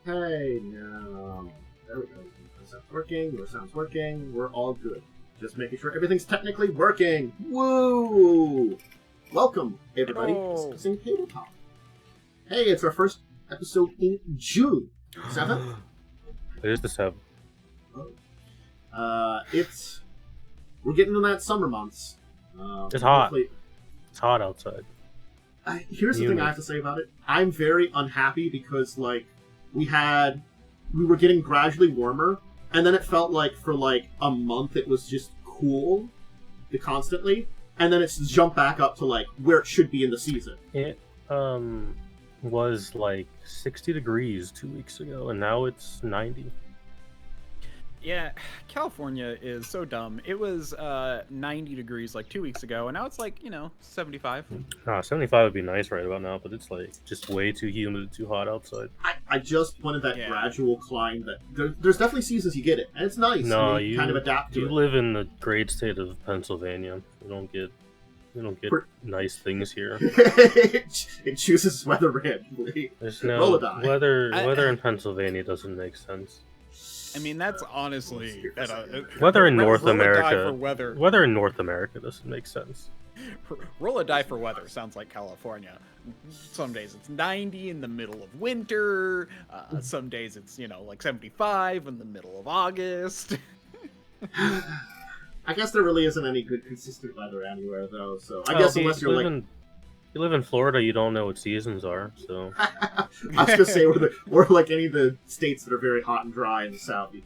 Hey, no. There we go. Your sound's working, your sound's working, we're all good. Just making sure everything's technically working. Woo! Welcome, everybody, to Discussing Tabletop. Hey, it's our first episode in June 7th. It is the 7th. We're getting into that summer months. It's hot. It's hot outside. Here's the thing I have to say about it. I'm very unhappy because, like, we were getting gradually warmer, and then it felt like for, like, a month it was just cool constantly, and then it's jumped back up to, like, where it should be in the season. It, was, like, 60 degrees 2 weeks ago, and now it's 90. Yeah, California is so dumb. It was 90 degrees like 2 weeks ago, and now it's like, 75. 75 would be nice right about now, but it's like just way too humid, too hot outside. I just wanted that gradual climb. That there's definitely seasons you get it, and it's nice. No, you kind of adapt to it. You live in the great state of Pennsylvania. We don't get nice things here. It chooses weather randomly. There's no weather in Pennsylvania doesn't make sense. I mean, that's honestly weather in North America. Die for weather. Weather in North America doesn't make sense. Roll a die for weather sounds like California. Some days it's 90 in the middle of winter. Some days it's like 75 in the middle of August. I guess there really isn't any good consistent weather anywhere, though. So I guess unless you're like. You live in Florida, you don't know what seasons are, so... I was going to say, we're like any of the states that are very hot and dry in the southwest.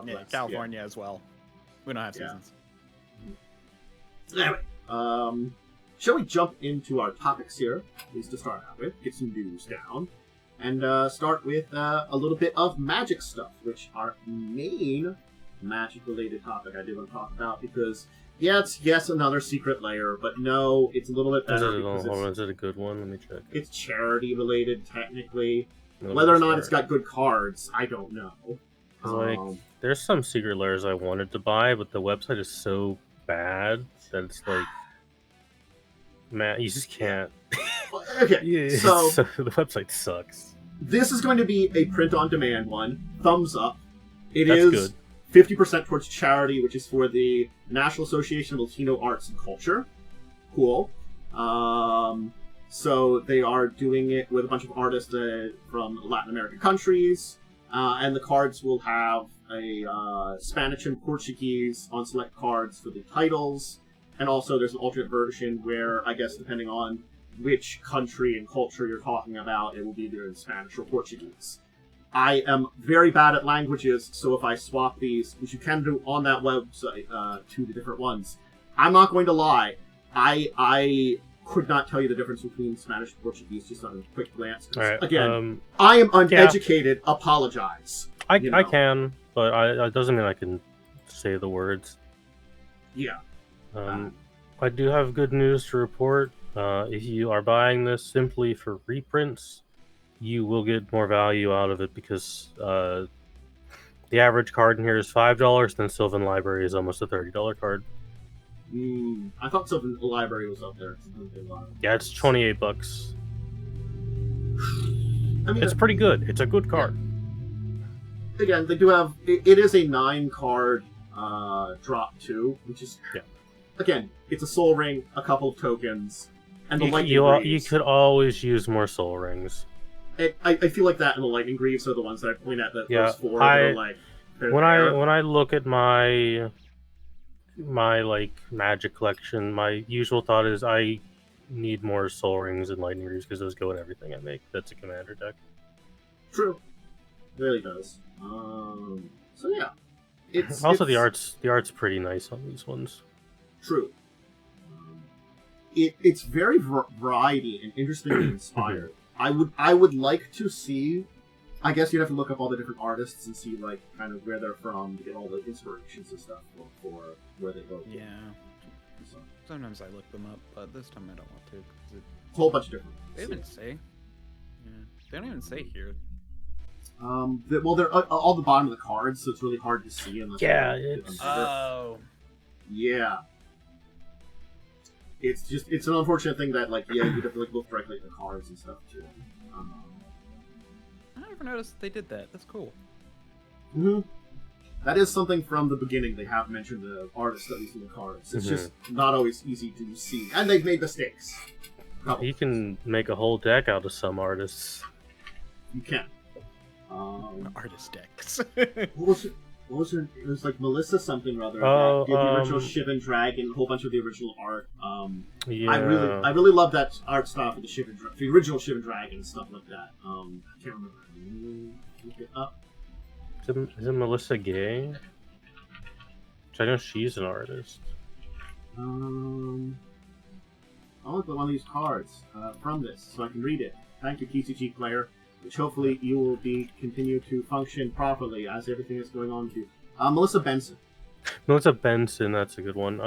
Yeah, California as well. We don't have seasons. Anyway, shall we jump into our topics here, at least to start out with, get some news down, and start with a little bit of magic stuff, which our main magic-related topic I did want to talk about, because... Yeah, it's another secret layer, but no, it's a little bit better. Is it a good one? Let me check. It's charity related, technically. Whether or not it's got good cards, I don't know. There's some secret layers I wanted to buy, but the website is so bad that it's like, man, you just can't. Okay, so the website sucks. This is going to be a print-on-demand one. Thumbs up. That's is good. 50% towards charity, which is for the National Association of Latino Arts and Culture. Cool. So they are doing it with a bunch of artists from Latin American countries, and the cards will have a Spanish and Portuguese on select cards for the titles, and also there's an alternate version where, I guess, depending on which country and culture you're talking about, it will be either in Spanish or Portuguese. I am very bad at languages, so if I swap these, which you can do on that website, to the different ones, I'm not going to lie. I could not tell you the difference between Spanish and Portuguese just on a quick glance. Right, again, I am uneducated. Yeah. Apologize. I can, but it doesn't mean I can say the words. Yeah. I do have good news to report. If you are buying this simply for reprints, you will get more value out of it because the average card in here is $5, then Sylvan Library is almost a $30 card. I thought Sylvan Library was up there. Yeah, it's $28. I mean, it's pretty good. It's a good card. Yeah. Again, they do have... It is a 9-card drop, too, which is... Yeah. Again, it's a Soul Ring, a couple of tokens, and the Lightning Greaves. You could always use more Soul Rings. I feel like that and the Lightning Greaves are the ones that I point at. Those four that are like when I look at my like magic collection, my usual thought is I need more Soul Rings and Lightning Greaves because those go in everything I make. That's a commander deck. True, it really does. So yeah, the art's pretty nice on these ones. True. It's very variety and interestingly inspired. I would like to see. I guess you'd have to look up all the different artists and see like kind of where they're from to get all the inspirations and stuff for where they go. Yeah. So. Sometimes I look them up, but this time I don't want to. A whole bunch of different. They didn't say. Yeah. They don't even say here. They're all the bottom of the cards, so it's really hard to see unless. Yeah. Yeah. It's an unfortunate thing that, like, yeah, you have to like look directly at the cards and stuff too. I never noticed they did that. That's cool. Mm-hmm. That is something from the beginning. They have mentioned the artist studies in the cards. It's just not always easy to see, and they've made mistakes. You can make a whole deck out of some artists. You can. Artist decks. What was her? It was like Melissa something or other. Oh, that did the original Shiv and Dragon, a whole bunch of the original art. Yeah. I really love that art style for the original Shiv and Dragon, stuff like that. I can't remember. Look it up. Is it Melissa Gay? Which I know she's an artist. I'll look at one of these cards from this so I can read it. Thank you, TCG player. Which hopefully you will continue to function properly as everything is going on to. Melissa Benson. Melissa Benson, that's a good one.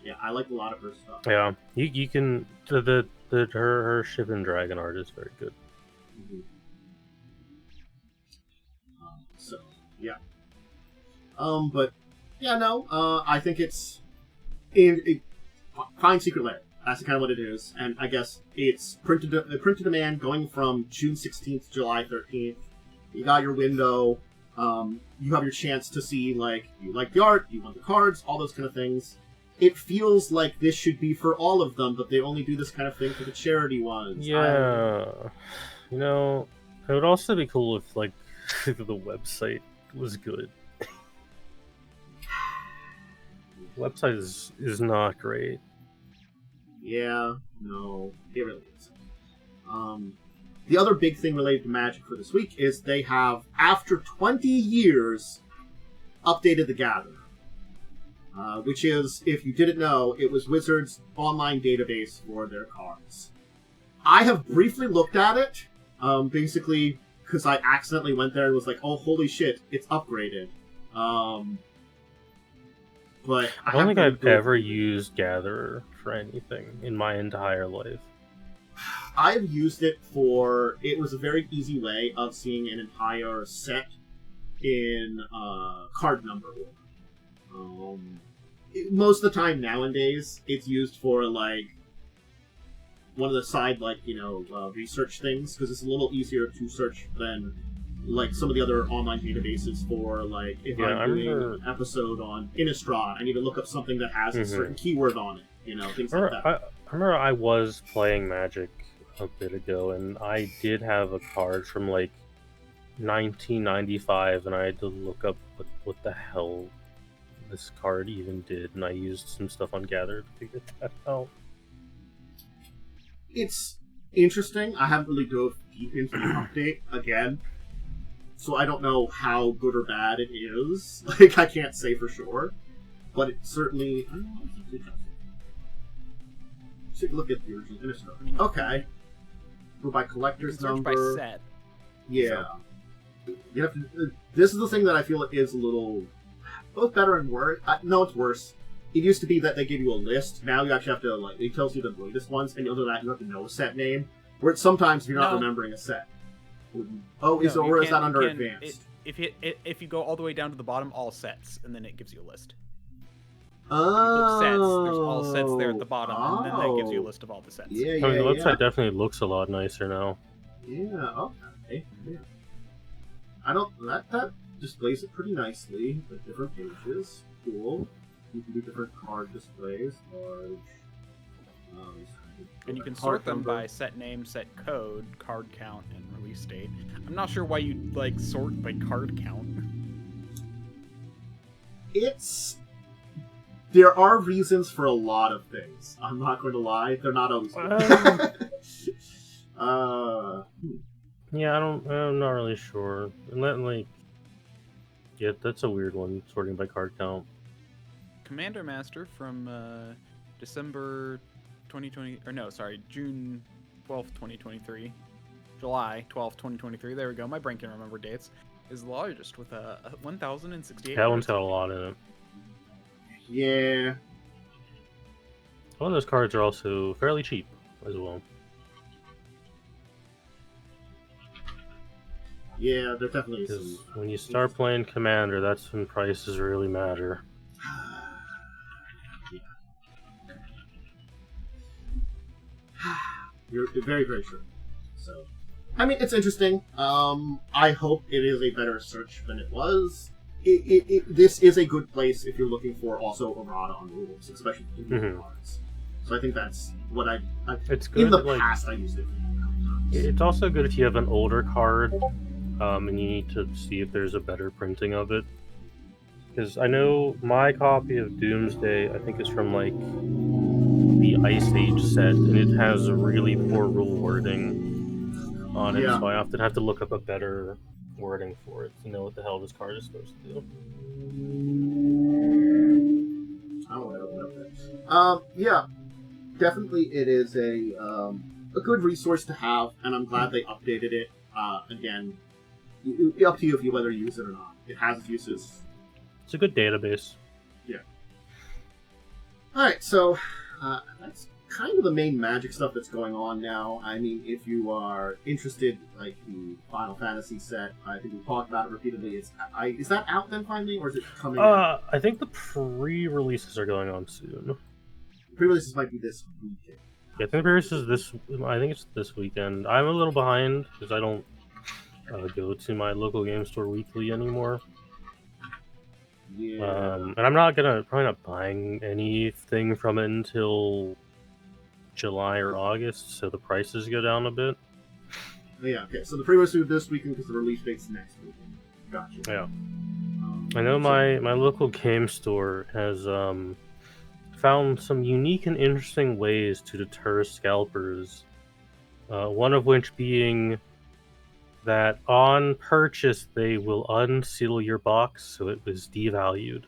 Yeah, I like a lot of her stuff. Yeah, you can her Shiv and Dragon art is very good. Mm-hmm. So yeah. But yeah, no. I think it's fine secret lair. That's kind of what it is, and I guess it's printed demand going from June 16th to July 13th. You got your window. You have your chance to see, like, you like the art, you want the cards, all those kind of things. It feels like this should be for all of them, but they only do this kind of thing for the charity ones. Yeah, you know, it would also be cool if, like, the website was good. Website is not great. Yeah, no, it really isn't. The other big thing related to Magic for this week is they have, after 20 years, updated the Gatherer. Which is, if you didn't know, it was Wizards' online database for their cards. I have briefly looked at it, basically because I accidentally went there and was like, oh, holy shit, it's upgraded. But I don't think I've ever used Gatherer for anything in my entire life. I've used it for... It was a very easy way of seeing an entire set in card number order. Most of the time nowadays, it's used for, like, one of the side, like, research things, because it's a little easier to search than, like, some of the other online databases for, like, if I'm doing an episode on Innistrad, I need to look up something that has a certain keyword on it, things like that. I remember I was playing Magic a bit ago, and I did have a card from, like, 1995, and I had to look up what the hell this card even did, and I used some stuff on Gather to figure that out. It's interesting. I haven't really dove deep into the update again, so I don't know how good or bad it is. Like, I can't say for sure, but it certainly... I don't know, take a look at the original Innistrad. Okay. Go by collector's number. By set. Yeah. So. You have to, this is the thing that I feel is a little... both better and worse. No, it's worse. It used to be that they give you a list. Now you actually have to, like, it tells you the latest ones, and other than that, you have to know a set name. Where it's sometimes you're not remembering a set. Oh, is that under advanced? If you go all the way down to the bottom, all sets, and then it gives you a list. Oh. Sets, there's all sets there at the bottom, and then that gives you a list of all the sets. Yeah, the website definitely looks a lot nicer now. Yeah, okay. Yeah. I don't... That displays it pretty nicely with different pages. Cool. You can do different card displays, large. And you can sort them by set name, set code, card count, and release date. I'm not sure why you'd, like, sort by card count. There are reasons for a lot of things. I'm not going to lie. They're not always good. Yeah, I'm not really sure. And that, like... Yeah, that's a weird one, sorting by card count. Commander Master from December 2020, or no, sorry, June 12th, 2023, July 12th, 2023, there we go, my brain can remember dates, is the largest with 1,068. That one's got a lot in it. Yeah. All those cards are also fairly cheap as well. Yeah, there definitely is some... When you start playing Commander, that's when prices really matter. You're very, very true. So, I mean, it's interesting. I hope it is a better search than it was. This is a good place if you're looking for also errata on rules, especially in cards. So I think that's what it's good, in the past I used it. It's also good if you have an older card, and you need to see if there's a better printing of it. Because I know my copy of Doomsday, I think, is from like the Ice Age set, and it has a really poor rule wording on it, so I often have to look up a better wording for it to know what the hell this card is supposed to do. Yeah, definitely it is a good resource to have, and I'm glad they updated it. Again, up to you whether you use it or not. It has its uses. It's a good database. Yeah. Alright, so that's kind of the main Magic stuff that's going on now. I mean, if you are interested, like the Final Fantasy set, I think we've talked about it repeatedly. Is that out then finally, or is it coming out? I think the pre-releases are going on soon. Pre-releases might be this weekend. Yeah, I think I think it's this weekend. I'm a little behind because I don't go to my local game store weekly anymore. Yeah. And I'm probably not buying anything from it until July or August, so the prices go down a bit. Yeah, okay. So the pre-release is this weekend because the release date's next weekend. Gotcha. Yeah. I know my local game store has found some unique and interesting ways to deter scalpers. One of which being that on purchase they will unseal your box so it was devalued.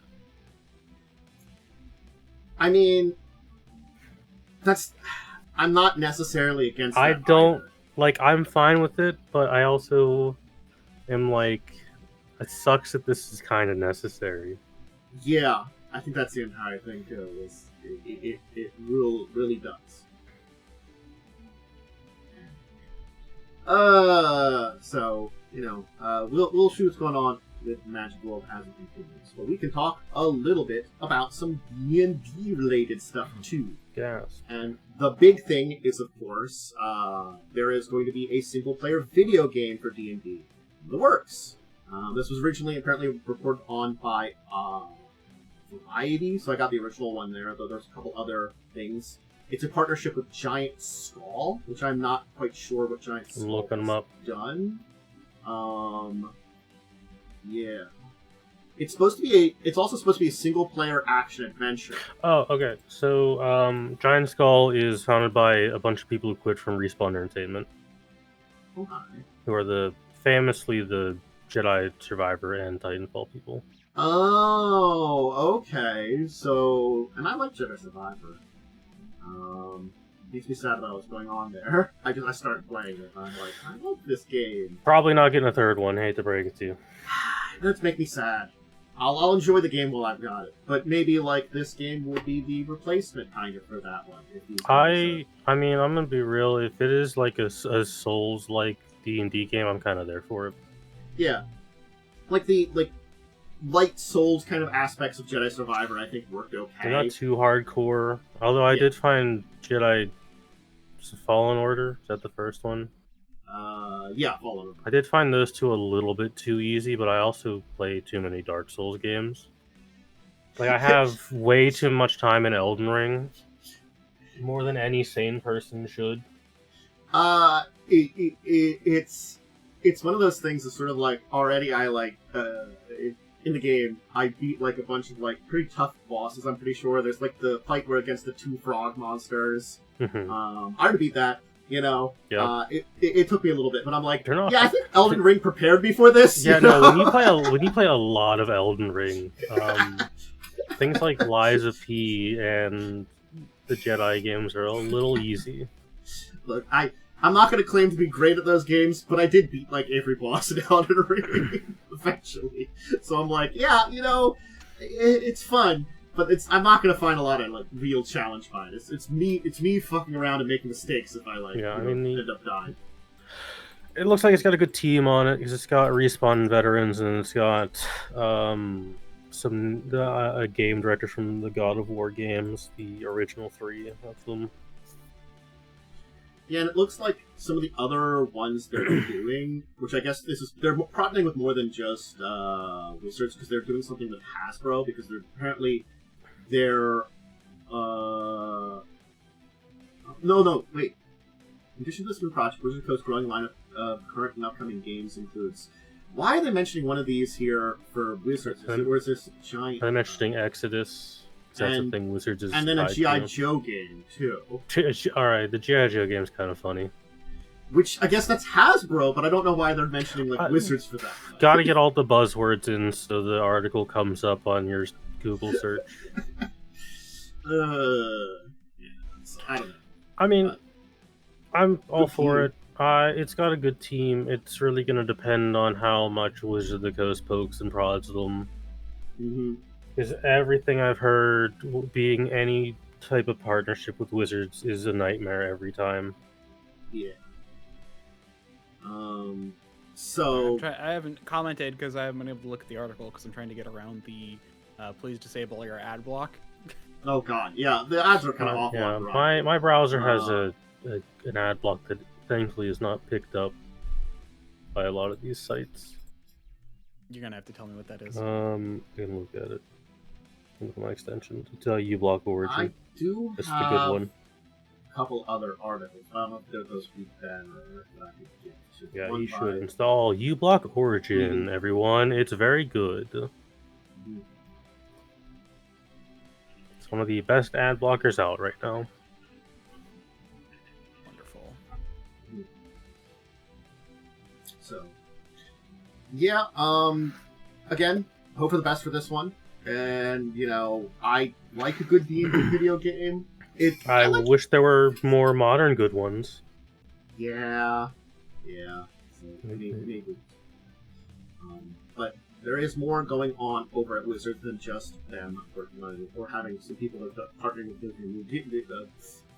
I mean, I'm not necessarily against that. I don't either. I'm fine with it, but I also am like, it sucks that this is kind of necessary. Yeah, I think that's the entire thing too. It really does. So we'll see what's going on with Magic World as it continues. But we can talk a little bit about some D&D related stuff too. Yes. And the big thing is, of course, there is going to be a single-player video game for D&D in the works. This was originally apparently reported on by Variety, so I got the original one there, though there's a couple other things. It's a partnership with Giant Skull, which I'm not quite sure what Giant Skull has done. Yeah. It's also supposed to be a single-player action adventure. Oh, okay. So, Giant Skull is founded by a bunch of people who quit from Respawn Entertainment. Okay. Who are famously the Jedi Survivor and Titanfall people. Oh, okay. So, and I like Jedi Survivor. Makes me sad about what's going on there. I started playing it, and I'm like, I love this game. Probably not getting a third one, hate to break it to you. That's make me sad. I'll enjoy the game while I've got it, but maybe this game will be the replacement kind of for that one. I mean, I'm gonna be real. If it is like a Souls-like D&D game, I'm kind of there for it. Yeah, the light Souls kind of aspects of Jedi Survivor, I think worked okay. They're not too hardcore. Although I did find Jedi Fallen Order. Is that the first one? Yeah, Fallen Order. I did find those two a little bit too easy, but I also play too many Dark Souls games. I have way too much time in Elden Ring. More than any sane person should. It's one of those things that's sort of already in the game, I beat a bunch of pretty tough bosses. I'm pretty sure there's the fight where against the 2 frog monsters. I already beat that. Yeah. It took me a little bit, but I'm like, I think Elden Ring prepared me for this. Yeah, no. When you play a lot of Elden Ring, things like Lies of P and the Jedi games are a little easy. Look, I'm not going to claim to be great at those games, but I did beat every boss in Elden Ring eventually. So I'm like, it's fun, but I'm not going to find a lot of real challenge behind it. It's me fucking around and making mistakes if I end up dying. It looks like it's got a good team on it because it's got Respawn veterans and it's got a game director from the God of War games, the original 3 of them. Yeah, and it looks like some of the other ones they're doing, which I guess they're partnering with more than just Wizards, because they're doing something with Hasbro, because they're wait. In addition to this new project, Wizards of the Coast's growing lineup of current and upcoming games includes. Why are they mentioning one of these here for Wizards? Or is this giant? They're mentioning Exodus. That's the thing Wizards is. And then a G.I. Joe game too. Alright, the G.I. Joe game's kind of funny. Which I guess that's Hasbro, but I don't know why they're mentioning Wizards for that. Gotta get all the buzzwords in so the article comes up on your Google search. I don't know. I mean, I'm all for it. It's got a good team. It's really going to depend on how much Wizards of the Coast pokes and prods them. Because everything I've heard, being any type of partnership with Wizards is a nightmare every time. Yeah. So I haven't commented because I haven't been able to look at the article because I'm trying to get around the please disable your ad block. Oh god, yeah, the ads are kind of awful. Yeah, my browser has an ad block that thankfully is not picked up by a lot of these sites. You're gonna have to tell me what that is. I can look at it. Look at my extension to tell you block origin. I do That's have the good one. A couple other articles. I don't know if they're those be better. Yeah, you should install uBlock Origin, everyone. It's very good. It's one of the best ad blockers out right now. Wonderful. So, yeah, again, hope for the best for this one. And, you know, I like a good D&D video game. I wish there were more modern good ones. Yeah. So, maybe. But there is more going on over at Wizards than just them working on it, or having some people that are partnering with the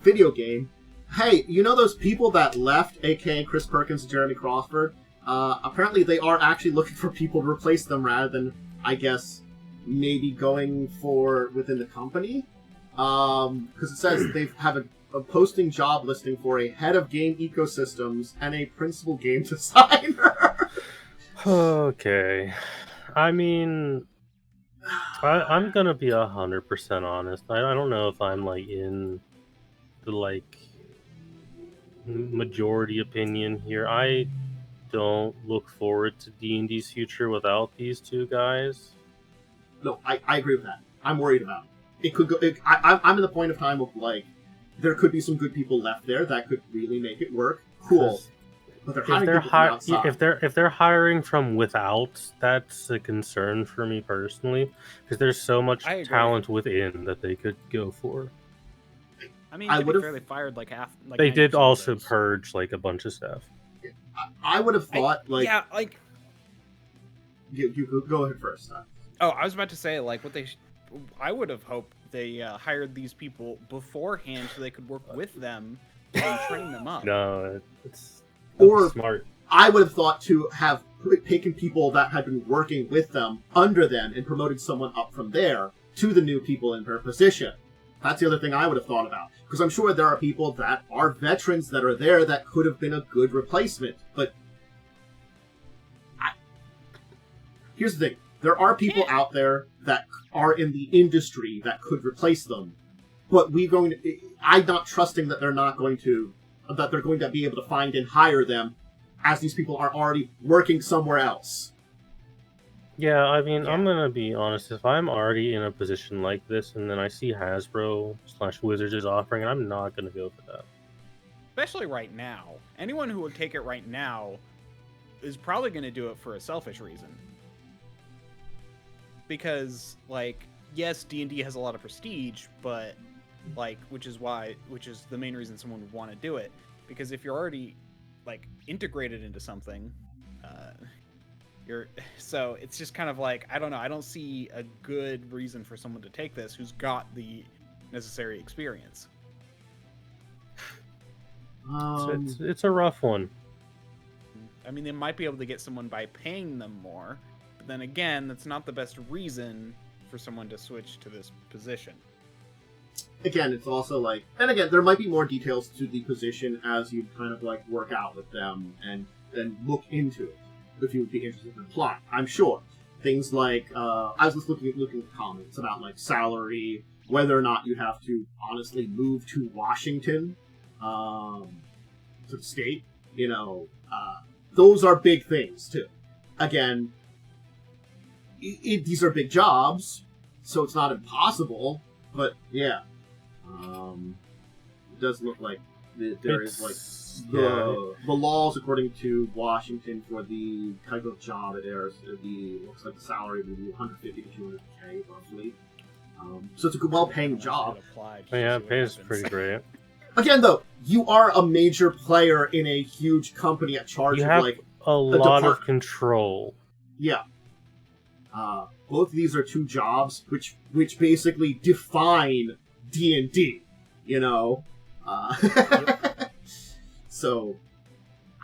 video game. Hey, you know those people that left, aka Chris Perkins and Jeremy Crawford? Apparently they are actually looking for people to replace them rather than, I guess, maybe going for within the company. Because it says they have a posting job listing for a head of game ecosystems and a principal game designer. Okay. I mean, I'm gonna be 100% honest. I don't know if I'm like in the like majority opinion here. I don't look forward to D&D's future without these two guys. No, I agree with that. I'm worried about it. It could go. I'm in the point of time of like, there could be some good people left there that could really make it work. Cool. But they're hiring people from outside. If they're hiring from without, that's a concern for me personally, because there's so much talent within that they could go for. I mean, to be fair, they fired like half. Like they did also purge like a bunch of stuff. I would have thought you go ahead first. Oh, I was about to say like what I would have hoped they hired these people beforehand so they could work with them and train them up. No, it's smart. I would have thought to have taken people that had been working with them under them and promoted someone up from there to the new people in her position. That's the other thing I would have thought about. Because I'm sure there are people that are veterans that are there that could have been a good replacement. But here's the thing. There are people out there that are in the industry that could replace them. But I'm not trusting that they're going to be able to find and hire them as these people are already working somewhere else. Yeah, I mean, I'm going to be honest. If I'm already in a position like this and then I see Hasbro/Wizards is offering, I'm not going to go for that. Especially right now. Anyone who would take it right now is probably going to do it for a selfish reason. Because, like, yes, D&D has a lot of prestige, but, like, which is the main reason someone would want to do it. Because if you're already, like, integrated into something, so it's just kind of like, I don't know, I don't see a good reason for someone to take this who's got the necessary experience. It's a rough one. I mean, they might be able to get someone by paying them more, but then again, that's not the best reason for someone to switch to this position. again, it's also like, and again, there might be more details to the position as you kind of like work out with them and then look into it. If you would be interested in the plot, I'm sure. Things like, I was just looking at the comments about like salary, whether or not you have to honestly move to Washington, to the state, those are big things too. Again, these are big jobs, so it's not impossible, but yeah. It does look like there is like the laws according to Washington for the type of job it is. Looks like the salary would be 150 to 200K roughly. So it's a good, well-paying job. Yeah, it pays pretty great. Again, though, you are a major player in a huge company at charge you of have like a lot of control. Yeah. Both of these are two jobs which basically define D&D, Yep. So,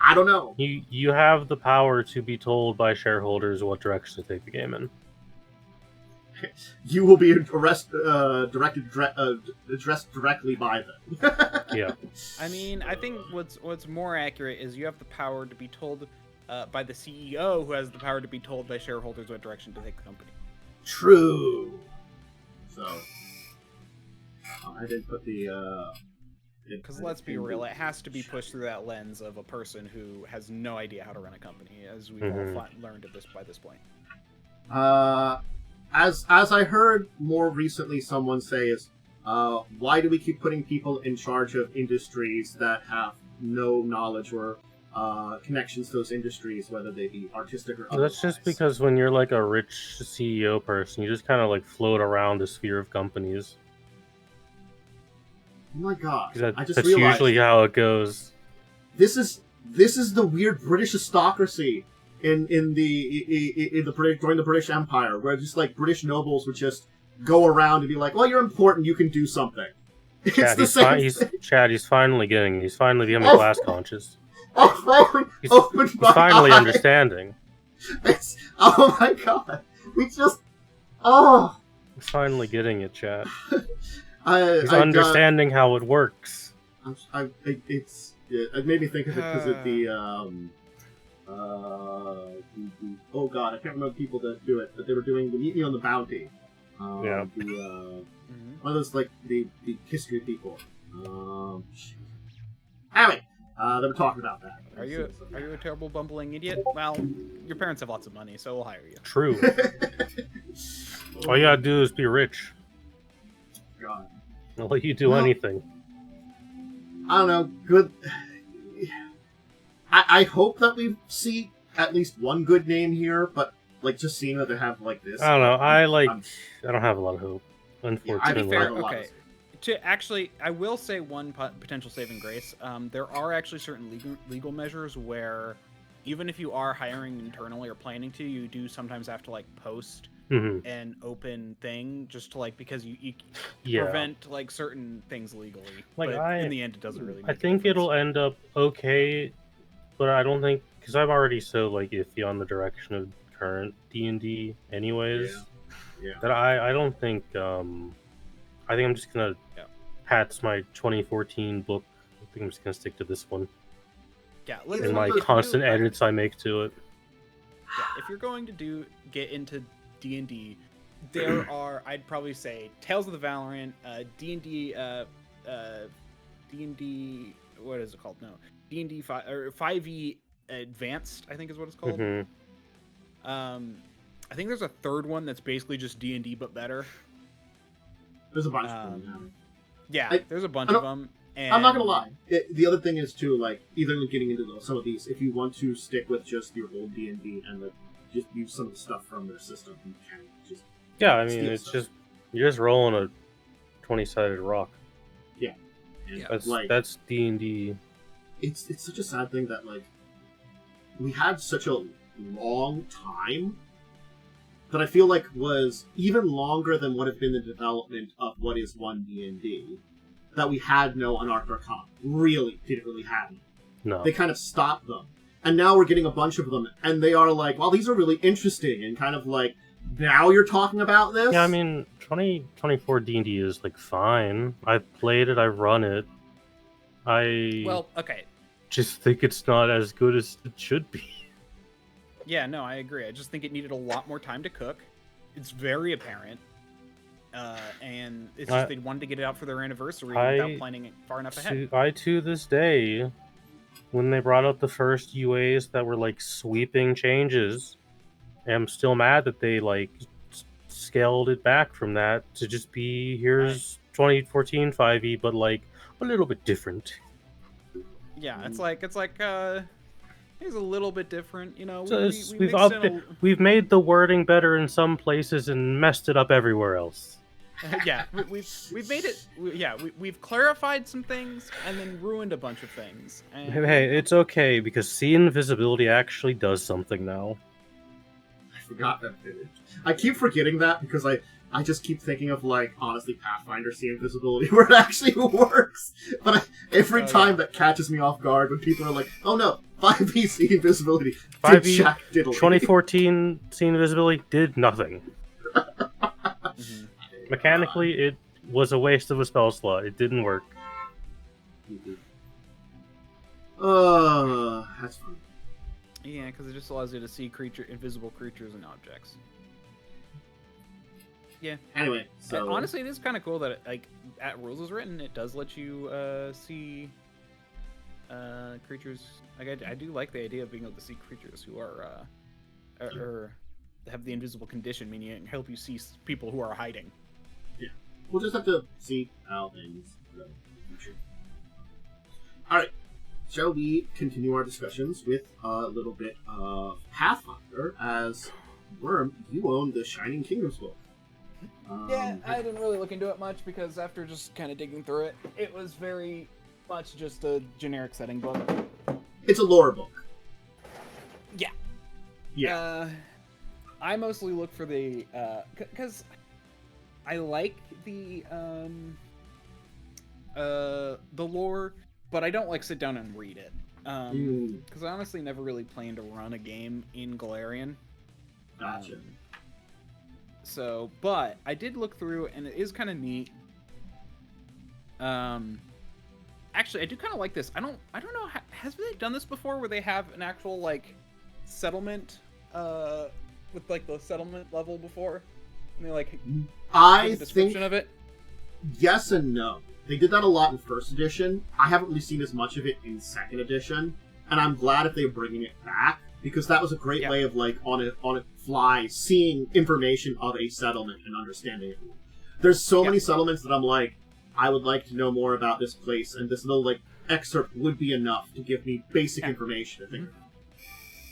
I don't know. You have the power to be told by shareholders what direction to take the game in. You will be addressed directly by them. Yeah. I mean, I think what's more accurate is you have the power to be told by the CEO, who has the power to be told by shareholders what direction to take the company. True. So, I didn't put the. Because let's be real, it has to be pushed through that lens of a person who has no idea how to run a company, as we've all learned by this point. As I heard more recently, someone say is, why do we keep putting people in charge of industries that have no knowledge or connections to those industries, whether they be artistic or otherwise? That's just because when you're like a rich CEO person, you just kind of like float around the sphere of companies. Oh my god! I just that's realized usually how it goes. This is the weird British aristocracy in the during the British Empire, where just like British nobles would just go around and be like, "Well, you're important. You can do something." Chad, It's the same thing. He's finally becoming class conscious. He's Opened my finally eyes. Understanding. Oh my god! He's finally getting it, Chad. He's understanding how it works. It made me think of it because of the oh god, I can't remember people that do it, but they were doing the Meet Me on the Bounty. Yeah. One of those like the history people. Anyway, they were talking about that. Are you a terrible bumbling idiot? Well, your parents have lots of money, so we'll hire you. True. All you gotta do is be rich. God. They'll let you do anything. I don't know. Good. I hope that we see at least one good name here, but like just seeing that they have like this. I don't know. I don't have a lot of hope, unfortunately. Yeah, okay. I will say one potential saving grace. There are actually certain legal measures where, even if you are hiring internally or planning to, you do sometimes have to like post an open thing just to like, because you prevent like certain things legally. Like in the end, it doesn't really. I think it'll end up okay, but I don't think, because I'm already so like iffy on the direction of current D&D anyways. Yeah. That I don't think. I think I'm just gonna. Pat's my 2014 book. I think I'm just gonna stick to this one. Yeah, and my constant edits I make to it. Yeah, if you're going to get into D&D, there are, I'd probably say, Tales of the Valorant, D&D, D&D, what is it called? No, D&D 5e Advanced, I think is what it's called. I think there's a third one that's basically just D&D but better. There's a bunch of them. Yeah, there's a bunch of them. And I'm not gonna lie. The other thing is too, like, either getting into some of these, if you want to stick with just your old D&D and just use some of the stuff from their system, you can just I mean, it's just you're just rolling a 20-sided rock. Yeah, and that's D&D. It's such a sad thing that like we had such a long time that I feel like was even longer than what had been the development of what is one D&D. That we had no Anarch Arcana. Didn't really have them. No. They kind of stopped them. And now we're getting a bunch of them, and they are like, well, these are really interesting, and kind of like Now you're talking about this? Yeah, I mean, 2024 D&D is like fine. I've played it, I've run it. Well, okay. Just think it's not as good as it should be. Yeah, no, I agree. I just think it needed a lot more time to cook. It's very apparent. And it's just they wanted to get it out for their anniversary without planning it far enough ahead. To this day, when they brought out the first UAs that were like sweeping changes, I'm still mad that they like scaled it back from that to just be here's 2014 5e, but like a little bit different. Yeah, it's like here's a little bit different, you know. So we've made the wording better in some places and messed it up everywhere else. Yeah, we've made it. We've clarified some things and then ruined a bunch of things. And... Hey, it's okay because see invisibility actually does something now. I forgot that bit. I keep forgetting that because I just keep thinking of, like, honestly, Pathfinder see invisibility where it actually works. But every time that catches me off guard when people are like, oh no, 5e see invisibility. 5e 2014 see invisibility did nothing. Mm-hmm. Mechanically, it was a waste of a spell slot. It didn't work. That's fun. Yeah, because it just allows you to see invisible creatures and objects. Yeah. Anyway, so and honestly, it is kind of cool that like at rules is written, it does let you see creatures. Like I do like the idea of being able to see creatures who are or have the invisible condition, meaning it can help you see people who are hiding. Yeah, we'll just have to see how things go in the future. All right. Shall we continue our discussions with a little bit of Pathfinder? As Worm, you own the Shining Kingdoms book. Yeah, I didn't really look into it much because after just kind of digging through it, it was very much just a generic setting book. It's a lore book. Yeah. Yeah. I mostly look for the because I like the lore, but I don't like sit down and read it. Because I honestly never really planned to run a game in Galarian. Gotcha. So, but I did look through, and it is kind of neat. Actually, I do kind of like this. I don't know. Has they done this before, where they have an actual like settlement, with like the settlement level before, and they like I description think of it. Yes and no. They did that a lot in first edition. I haven't really seen as much of it in second edition, and I'm glad if they're bringing it back because that was a great way of like on a fly seeing information of a settlement and understanding it. There's so many settlements that I'm like, I would like to know more about this place, and this little like excerpt would be enough to give me basic information. I think.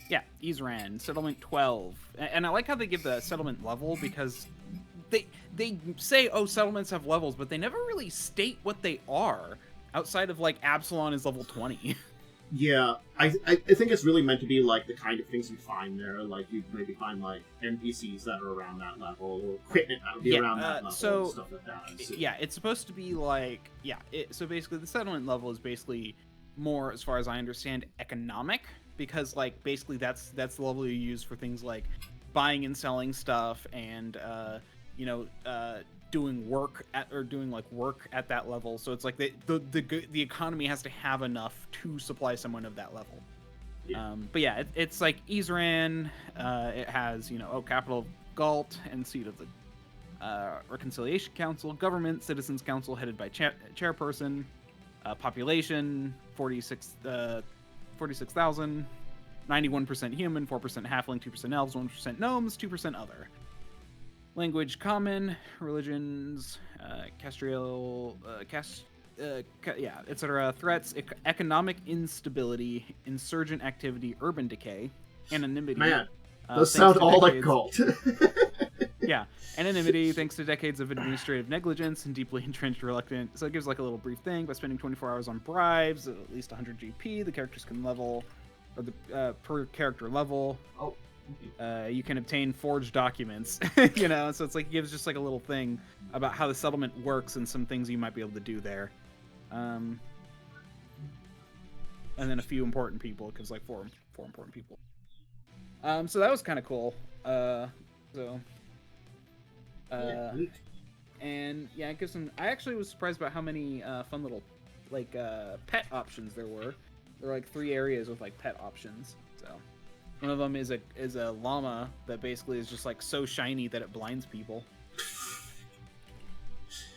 Yeah, Isran, Settlement 12. And I like how they give the settlement level because they say, oh, settlements have levels, but they never really state what they are outside of, like, Absalon is level 20. Yeah, I think it's really meant to be, like, the kind of things you find there. Like, you maybe find, like, NPCs that are around that level, or equipment that would be around that level, and stuff like that. Yeah, it's supposed to be, like, so basically the settlement level is basically more, as far as I understand, economic, because, like, basically that's the level you use for things like buying and selling stuff and, doing work work at that level. So it's like the economy has to have enough to supply someone of that level. Yeah. But yeah, it's like Isran. It has capital of Galt and seat of the Reconciliation Council, government, citizens council headed by chairperson, population 46,000, 91% human, 4% halfling, 2% elves, 1% gnomes, 2% other. Language common, religions, castrial, etc. Threats, economic instability, insurgent activity, urban decay, anonymity. Man, those sound all like Galt. Yeah, anonymity thanks to decades of administrative negligence and deeply entrenched reluctant. So it gives like a little brief thing. By spending 24 hours on bribes, at least 100 GP, the characters can level, or the per character level. Oh. You can obtain forged documents, so it's like it gives just like a little thing about how the settlement works and some things you might be able to do there. And then a few important people, because like four important people. So that was kind of cool. So Neat. And yeah, it gives them. I actually was surprised about how many fun little pet options there were. There were like 3 areas with like pet options. So one of them is a llama that basically is just like so shiny that it blinds people.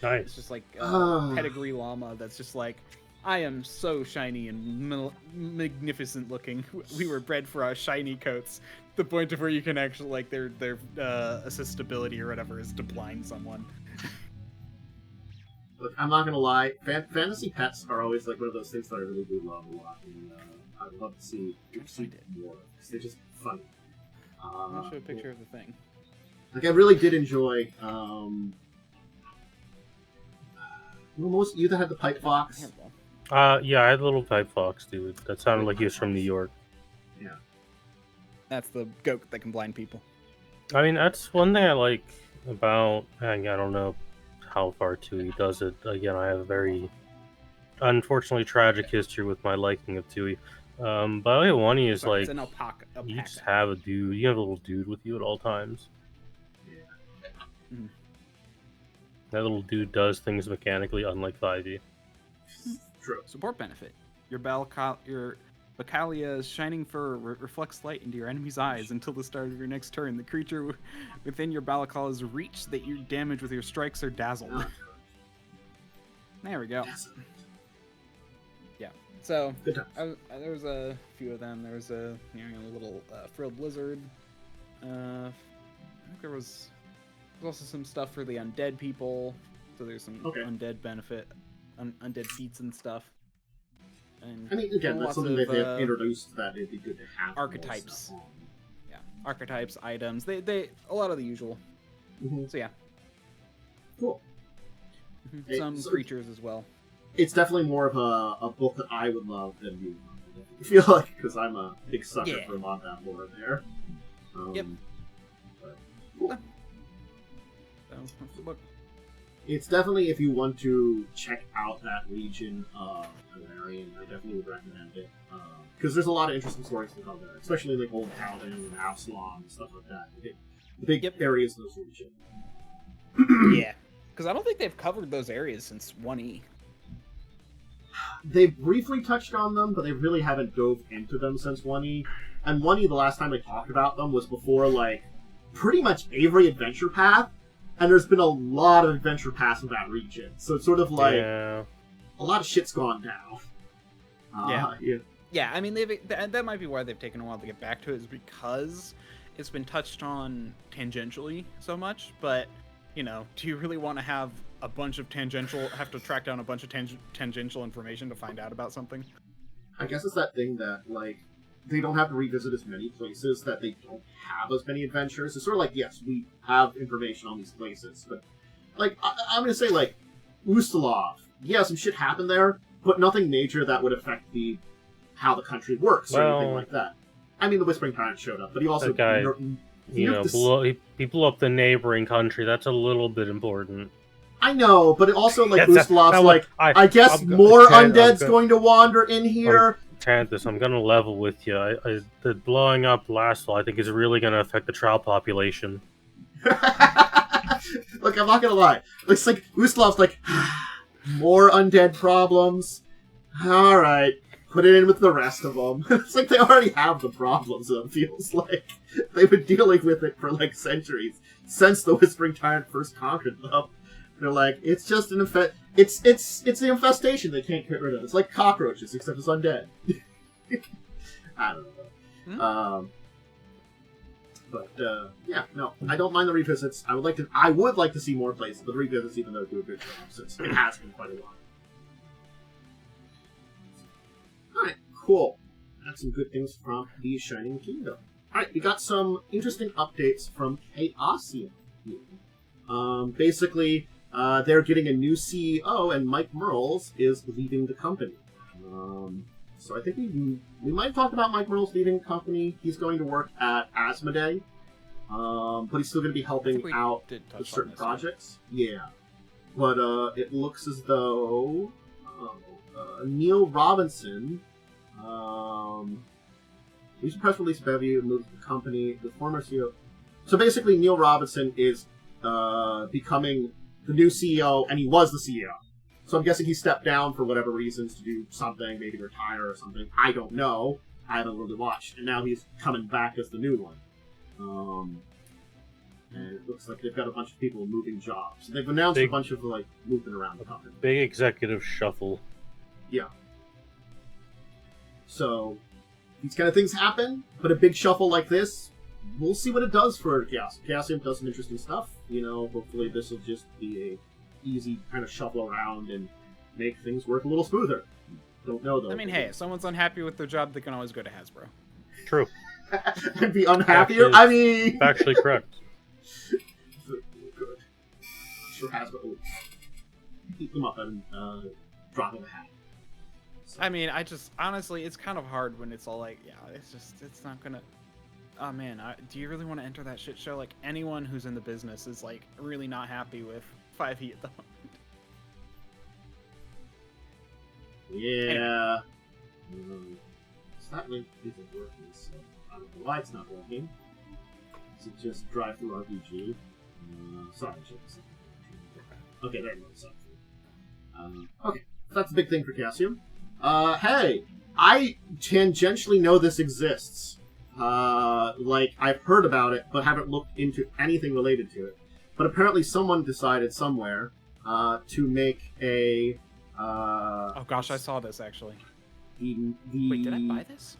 Nice. It's just like a pedigree llama that's just like, I am so shiny and magnificent looking. We were bred for our shiny coats. The point of where you can actually, like, their assist ability or whatever is to blind someone. Look, I'm not gonna lie. Fantasy pets are always like one of those things that I really do love a lot, and I'd love to see more because they're just funny. I'll show a picture of the thing. Like I really did enjoy. Most you that had the pipe fox. Yeah, I had a little pipe fox, dude. That sounded like he was from New York. Yeah. That's the goat that can blind people. I mean, that's one thing I like about. I don't know how far Tui does it. Again, I have a very unfortunately tragic history with my liking of Tui. But one is Sorry, like it's an alpaca. you just have a dude. You have a little dude with you at all times. Yeah. Mhm. That little dude does things mechanically, unlike 5e. True. Support benefit. Your Bacalia's shining fur reflects light into your enemy's eyes until the start of your next turn. The creature within your Balacala's reach that you damage with your strikes are dazzled. There we go. Yeah. So there was a few of them. There was a little frilled lizard. I think there was also some stuff for the undead people. So there's some undead benefit, undead feats and stuff. And I mean, again, that's something that they've introduced that it'd be good to have. Archetypes. Yeah, archetypes, items. They a lot of the usual. Mm-hmm. So yeah. Cool. Mm-hmm. Some creatures as well. It's definitely more of a book that I would love than you. I feel like, because I'm a big sucker for a lot of that lore there. Yep. But, cool. So that's the book. It's definitely, if you want to check out that region of Valerian, I definitely would recommend it. Because there's a lot of interesting stories to tell there, especially like Old Paladin and Absalom and stuff like that. The big areas of those regions. Yeah. Because I don't think they've covered those areas since 1E. They briefly touched on them, but they really haven't dove into them since 1E. And 1E, the last time I talked about them was before, like, pretty much every adventure path. And there's been a lot of adventure paths in that region. So it's sort of like, a lot of shit's gone down. Yeah, I mean, that might be why they've taken a while to get back to it, is because it's been touched on tangentially so much, but, do you really want to have a bunch of have to track down a bunch of tangential information to find out about something? I guess it's that thing that, like, they don't have to revisit as many places, that they don't have as many adventures. It's sort of like, yes, we have information on these places, but, like, I'm going to say, like, Ustalov, yeah, some shit happened there, but nothing major that would affect how the country works or anything like that. I mean, the Whispering Tyrant showed up, but he also... he blew up the neighboring country. That's a little bit important. I know, but it also, like, Ustalov's like, I guess more undead's going to wander in here. Tanthus, I'm gonna level with you. The blowing up Lassel, I think, is really gonna affect the trout population. Look, I'm not gonna lie. It's like, Ustalov's like, more undead problems? Alright, put it in with the rest of them. It's like they already have the problems, it feels like. They've been dealing with it for, like, centuries. Since the Whispering Tyrant first conquered them. They're like, it's just an it's the infestation they can't get rid of. It's like cockroaches, except it's undead. I don't know. But yeah, no, I don't mind the revisits. I would like to see more places, but the revisits, even though do a good job, since it has been quite a while. Alright, cool. That's some good things from the Shining Kingdom. Alright, we got some interesting updates from Chaosium. Basically, they're getting a new CEO, and Mike Merles is leaving the company. So I think we might talk about Mike Merles leaving the company. He's going to work at Asmodee, but he's still going to be helping out with certain projects. Yeah, but it looks as though Neil Robinson, he's a press release bevy, moves the company. The former CEO. So basically, Neil Robinson is becoming the new CEO, and he was the CEO. So I'm guessing he stepped down for whatever reasons to do something, maybe retire or something. I don't know. I haven't really watched. And now he's coming back as the new one. And it looks like they've got a bunch of people moving jobs. They've announced a bunch of, like, movement around the company. Big executive shuffle. Yeah. So, these kind of things happen, but a big shuffle like this, we'll see what it does for Chaosium. Chaosium does some interesting stuff. You know, hopefully this will just be a easy kind of shuffle around and make things work a little smoother. Don't know, though. I mean, hey, if someone's unhappy with their job, they can always go to Hasbro. True. And be unhappier? I mean... Factually correct. Good. Sure Hasbro will keep them up and drop them a hat. So. I mean, honestly, it's kind of hard when it's all like, yeah, it's not gonna... Oh man, do you really want to enter that shit show? Like, anyone who's in the business is, like, really not happy with 5e at the moment. Yeah. Anyway. It's not really isn't working, so I don't know why it's not working. Is it just drive-through RPG? Sorry, I should have said that. Okay, there we go. Okay, so that's a big thing for Chaosium. Hey, I tangentially know this exists. Like, I've heard about it, but haven't looked into anything related to it. But apparently someone decided somewhere to make a... oh gosh, I saw this, actually. The Wait, did I buy this?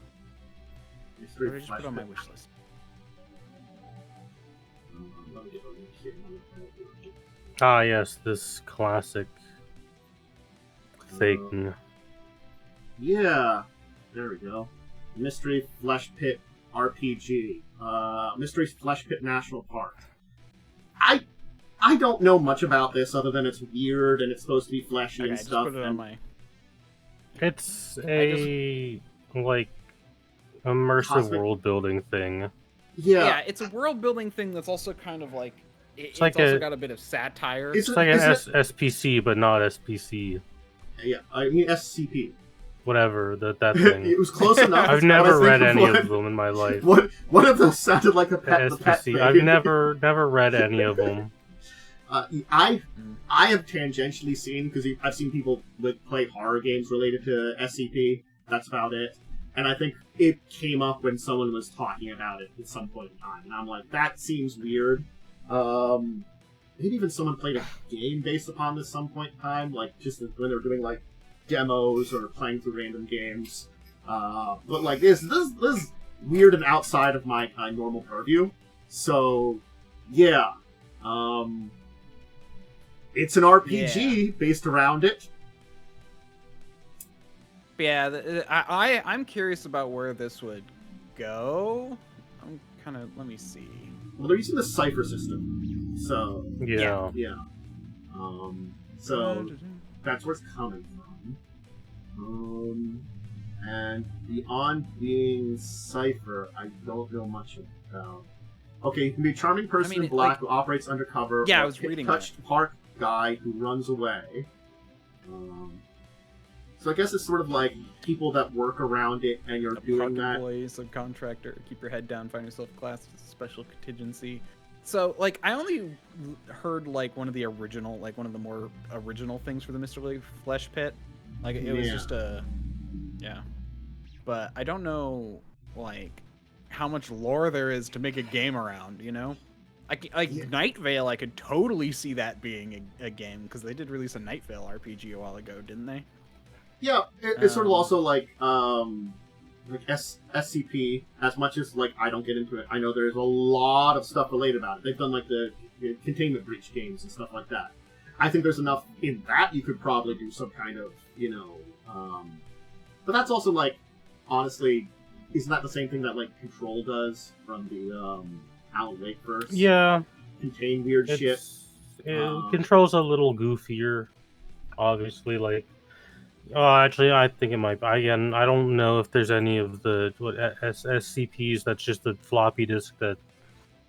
Or did I just put it on my wish list? Ah, yes, this classic thing. Yeah, there we go. Mystery Flesh Pit RPG. Mystery Flesh Pit National Park. I don't know much about this other than it's weird and it's supposed to be fleshy and stuff. Just put it on my... It's a like immersive world building thing. Yeah, it's a world building thing that's also kind of like it's like also got a bit of satire. It's like an SPC, but not SPC. Yeah, I mean SCP. Whatever that thing. It was close enough. I've never read any of them in my life. One of them sounded like a pet. SPC. I've never read any of them. I have tangentially seen, because I've seen people play horror games related to SCP. That's about it. And I think it came up when someone was talking about it at some point in time. And I'm like, that seems weird. Maybe even someone played a game based upon this some point in time, like just when they were doing like demos or playing through random games. But like this is weird and outside of my normal purview. So yeah. It's an RPG based around it. Yeah, I'm curious about where this would go. I'm kind of... Let me see. Well, they're using the Cypher system. So... Yeah. So, that's where it's coming from. And beyond being Cypher, I don't know much about... Okay, you can be a charming person in black who operates undercover. Yeah, I was reading that. Touched park guy who runs away. So I guess it's sort of like people that work around it, and you're doing that. Employee, subcontractor, keep your head down, find yourself a class, special contingency. So, like, I only heard like one of the more original things for the Mr. Flesh Pit. Like, it was just yeah. But I don't know, like, how much lore there is to make a game around, you know? Night Vale, I could totally see that being a game, because they did release a Night Vale RPG a while ago, didn't they? Yeah, it's sort of also like SCP. As much as like I don't get into it, I know there's a lot of stuff related about it. They've done like the containment breach games and stuff like that. I think there's enough in that you could probably do some kind of, you know. But that's also like, honestly, isn't that the same thing that like Control does from the Alan Wake verse? Yeah, contain weird shit. Control's a little goofier, obviously. Like. Oh, actually, I think it might be. Again, I don't know if there's any of the SCPs that's just a floppy disk that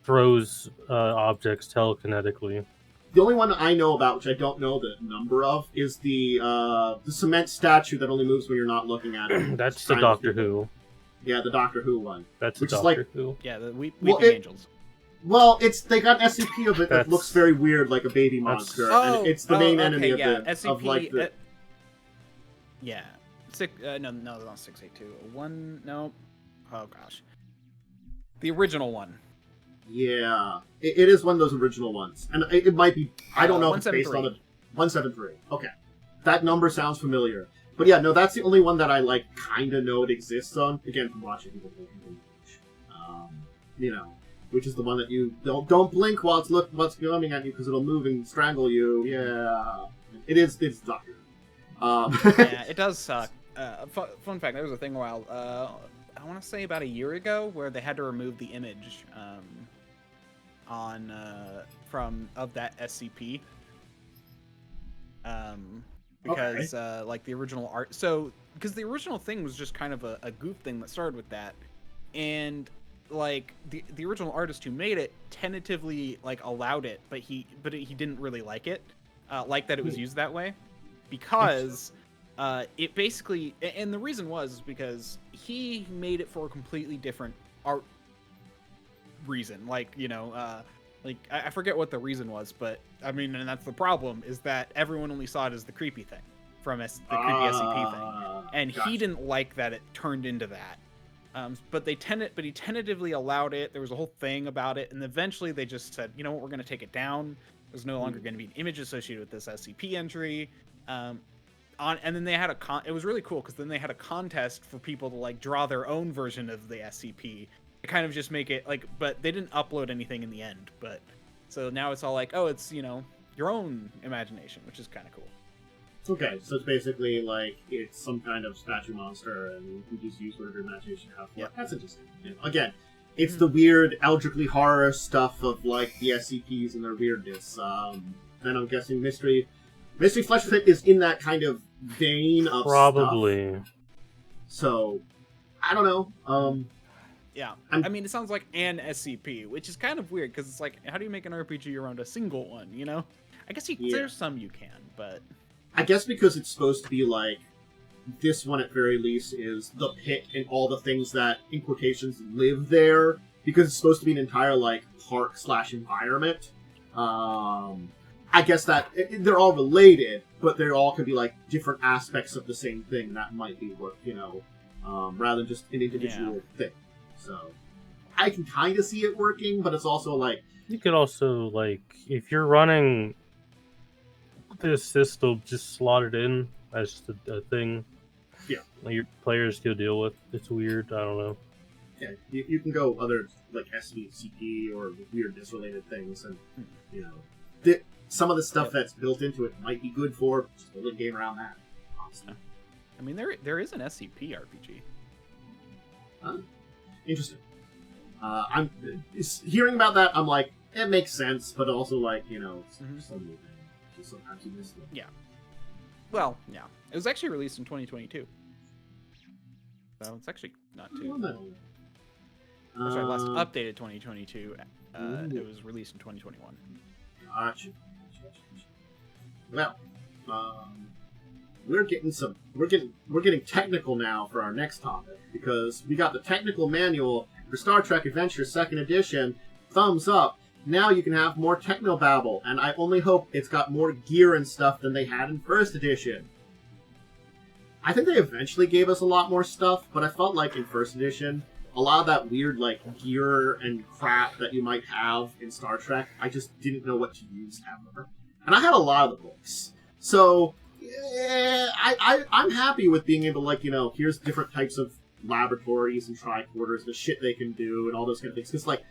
throws objects telekinetically. The only one I know about, which I don't know the number of, is the cement statue that only moves when you're not looking at it. That's the Doctor Who. Yeah, the Doctor Who one. That's the Doctor Who. Yeah, the Weeping Angels. Well, they got an SCP of it that looks very weird, like a baby monster, and it's the main enemy of the SCP, of like the. Yeah, no, it's not 682. One, no, oh gosh, the original one. Yeah, it is one of those original ones, and it might be. I don't know if it's based on the 173. Okay, that number sounds familiar, but yeah, no, that's the only one that I like. Kind of know it exists on. Again, from watching people play. You know, which is the one that you don't blink while what's coming at you because it'll move and strangle you. Yeah, it's Doctor. Yeah, it does suck. Fun fact: there was a thing a while. I want to say about a year ago where they had to remove the image of that SCP. Because like the original art, because the original thing was just kind of a goof thing that started with that, and like the original artist who made it tentatively like allowed it, but he didn't really like it, like that it was used that way, because it basically, and the reason was because he made it for a completely different art reason, like, you know, like I forget what the reason was, but I mean, and that's the problem, is that everyone only saw it as the creepy thing from the creepy SCP thing, and gotcha. He didn't like that it turned into that. But he tentatively allowed it. There was a whole thing about it, and eventually they just said, you know what, we're going to take it down. There's no longer going to be an image associated with this SCP entry. And then they had it was really cool because then they had a contest for people to like draw their own version of the SCP to kind of just make it like, but they didn't upload anything in the end. But so now it's all like, oh, it's, you know, your own imagination, which is kind of cool. Okay, so it's basically like it's some kind of statue monster, and you just use whatever imagination you have for it. That's interesting. Yeah. Again, it's the weird eldritchly horror stuff of like the SCPs and their weirdness. Then I'm guessing Mystery Flesh Fit is in that kind of vein of probably stuff. So I don't know. Yeah, I mean, it sounds like an SCP, which is kind of weird because it's like, how do you make an RPG around a single one? You know, I guess there's some you can, but. I guess because it's supposed to be like, this one at very least is the pit and all the things that, in quotations, live there, because it's supposed to be an entire, like, park/environment. I guess that, they're all related, but they all could be, like, different aspects of the same thing that might be what, you know, rather than just an individual thing. So, I can kind of see it working, but it's also, like... You could also, like, if you're running... this system just slotted in as just a thing. Yeah. Like your players can deal with. It's weird. I don't know. Yeah, you can go other like SVCP or weirdness related things, and you know, some of the stuff that's built into it might be good for just a little game around that. Honestly. I mean, there is an SCP RPG. Interesting. I'm hearing about that. I'm like, it makes sense, but also like, you know, something. Sometimes you miss them. Yeah. Well, yeah. It was actually released in 2022. So it's actually not too... Sorry, last updated 2022. It was released in 2021. Gotcha. Well, we're getting technical now for our next topic, because we got the technical manual for Star Trek Adventure 2nd Edition. Thumbs up. Now you can have more technobabble, and I only hope it's got more gear and stuff than they had in 1st edition. I think they eventually gave us a lot more stuff, but I felt like in 1st edition, a lot of that weird like gear and crap that you might have in Star Trek, I just didn't know what to use ever. And I had a lot of the books. So, I'm happy with being able to, like, you know, here's different types of laboratories and tricorders, the shit they can do, and all those kind of things. Because, like,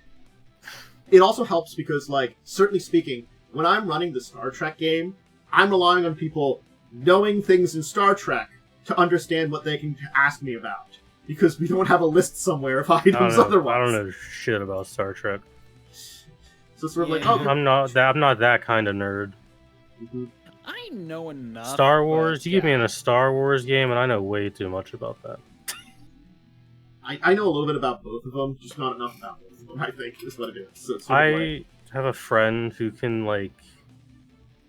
it also helps because, like, certainly speaking, when I'm running the Star Trek game, I'm relying on people knowing things in Star Trek to understand what they can ask me about. Because we don't have a list somewhere of items otherwise. I don't know shit about Star Trek. So it's sort of like, oh, I'm not that kind of nerd. Mm-hmm. I know enough. Star Wars? You get me in a Star Wars game, and I know way too much about that. I know a little bit about both of them, just not enough about both of them, I think, is what it is. So I have a friend who can, like,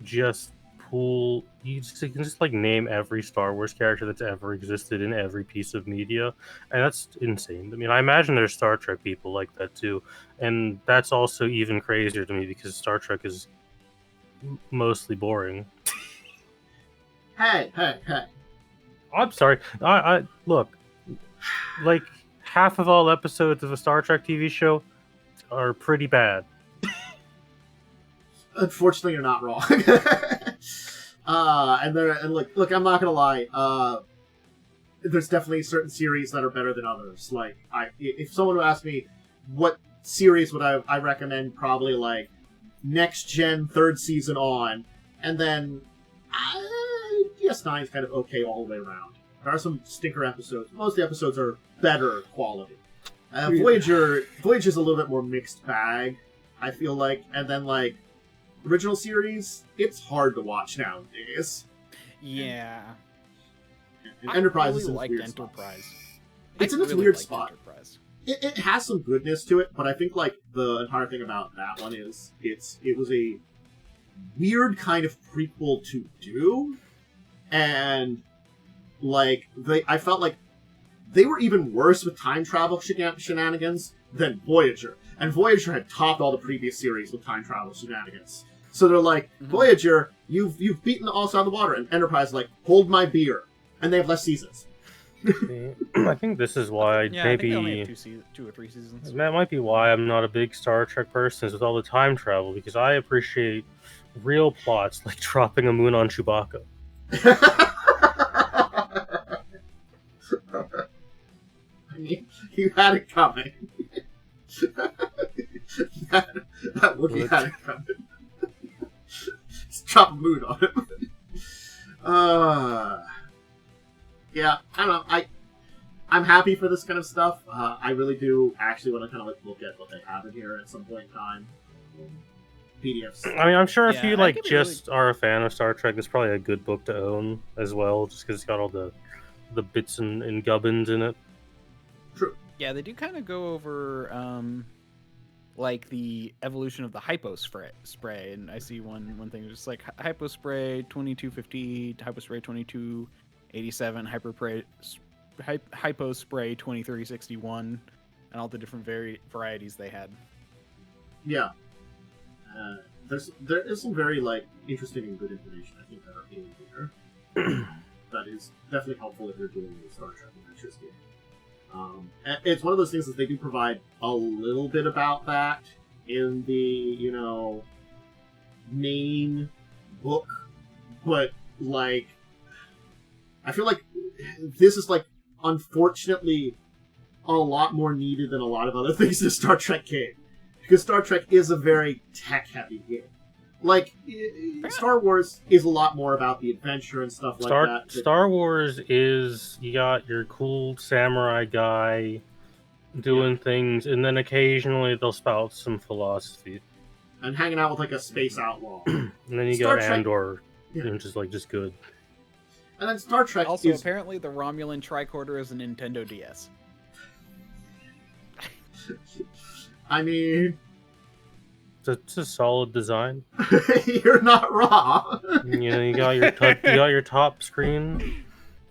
just cool. You can just like name every Star Wars character that's ever existed in every piece of media, and that's insane. I mean, I imagine there's Star Trek people like that too, and that's also even crazier to me because Star Trek is mostly boring. Hey. I'm sorry. I look, like half of all episodes of a Star Trek TV show are pretty bad. Unfortunately, you're not wrong. And look, I'm not gonna lie. There's definitely certain series that are better than others. Like, if someone would ask me what series would I recommend, probably like Next Gen 3rd season on, and then DS9 is kind of okay all the way around. There are some stinker episodes. Most of the episodes are better quality. Voyager's a little bit more mixed bag, I feel like, and then like original series, it's hard to watch nowadays. Yeah. And Enterprise really is in its liked weird Enterprise. spot. It's in its really weird liked spot. Enterprise. It has some goodness to it, but I think like the entire thing about that one is it was a weird kind of prequel to do, and like I felt like they were even worse with time travel shenanigans than Voyager, and Voyager had topped all the previous series with time travel shenanigans. So they're like, Voyager, you've beaten us out of the water, and Enterprise is like, hold my beer, and they have less seasons. I think this is why Yeah, I think they only have 2 or 3 seasons. That might be why I'm not a big Star Trek person, is with all the time travel, because I appreciate real plots like dropping a moon on Chewbacca. I mean, you had it coming. that Wookiee had it coming. Just drop a moon on him. Yeah, I don't know. I'm happy for this kind of stuff. I really do actually want to kind of like look at what they have in here at some point in time. PDFs. I mean, I'm sure if Yeah, you I like could be just are a fan of Star Trek, it's probably a good book to own as well, just because it's got all the bits and gubbins in it. True. Yeah, they do kind of go over like the evolution of the hypo spray, and I see one thing just like hypo spray 2250, hypo spray 2287, hypo spray 2361, and all the different varieties they had. Yeah. There is some very like interesting and good information I think that are in here. That is definitely helpful if you're doing a Star Trek Adventures game. And it's one of those things that they do provide a little bit about that in the main book, but like I feel like this is like unfortunately a lot more needed than a lot of other things in a Star Trek game. Because Star Trek is a very tech-heavy game. Like, Star Wars is a lot more about the adventure and stuff like that. Star Wars is, you got your cool samurai guy doing things, and then occasionally they'll spout some philosophy. And hanging out with, like, a space outlaw. And then you Star got Trek, Andor, which is, like, just good. And then Star Trek also, apparently the Romulan tricorder is a Nintendo DS. I mean... It's a solid design. You're not wrong. You got your top screen,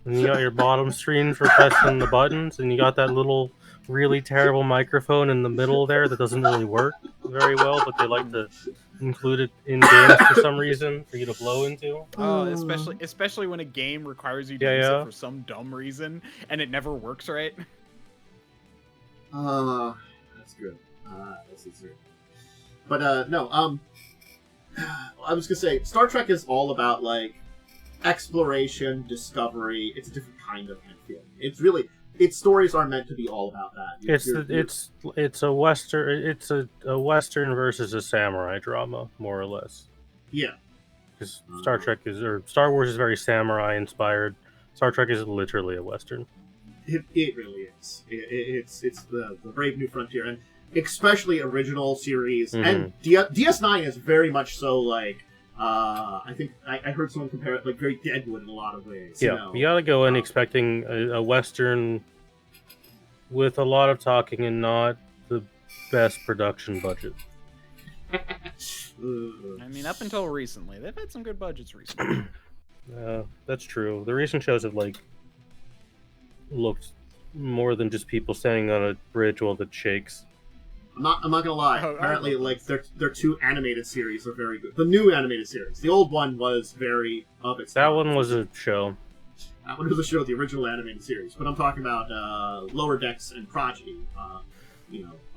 and you got your bottom screen for pressing the buttons, and you got that little really terrible microphone in the middle there that doesn't really work very well, but they like to include it in games for some reason for you to blow into. Oh, especially when a game requires you to use it for some dumb reason, and it never works right. That's good. This is good. But, no, I was gonna say, Star Trek is all about, like, exploration, discovery. It's a different kind of feel. It's really, its stories are meant to be all about that. It's a Western versus a samurai drama, more or less. Yeah. Because Star Wars is very samurai inspired. Star Trek is literally a Western. It really is. It's the Brave New Frontier, and especially original series, and DS9 is very much so like I think I heard someone compare it like very Deadwood in a lot of ways. Yeah, you gotta go in expecting a Western with a lot of talking and not the best production budget. I mean, up until recently, they've had some good budgets recently. That's true. The recent shows have looked more than just people standing on a bridge while it shakes. I'm not gonna lie. Oh, Apparently, their two animated series are very good. The new animated series. The old one was very of its That time. one was a show. That one was a show, the original animated series. But I'm talking about Lower Decks and Progeny.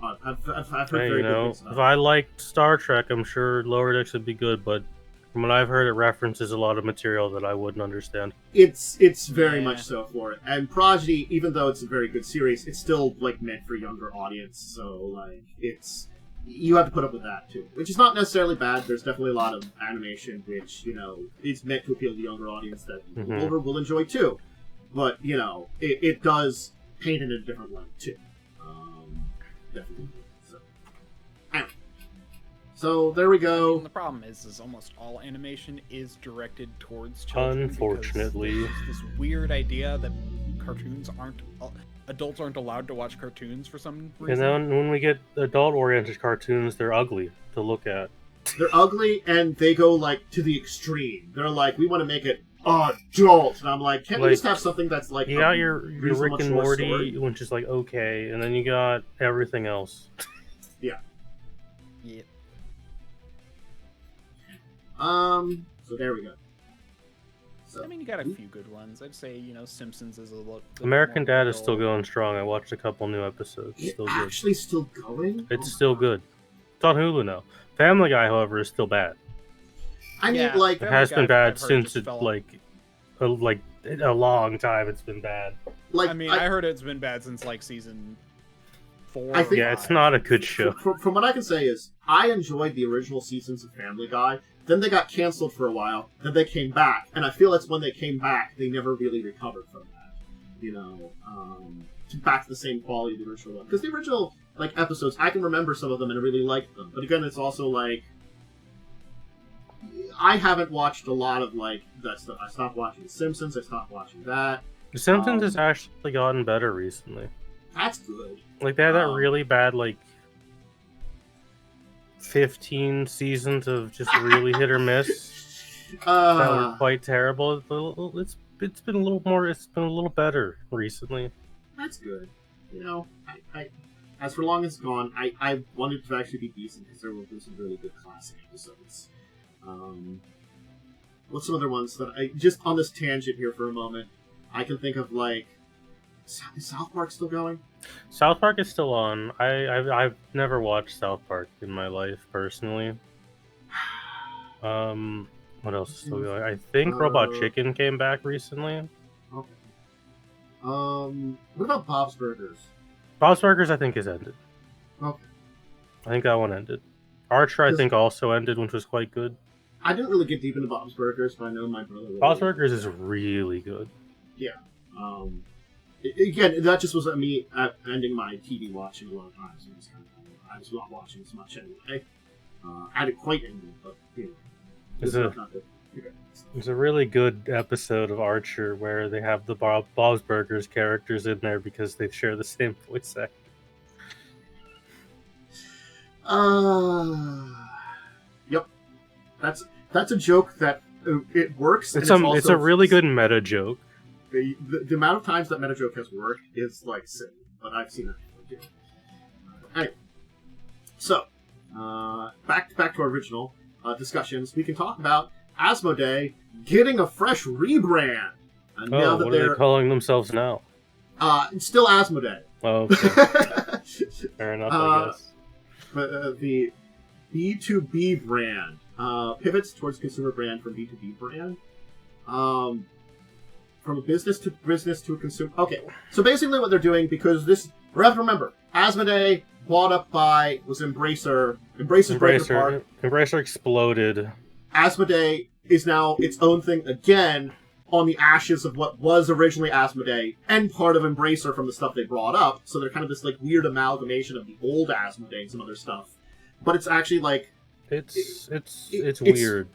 I've heard very good things about if I liked Star Trek, I'm sure Lower Decks would be good, but from what I've heard, it references a lot of material that I wouldn't understand. It's very much so for it. And Progeny, even though it's a very good series, it's still meant for younger audience. So you have to put up with that too, which is not necessarily bad. There's definitely a lot of animation which is meant to appeal to the younger audience that older will enjoy too. But it does paint in a different light too. Definitely. So there we go. And the problem is almost all animation is directed towards children. Unfortunately, there's this weird idea that adults aren't allowed to watch cartoons for some reason. And then when we get adult-oriented cartoons, they're ugly to look at. They're ugly, and they go to the extreme. They're like, we want to make it adult, and I'm like, can't we just have something that's like you got your Rick and Morty, story? which is okay, and then you got everything else. Yeah. Yeah. So there we go. So, I mean, you got a few good ones. I'd say, Simpsons is a little. American Dad is still going strong. I watched a couple new episodes. It's still actually still going? It's still good. It's on Hulu now. Family Guy, however, is still bad. I mean, it has been bad since a long time. It's been bad. I heard it's been bad since season 4. I think, it's not a good show. From what I can say is, I enjoyed the original seasons of Family Guy. Then they got canceled for a while. Then they came back, and I feel that's when they came back, they never really recovered from that. Back to the same quality of the original one. Because the original episodes, I can remember some of them and I really liked them. But again, it's also I haven't watched a lot of that stuff. I stopped watching The Simpsons. I stopped watching that. The Simpsons has actually gotten better recently. That's good. They had that really bad 15 seasons of just really hit or miss that were quite terrible. It's been a little more. It's been a little better recently. That's good. I as for long as it's gone, I wanted it to actually be decent because there were some really good classic episodes. What's some other ones that I just on this tangent here for a moment? I can think of is South Park still going? South Park is still on. I've never watched South Park in my life personally. What else is still going? I think Robot Chicken came back recently. Okay. What about Bob's Burgers? Bob's Burgers, I think, has ended. Okay. I think that one ended. Archer, I think, also ended, which was quite good. I didn't really get deep into Bob's Burgers, but I know my brother. Bob's Burgers is really good. Yeah. Again, that just was me ending my TV watching a lot of times. I was not watching as much anyway. I didn't quite end it, but There's a really good episode of Archer where they have the Bob's Burgers characters in there because they share the same voice actor. Yep. That's a joke that it works. It's a really good meta joke. The amount of times that meta joke has worked is silly, but I've seen it before too. Anyway, so back to our original discussions. We can talk about Asmodee getting a fresh rebrand. And now that what are they calling themselves now? It's still Asmodee. Oh, okay. Fair enough, I guess. But the B2B brand pivots towards consumer brand from B2B brand. From a business to a consumer. Okay, so basically what they're doing, because we have to remember, Asmodee bought up by was Embracer. Embracer's breaking apart. Embracer exploded. Asmodee is now its own thing again on the ashes of what was originally Asmodee and part of Embracer from the stuff they brought up. So they're kind of this weird amalgamation of the old Asmodee and some other stuff. But it's actually it's weird.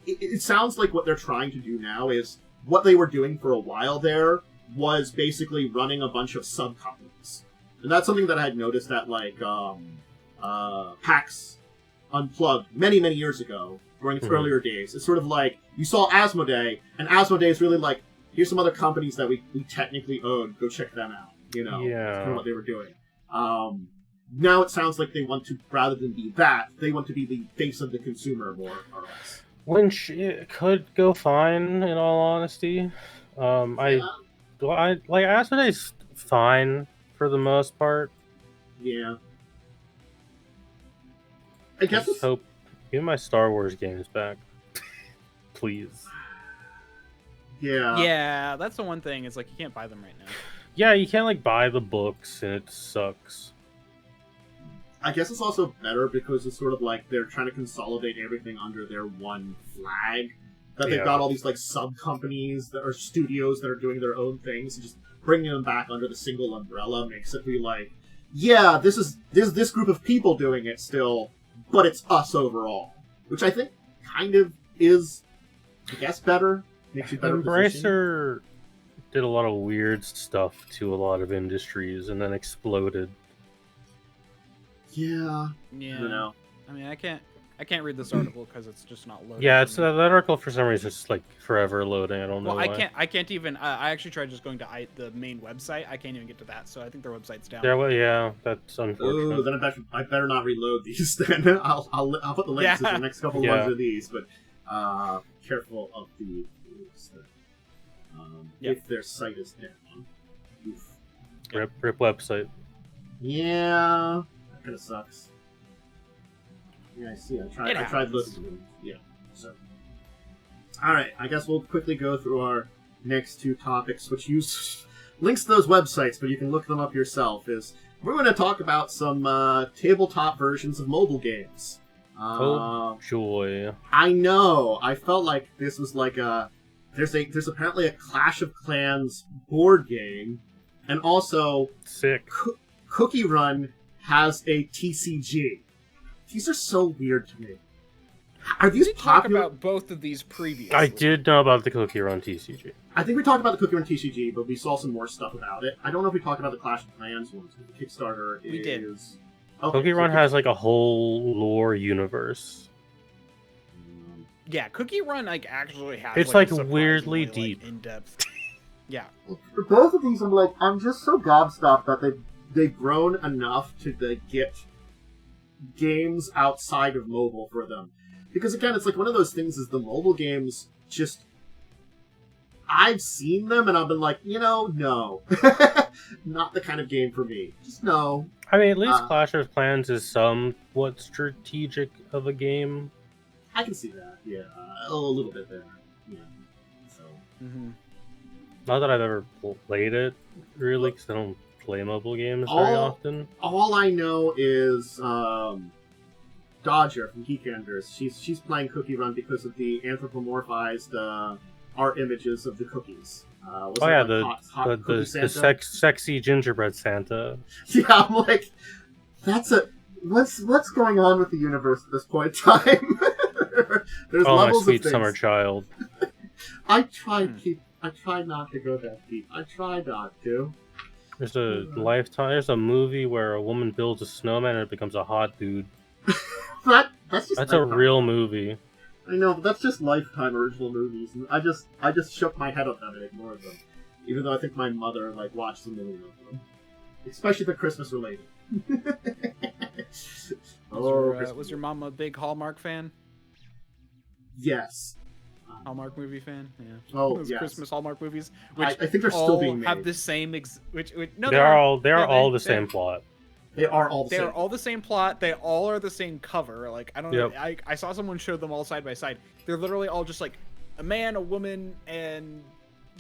It sounds like what they're trying to do now is what they were doing for a while there was basically running a bunch of sub-companies. And that's something that I had noticed at PAX Unplugged many, many years ago, during its earlier days. It's sort of like, you saw Asmodee, and Asmodee is really like, here's some other companies that we technically own, go check them out. You know, that's kind of what they were doing. Now it sounds like they want to, rather than be that, they want to be the face of the consumer more or less. Which it could go fine, in all honesty. I like Asmodee's fine for the most part. Yeah. I guess just hope give my Star Wars games back, please. Yeah. Yeah, that's the one thing. It's like you can't buy them right now. Yeah, you can't like buy the books, and it sucks. I guess it's also better because it's sort of like they're trying to consolidate everything under their one flag. That they've got all these like sub companies that are studios that are doing their own things, and just bringing them back under the single umbrella makes it be like, yeah, this is this group of people doing it still, but it's us overall, which I think kind of is, I guess, better. Makes you better. Embracer did a lot of weird stuff to a lot of industries, and then exploded. Yeah. Yeah. I don't know. I mean, I can't read this article because it's just not loading. Yeah, it's that article for some reason is like forever loading. I don't know. Well, why. I can't even. I actually tried just going to the main website. I can't even get to that. So I think their website's down. Yeah, well, yeah, that's unfortunate. Ooh, then I better not reload these. Then I'll put the links to the next couple ones of these, but careful of the if their site is down. Oof. Rip website. Yeah, that kind of sucks. Yeah, I see. I tried listening. Yeah. So, all right. I guess we'll quickly go through our next two topics, which use links to those websites, but you can look them up yourself. Is we're going to talk about some tabletop versions of mobile games. Oh joy! I know. I felt like this was like a. There's apparently a Clash of Clans board game, and also sick. Cookie Run has a TCG. These are so weird to me. Are these popular? Talk about both of these previously. I did know about the Cookie Run TCG. I think we talked about the Cookie Run TCG, but we saw some more stuff about it. I don't know if we talked about the Clash of Clans ones. The Kickstarter we did. Okay, Cookie Run has like a whole lore universe. Yeah, Cookie Run like actually has. It's like weirdly deep, in depth. Yeah. For both of these, I'm just so gobstopped that they've grown enough to get games outside of mobile for them. Because again, it's like one of those things is the mobile games just... I've seen them and I've been like, no. Not the kind of game for me. Just no. I mean, at least Clash of Clans is somewhat strategic of a game. I can see that, yeah. A little bit there. Yeah. So. Mm-hmm. Not that I've ever played it, really, because I don't play mobile games very often. All I know is Dodger from Geekenders. She's playing Cookie Run because of the anthropomorphized art images of the cookies. The sexy gingerbread Santa. Yeah, I'm like, what's going on with the universe at this point in time? There's levels my sweet of things. Summer child. I try not to go that deep. I try not to. There's there's a movie where a woman builds a snowman and it becomes a hot dude. That's a real movie. I know, but that's just Lifetime original movies. And I just shook my head at them and ignored them. Even though I think my mother watched a million of them. Especially the Christmas related. Was your mom a big Hallmark fan? Yes. Hallmark movie fan? Yeah. Oh, those yes. Christmas Hallmark movies, which I think they're still being made. have the same they are all the same plot. They are all the they same. are all the same plot. They all are the same cover. Like I don't know. I saw someone show them all side by side. They're literally all just like a man, a woman, and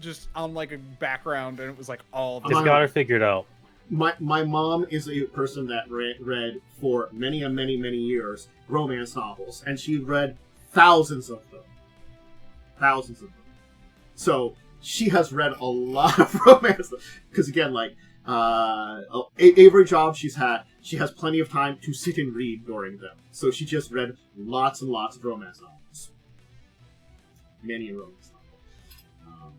just on like a background, and it was like all. It's got it figured out. My mom is a person that read for many years romance novels, and she read thousands of them. So she has read a lot of romance. Because again, every job she has plenty of time to sit and read during them. So she just read lots and lots of romance novels. Many a romance novel.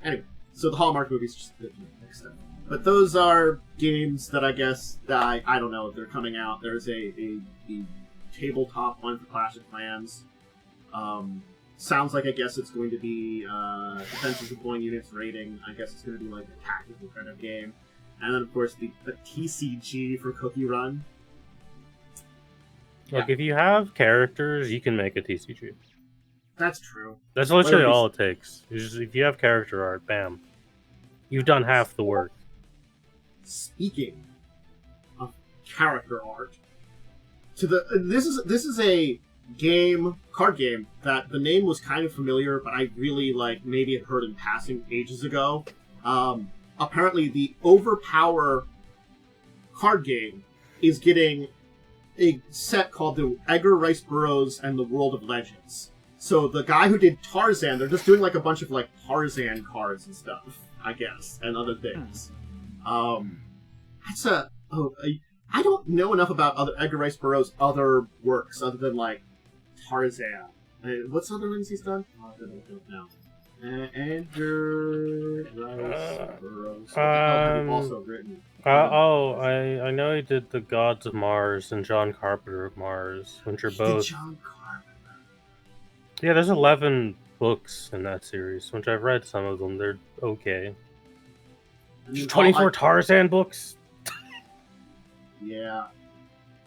Anyway, so the Hallmark movies just the next step. But those are games that I guess I don't know if they're coming out. There's a tabletop one for Clash of Clans. Sounds like I guess it's going to be defenses deploying units raiding. I guess it's going to be like a tactical kind of game. And then of course the TCG for Cookie Run. Like if you have characters, you can make a TCG. That's true. That's literally all it takes. It's just, if you have character art, bam, you've done half the work. Speaking of character art, this is a card game that the name was kind of familiar, but I really maybe had heard in passing ages ago. Apparently, the Overpower card game is getting a set called the Edgar Rice Burroughs and the World of Legends. So the guy who did Tarzan, they're just doing a bunch of Tarzan cards and stuff, I guess, and other things. I don't know enough about other Edgar Rice Burroughs' other works other than Tarzan. What's other ones he's done? I don't know. Edgar Rice Burroughs. Have you also written? I know he did The Gods of Mars and John Carpenter of Mars, which are both. John Carpenter. Yeah, there's 11 books in that series, which I've read some of them. They're okay. 24 Tarzan books? Yeah.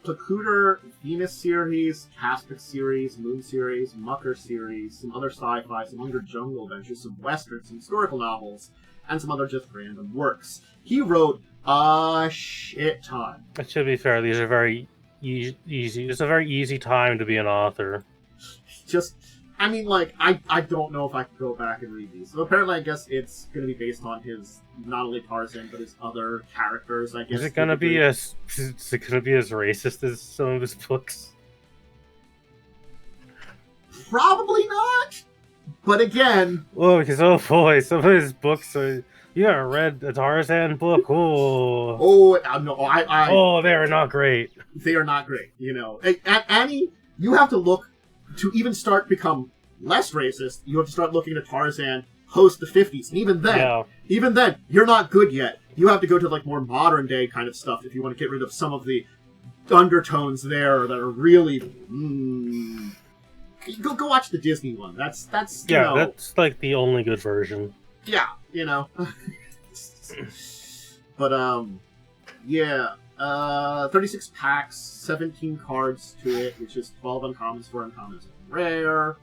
Placuter, Venus series, Caspic series, Moon series, Mucker series, some other sci-fi, some other jungle adventures, some westerns, some historical novels, and some other just random works. He wrote a shit ton. It should be fair, these are very easy. It's a very easy time to be an author. I don't know if I could go back and read these. So apparently, I guess it's going to be based on his, not only Tarzan, but his other characters, I guess. Is it going to be as racist as some of his books? Probably not! But again... Oh, because, oh boy, some of his books are... You haven't read a Tarzan book? Oh. Oh, no, Oh, they are not great. They are not great, Annie, you have to look... To even become less racist, you have to start looking at Tarzan post the 50s. And even then, you're not good yet. You have to go to more modern day kind of stuff if you want to get rid of some of the undertones there that are really... Go watch the Disney one. That's that's the only good version. Yeah, But, yeah... 36 packs, 17 cards to it, which is 12 uncommons, 4 uncommons, and rare.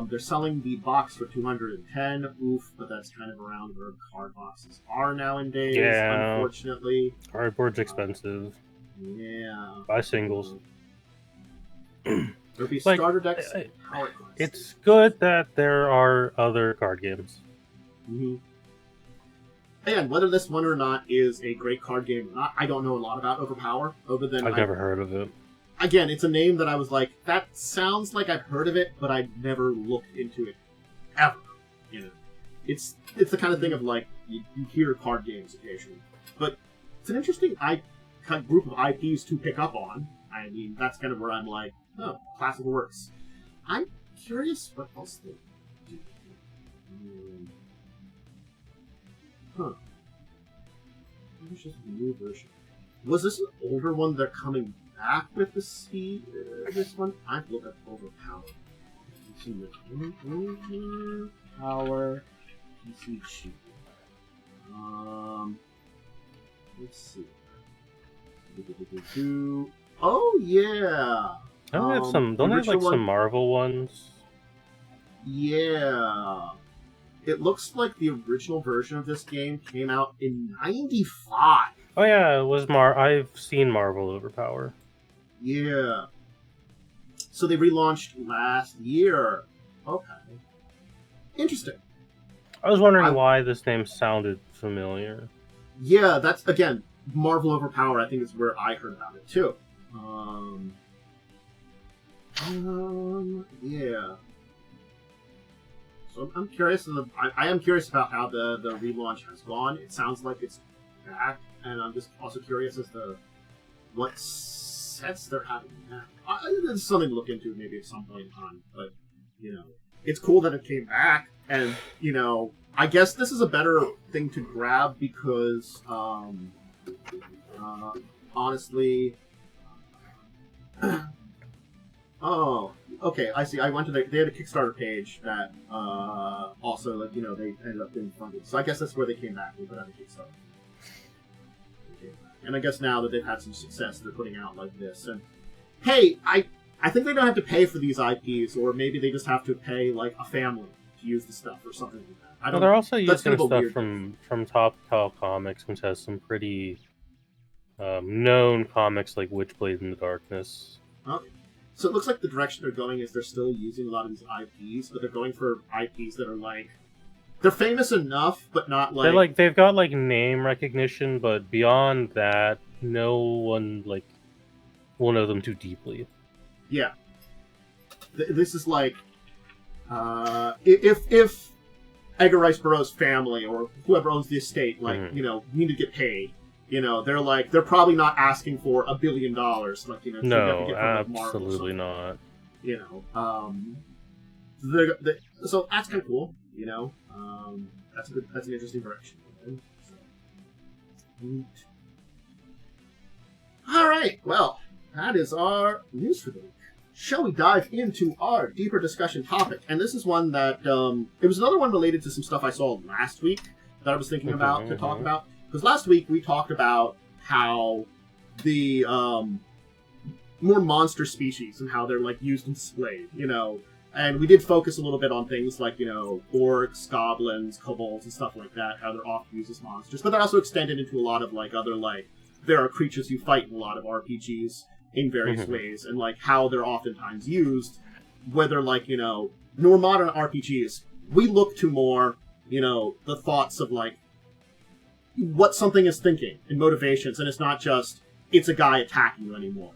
They're selling the box for $210. Oof, but that's kind of around where card boxes are nowadays, unfortunately. Cardboard's expensive. Yeah. Buy singles. There'll be starter decks and power cards. It's good that there are other card games. Mm-hmm. And whether this one or not is a great card game or not, I don't know a lot about Overpower, other than... I've never heard of it. Again, it's a name that I was like, that sounds like I've heard of it, but I've never looked into it, ever. It's the kind of thing of you hear card games occasionally. But it's an interesting group of IPs to pick up on. I mean, that's kind of where I'm like, oh, classical works. I'm curious what else they do. Huh. Maybe it's just a new version. Was this an older one they're coming back with this one? I've looked at Overpower. Overpower TCG. Let's see. Oh yeah. Don't they have some Marvel ones? Yeah. It looks like the original version of this game came out in '95. Oh yeah, it was I've seen Marvel Overpower. Yeah. So they relaunched last year. Okay. Interesting. I was wondering why this name sounded familiar. Yeah, that's, again, Marvel Overpower, I think is where I heard about it too. Yeah. So I'm curious. I am curious about how the relaunch has gone. It sounds like it's back, and I'm just also curious as to what sets they're having now. It's something to look into maybe at some point in time. But it's cool that it came back, and I guess this is a better thing to grab because, honestly... Oh, okay, I see. I went to they had a Kickstarter page that, also, like, you know, they ended up being funded. So I guess that's where they came back. They put out a Kickstarter. And I guess now that they've had some success, they're putting out like this. And, hey, I think they don't have to pay for these IPs, or maybe they just have to pay, like, a family to use the stuff or something like that. I don't They're also that's using kind of a stuff weird from Top Comics, which has some pretty known comics like Witchblade in the Darkness. Okay. So it looks like the direction they're going is they're still using a lot of these IPs, but they're going for IPs that are like... They're famous enough, but not like... They've got like name recognition, but beyond that, no one like will know them too deeply. Yeah. This is like... if Edgar Rice Burroughs' family, or whoever owns the estate, like, you know, need to get paid, you know, they're probably not asking for $1 billion, like, you know, No, from, like, absolutely not. You know, so that's kind of cool, you know. That's an interesting direction. So. All right, well, that is our news for the week. Shall we dive into our deeper discussion topic? And this is one that it was another one related to some stuff I saw last week that I was thinking about to talk about. Because last week we talked about how the more monster species and how they're like used and displayed, you know. And we did focus a little bit on things like, you know, orcs, goblins, kobolds, and stuff like that, how they're often used as monsters. But they're also extended into a lot of, like, other, like, there are creatures you fight in a lot of RPGs in various ways, and, like, how they're oftentimes used, whether, like, you know, more modern RPGs, we look to more, you know, the thoughts of, like, what something is thinking and motivations, and it's not just, it's a guy attacking you anymore.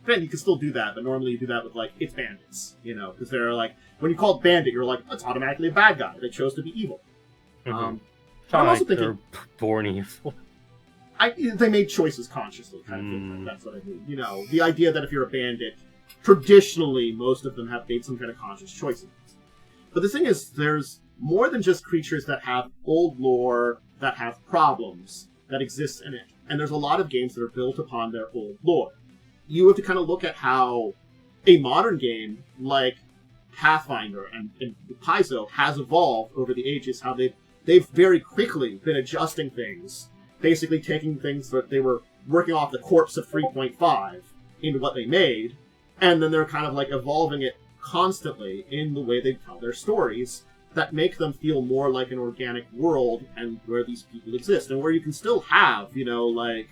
Granted, you can still do that, but normally you do that with, like, it's bandits, you know, because they're, like, when you call it bandit, you're like, that's automatically a bad guy. They chose to be evil. I'm also thinking... They're born evil. They made choices consciously, kind of thing. That's what I mean. You know, the idea that if you're a bandit, traditionally, most of them have made some kind of conscious choices. But the thing is, there's more than just creatures that have old lore, that have problems, that exist in it. And there's a lot of games that are built upon their old lore. You have to kind of look at how a modern game like Pathfinder and Paizo has evolved over the ages, how they've very quickly been adjusting things, basically taking things that they were working off the corpse of 3.5 into what they made, and then they're kind of like evolving it constantly in the way they tell their stories that make them feel more like an organic world and where these people exist, and where you can still have, you know, like,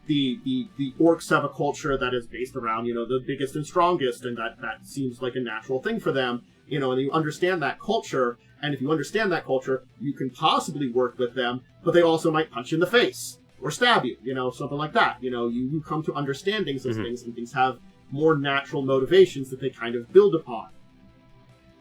the orcs have a culture that is based around, you know, the biggest and strongest, and that seems like a natural thing for them, you know, and you understand that culture, and if you understand that culture, you can possibly work with them, but they also might punch you in the face, or stab you, you know, something like that. You know, you come to understandings of things, and things have more natural motivations that they kind of build upon.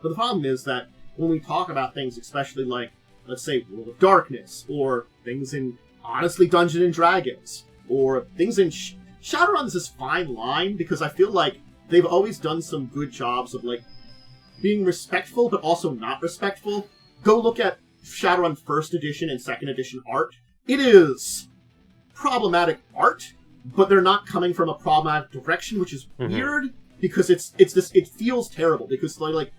But the problem is that when we talk about things, especially like, let's say, World of Darkness, or things in, honestly, Dungeons and Dragons, or things in Shadowrun is this fine line, because I feel like they've always done some good jobs of, like, being respectful, but also not respectful. Go look at Shadowrun 1st edition and 2nd edition art. It is problematic art, but they're not coming from a problematic direction, which is weird, because it feels terrible, because, like,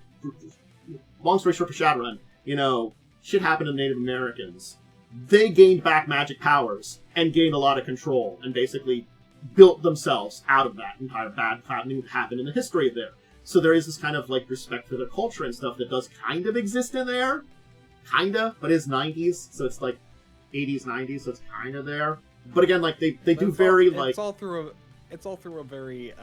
long story short for Shadowrun, you know, shit happened to Native Americans. They gained back magic powers and gained a lot of control and basically built themselves out of that entire bad happening that happened in the history of there. So there is this kind of, like, respect for their culture and stuff that does kind of exist in there. Kinda, but it's 90s, so it's like 80s, 90s, so it's kind of there. But again, like, they do very, like... It's all through a very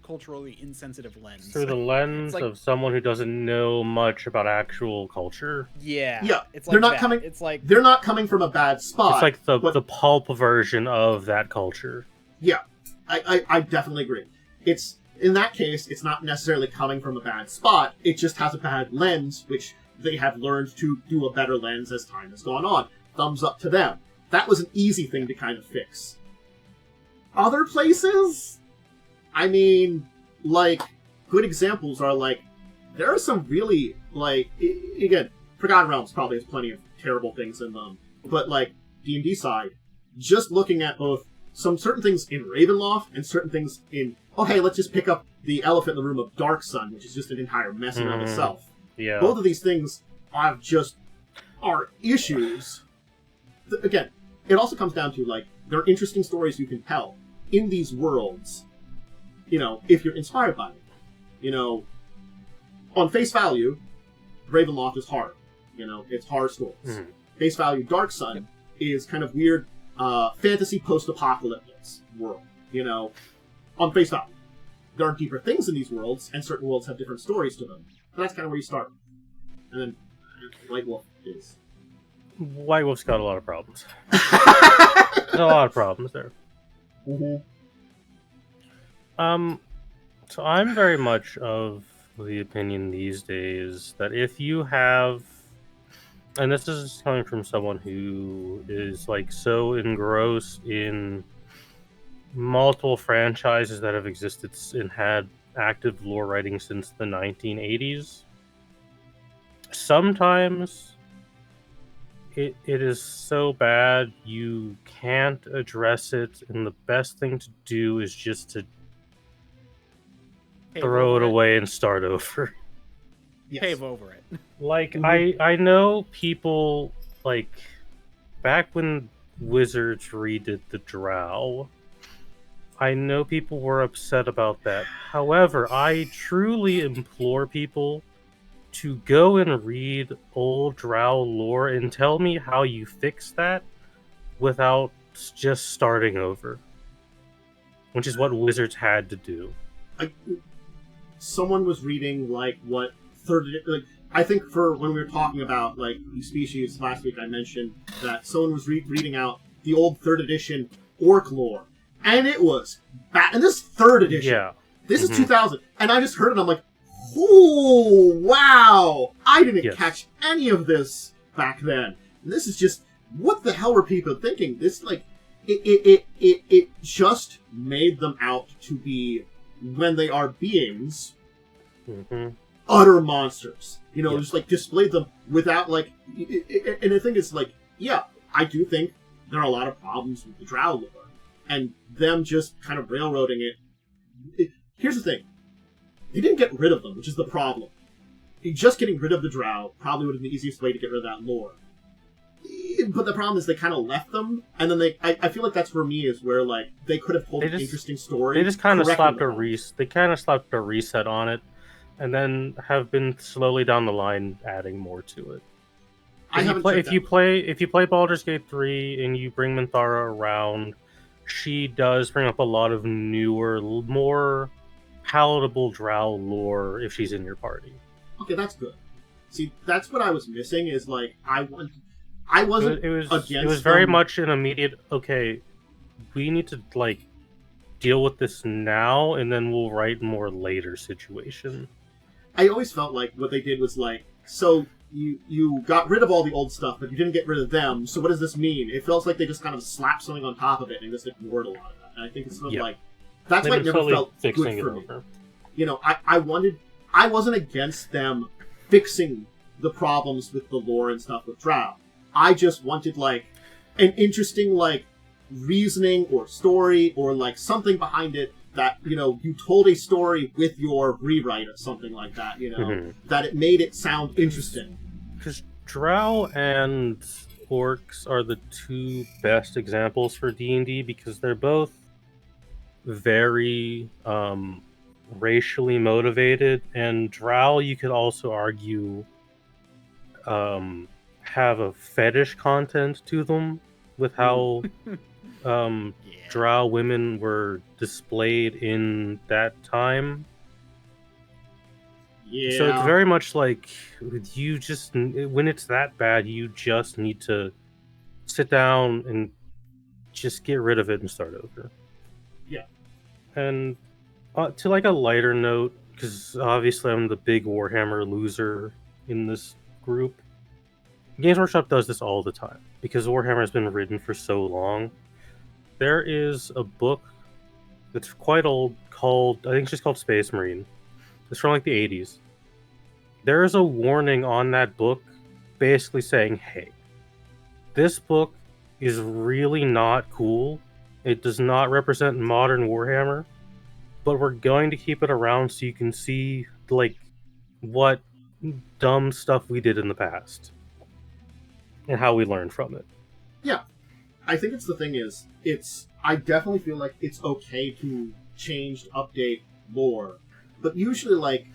culturally insensitive lens. Through the lens of someone who doesn't know much about actual culture. Yeah. It's like they're not coming. It's like they're not coming from a bad spot. It's like the pulp version of that culture. Yeah, I definitely agree. It's in that case, it's not necessarily coming from a bad spot. It just has a bad lens, which they have learned to do a better lens as time has gone on. Thumbs up to them. That was an easy thing to kind of fix. Other places, I mean, like, good examples are, like, there are some really, like, again, Forgotten Realms probably has plenty of terrible things in them, but like D&D side, just looking at both some certain things in Ravenloft and certain things in, oh hey, let's just pick up the elephant in the room of Dark Sun, which is just an entire mess in and of itself. Yeah. Both of these things are issues. Again, it also comes down to, like, there are interesting stories you can tell in these worlds, you know, if you're inspired by them. You know, on face value, Ravenloft is hard. You know, it's horror stories. Mm-hmm. Face value, Dark Sun is kind of weird fantasy post-apocalyptic world. You know, on face value. There are deeper things in these worlds, and certain worlds have different stories to them. But that's kind of where you start. And then White Wolf is... White Wolf's got a lot of problems. There's a lot of problems there. Mm-hmm. So I'm very much of the opinion these days that if you have, and this is coming from someone who is like so engrossed in multiple franchises that have existed and had active lore writing since the 1980s, sometimes it is so bad you can't address it, and the best thing to do is just to throw it away and start over. Yes. Pave over it. Like, I know people, like, back when Wizards redid the Drow, I know people were upset about that. However, I truly implore people to go and read old Drow lore and tell me how you fix that without just starting over. Which is what Wizards had to do. Someone was reading, like, what third... Like, I think for when we were talking about, like, the species last week, I mentioned that someone was reading out the old 3rd edition Orc lore. And it was bad. And this is 3rd edition. Yeah. This is 2000. And I just heard it, and I'm like, oh, wow! I didn't catch any of this back then. And this is just, what the hell were people thinking? This, like, it just made them out to be, when they are beings, utter monsters. You know, just, like, displayed them without, like... And the thing is, like, yeah, I do think there are a lot of problems with the Drow lore. And them just kind of railroading it. Here's the thing. They didn't get rid of them, which is the problem. Just getting rid of the Drow probably would have been the easiest way to get rid of that lore. But the problem is they kind of left them, and then I feel like that's for me is where, like, they could have told an interesting story. They just kind of slapped a reset on it, and then have been slowly down the line adding more to it. If you play Baldur's Gate 3 and you bring Minthara around, she does bring up a lot of newer, more palatable Drow lore if she's in your party. Okay, that's good. See, that's what I was missing. Is like I wasn't. It was very much an immediate. Okay, we need to like deal with this now, and then we'll write more later situation. I always felt like what they did was like, so you got rid of all the old stuff, but you didn't get rid of them. So what does this mean? It feels like they just kind of slapped something on top of it and just ignored a lot of that. And I think it's sort of like that's why it never felt good for me. You know, I wasn't against them fixing the problems with the lore and stuff with Drow. I just wanted like an interesting like reasoning or story or like something behind it that, you know, you told a story with your rewrite or something like that, you know, that it made it sound interesting. Because Drow and Orcs are the two best examples for D&D because they're both very racially motivated, and Drow, you could also argue, have a fetish content to them with how Drow women were displayed in that time. Yeah. So it's very much like you just, when it's that bad, you just need to sit down and just get rid of it and start over. Yeah. And to like a lighter note, because obviously I'm the big Warhammer loser in this group, Games Workshop does this all the time because Warhammer has been written for so long. There is a book that's quite old called, I think it's just called Space Marine. It's from like the 80s. There is a warning on that book basically saying, hey, this book is really not cool. It does not represent modern Warhammer, but we're going to keep it around so you can see, like, what dumb stuff we did in the past and how we learned from it. Yeah. I think the thing is, I definitely feel like it's okay to change, update lore, but usually, like,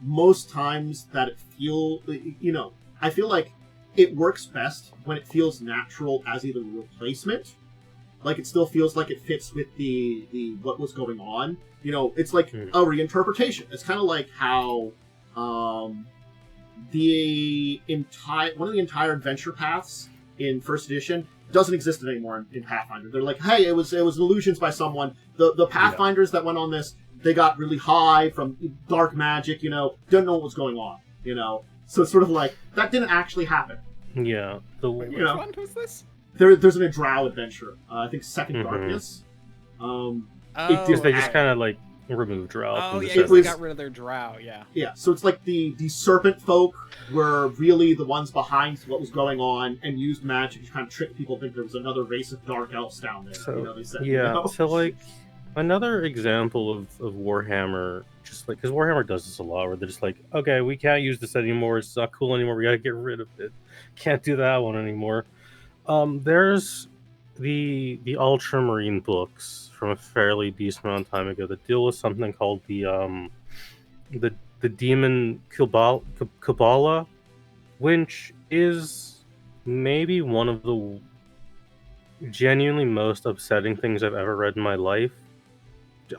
most times that it I feel like it works best when it feels natural as either a replacement, like it still feels like it fits with the what was going on. It's like a reinterpretation. It's kind of like how one of the entire adventure paths in first edition doesn't exist anymore in Pathfinder. They're like, hey, it was illusions by someone. The Pathfinders that went on this, they got really high from dark magic, don't know what was going on, So it's sort of like, that didn't actually happen. Yeah. Which one was this? There's a Drow adventure. I think Second Darkness. They just kind of, like, removed Drow. Oh, from the yeah, setting. they got rid of their Drow, yeah. Yeah, so it's like the serpent folk were really the ones behind what was going on and used magic to kind of trick people to think there was another race of dark elves down there. So, They said, so, like, another example of Warhammer, just like, because Warhammer does this a lot, where they're just like, okay, we can't use this anymore, it's not cool anymore, we gotta get rid of it. Can't do that one anymore. There's the Ultramarine books from a fairly decent amount of time ago that deal with something called the Demon Kabbalah, which is maybe one of the genuinely most upsetting things I've ever read in my life.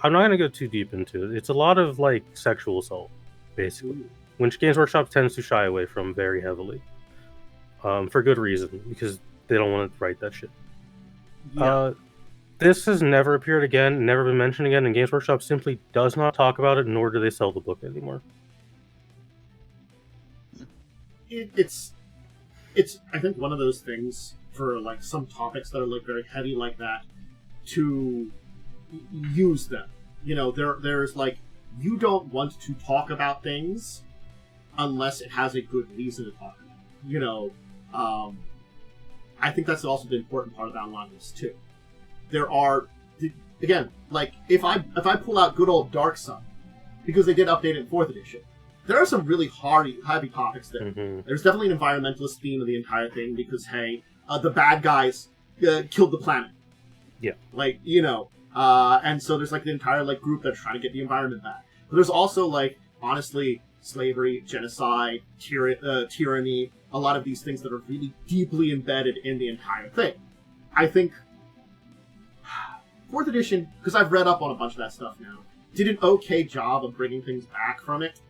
I'm not going to go too deep into it. It's a lot of, like, sexual assault, basically, which Games Workshop tends to shy away from very heavily. For good reason, because they don't want to write that shit. Yeah. This has never appeared again, never been mentioned again, and Games Workshop simply does not talk about it, nor do they sell the book anymore. It's I think one of those things for, like, some topics that are, like, very heavy like that, to use them. There's like, you don't want to talk about things unless it has a good reason to talk about it. I think that's also the important part of Outline List too. There are, again, like, if I pull out good old Dark Sun, because they did update it in 4th edition, there are some really heavy topics there. Mm-hmm. There's definitely an environmentalist theme of the entire thing, because, hey, the bad guys killed the planet. Yeah. Like, and so there's, like, the entire, like, group that's trying to get the environment back. But there's also, like, honestly, slavery, genocide, tyranny, a lot of these things that are really deeply embedded in the entire thing. I think 4th edition, because I've read up on a bunch of that stuff now, did an okay job of bringing things back from it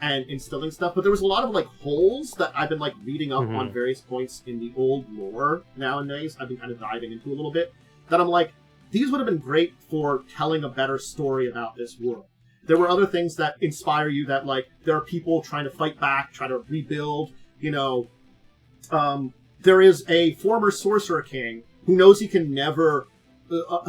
and instilling stuff, but there was a lot of, like, holes that I've been, like, reading up on various points in the old lore nowadays. I've been kind of diving into a little bit, that I'm like, these would have been great for telling a better story about this world. There were other things that inspire you, that, like, there are people trying to fight back, try to rebuild, there is a former Sorcerer King who knows he can never,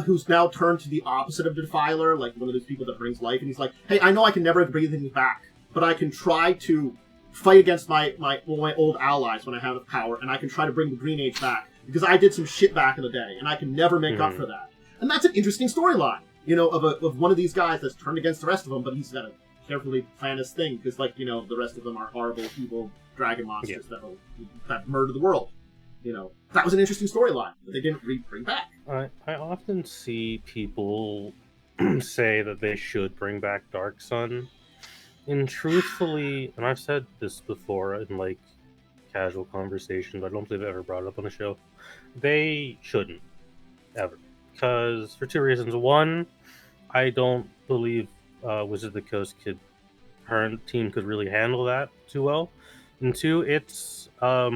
who's now turned to the opposite of Defiler, like one of those people that brings life, and he's like, hey, I know I can never bring things back, but I can try to fight against my old allies when I have power, and I can try to bring the Green Age back, because I did some shit back in the day, and I can never make up for that. And that's an interesting storyline, of one of these guys that's turned against the rest of them, but he's got to carefully plan his thing, because, like, the rest of them are horrible, evil dragon monsters that murder the world. That was an interesting storyline that they didn't bring back. I often see people say that they should bring back Dark Sun. And truthfully, and I've said this before in, like, casual conversations, I don't believe I've ever brought it up on the show, they shouldn't. Ever. Because, for two reasons. One, I don't believe Wizard of the Coast current team could really handle that too well. And two, it's, I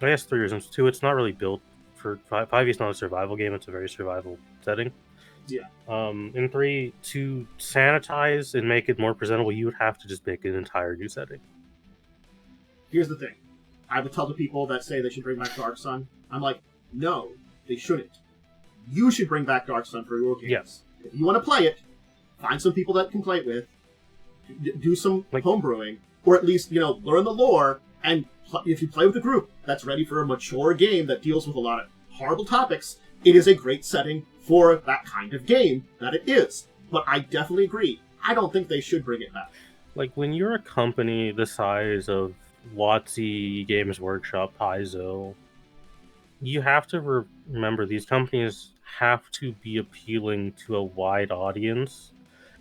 guess 3 reasons. 2, it's not really built for 5e. It's not a survival game. It's a very survival setting. Yeah. And 3, to sanitize and make it more presentable, you would have to just make an entire new setting. Here's the thing. I would tell the people that say they should bring back Dark Sun, I'm like, no, they shouldn't. You should bring back Dark Sun for your games. Yes. If you want to play it, find some people that can play it with, do some homebrewing, or at least, learn the lore, And if you play with a group that's ready for a mature game that deals with a lot of horrible topics, it is a great setting for that kind of game that it is. But I definitely agree. I don't think they should bring it back. Like, when you're a company the size of WotC, Games Workshop, Paizo, you have to remember these companies have to be appealing to a wide audience.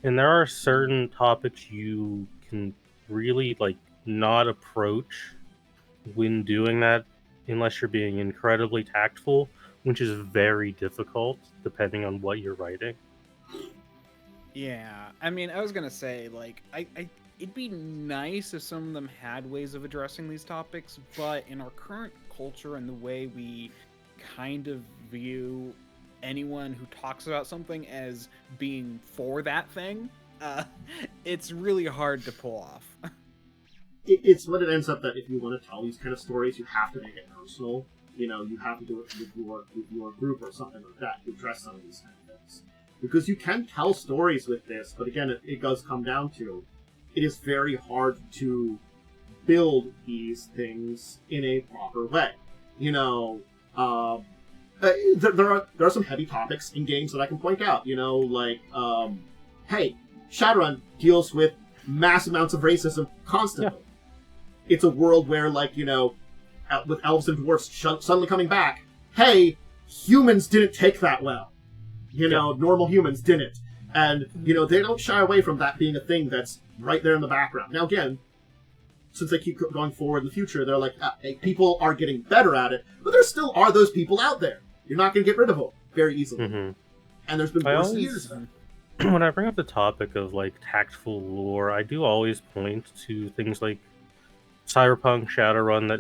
And there are certain topics you can really, like, not approach when doing that unless you're being incredibly tactful, which is very difficult depending on what you're writing. Yeah, I mean, I was gonna say, like, it'd be nice if some of them had ways of addressing these topics, but in our current culture and the way we kind of view anyone who talks about something as being for that thing, it's really hard to pull off. It's what it ends up that if you want to tell these kind of stories, you have to make it personal. You know, you have to do it with your group or something like that to address some of these kind of things. Because you can tell stories with this, but again, it does come down to it is very hard to build these things in a proper way. You know, there are some heavy topics in games that I can point out. You know, like, hey, Shadowrun deals with mass amounts of racism constantly. Yeah. It's a world where, like, you know, with elves and dwarfs suddenly coming back, hey, humans didn't take that well. You know, normal humans didn't. And, you know, they don't shy away from that being a thing that's right there in the background. Now, again, since they keep going forward in the future, they're like, hey, people are getting better at it, but there still are those people out there. You're not going to get rid of them very easily. Mm-hmm. And there's been worse years. When I bring up the topic of, like, tactful lore, I do always point to things like Cyberpunk, Shadowrun that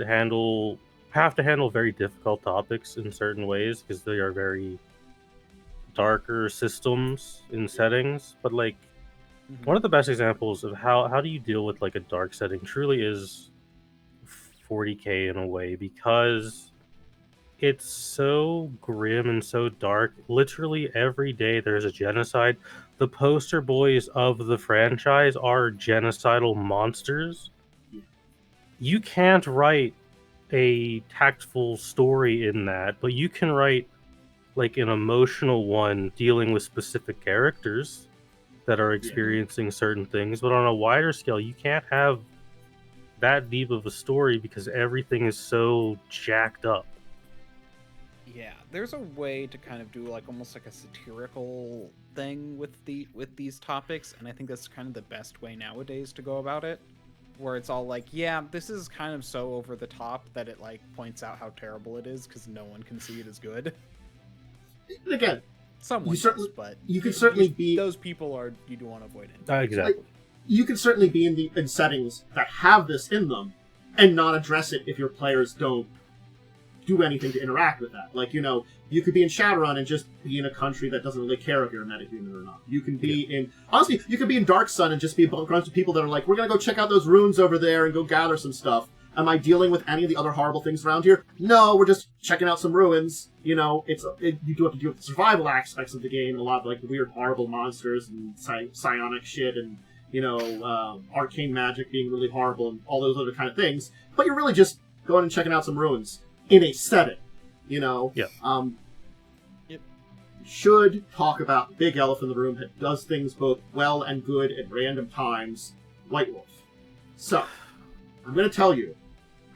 have to handle very difficult topics in certain ways because they are very darker systems in settings. But, like, one of the best examples of how do you deal with, like, a dark setting truly is 40K in a way, because it's so grim and so dark. Literally every day there's a genocide. The poster boys of the franchise are genocidal monsters. You can't write a tactful story in that, but you can write, like, an emotional one dealing with specific characters that are experiencing certain things. But on a wider scale, you can't have that deep of a story because everything is so jacked up. Yeah, there's a way to kind of do, like, almost like a satirical thing with these topics, and I think that's kind of the best way nowadays to go about it, where it's all like, yeah, this is kind of so over the top that it, like, points out how terrible it is because no one can see it as good. Again, someone does, but you can certainly be those people are you do want to avoid it. Exactly. Like, you can certainly be in settings that have this in them and not address it if your players don't do anything to interact with that. Like, you know, you could be in Shadowrun and just be in a country that doesn't really care if you're a metahuman or not. You can be in... Honestly, you could be in Dark Sun and just be a bunch of people that are like, we're going to go check out those runes over there and go gather some stuff. Am I dealing with any of the other horrible things around here? No, we're just checking out some ruins. You know, you do have to deal with the survival aspects of the game and a lot of, like, weird, horrible monsters and psionic shit and, you know, arcane magic being really horrible and all those other kind of things. But you're really just going and checking out some ruins in a setting, you know? Yeah. Should talk about the big elephant in the room that does things both well and good at random times, White Wolf. So, I'm going to tell you,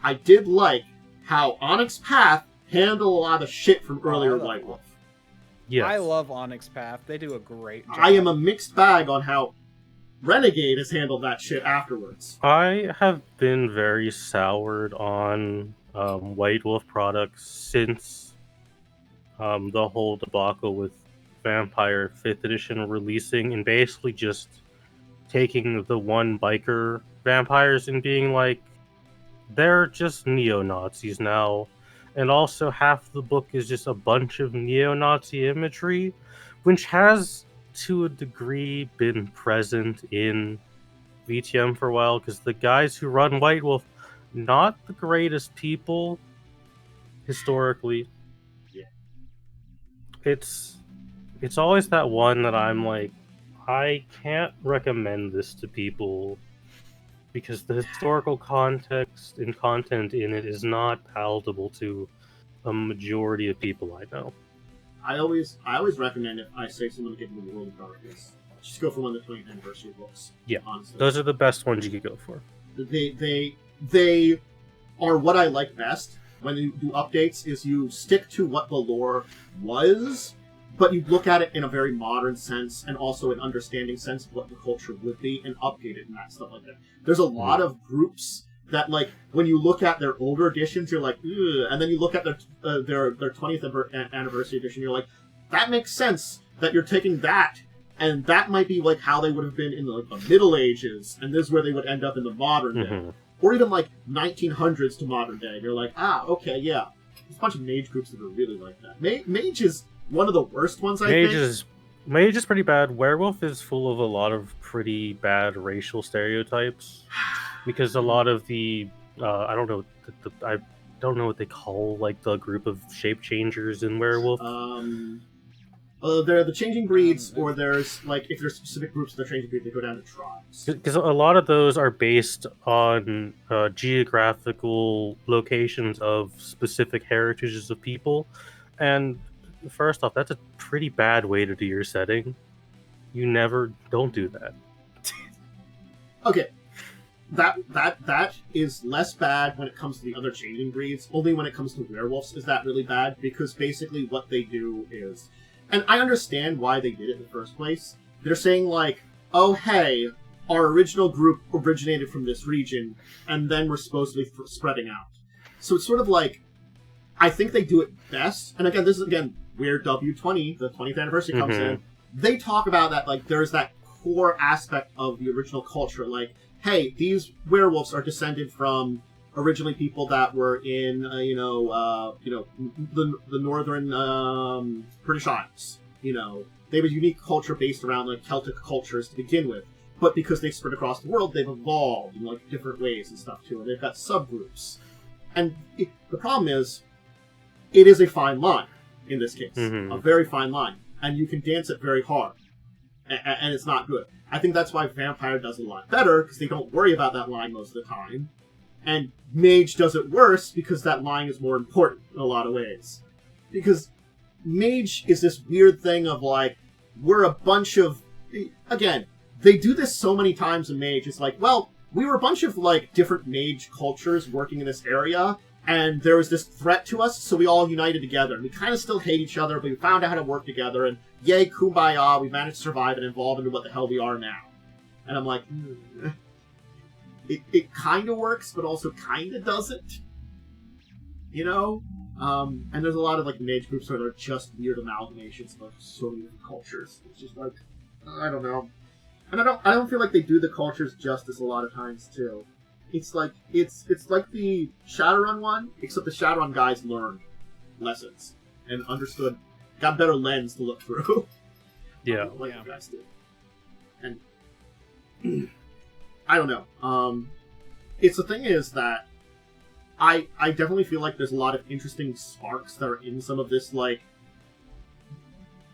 I did like how Onyx Path handled a lot of shit from earlier White Wolf. Yes. I love Onyx Path. They do a great job. I am a mixed bag on how Renegade has handled that shit afterwards. I have been very soured on White Wolf products since the whole debacle with Vampire 5th Edition releasing and basically just taking the one biker vampires and being like, they're just neo-Nazis now. And also half the book is just a bunch of neo-Nazi imagery, which has, to a degree, been present in VTM for a while, because the guys who run White Wolf, not the greatest people historically. Yeah. It's always that one that I'm like, I can't recommend this to people because the historical context and content in it is not palatable to a majority of people I know. I always recommend, if I say someone to get into the World of Darkness, just go for one of the 20th anniversary books. Yeah, honestly, those are the best ones you could go for. They are what I like best when you do updates. Is you stick to what the lore was, but you look at it in a very modern sense and also an understanding sense of what the culture would be, and update it and that stuff like that. There's a lot of groups that, like, when you look at their older editions, you're like, ugh, and then you look at their 20th anniversary edition, you're like, that makes sense that you're taking that, and that might be like how they would have been in the Middle Ages, and this is where they would end up in the modern day, or even like 1900s to modern day. You're like, okay, yeah, there's a bunch of mage groups that are really like that. Mage is one of the worst ones, I think. Mage is pretty bad. Werewolf is full of a lot of pretty bad racial stereotypes. Because a lot of the, I don't know what they call, like, the group of shape changers in Werewolf. They're the changing breeds, or there's, like, if there's specific groups that are changing breeds, they go down to tribes. Because a lot of those are based on geographical locations of specific heritages of people. And first off, that's a pretty bad way to do your setting. Don't do that. Okay. That is less bad when it comes to the other changing breeds. Only when it comes to werewolves is that really bad, because basically what they do is, and I understand why they did it in the first place. They're saying, like, oh hey, our original group originated from this region, and then we're supposedly spreading out. So it's sort of like, I think they do it best. And again, this is where W20, the 20th anniversary, comes in. They talk about that, like, there's that core aspect of the original culture, like, hey, these werewolves are descended from originally people that were in, the northern British Isles. You know, they have a unique culture based around, like, Celtic cultures to begin with, but because they've spread across the world, they've evolved in, like, different ways and stuff too, and they've got subgroups. And the problem is, it is a fine line in this case, a very fine line, and you can dance it very hard, and it's not good. I think that's why Vampire does it a lot better, because they don't worry about that line most of the time. And Mage does it worse, because that line is more important in a lot of ways. Because Mage is this weird thing of, like, we're a bunch of... Again, they do this so many times in Mage. It's like, well, we were a bunch of, like, different Mage cultures working in this area, and there was this threat to us, so we all united together. And we kind of still hate each other, but we found out how to work together, and yay, kumbaya, we managed to survive and evolve into what the hell we are now. And I'm like, it kind of works, but also kind of doesn't. You know? And there's a lot of, like, mage groups where they're just weird amalgamations of so many different cultures. It's just like, I don't know. And I don't feel like they do the cultures justice a lot of times, too. It's like, it's like the Shadowrun one, except the Shadowrun guys learned lessons and understood, got a better lens to look through. Yeah. Like you guys did. And I don't know. It's the thing is that I definitely feel like there's a lot of interesting sparks that are in some of this, like,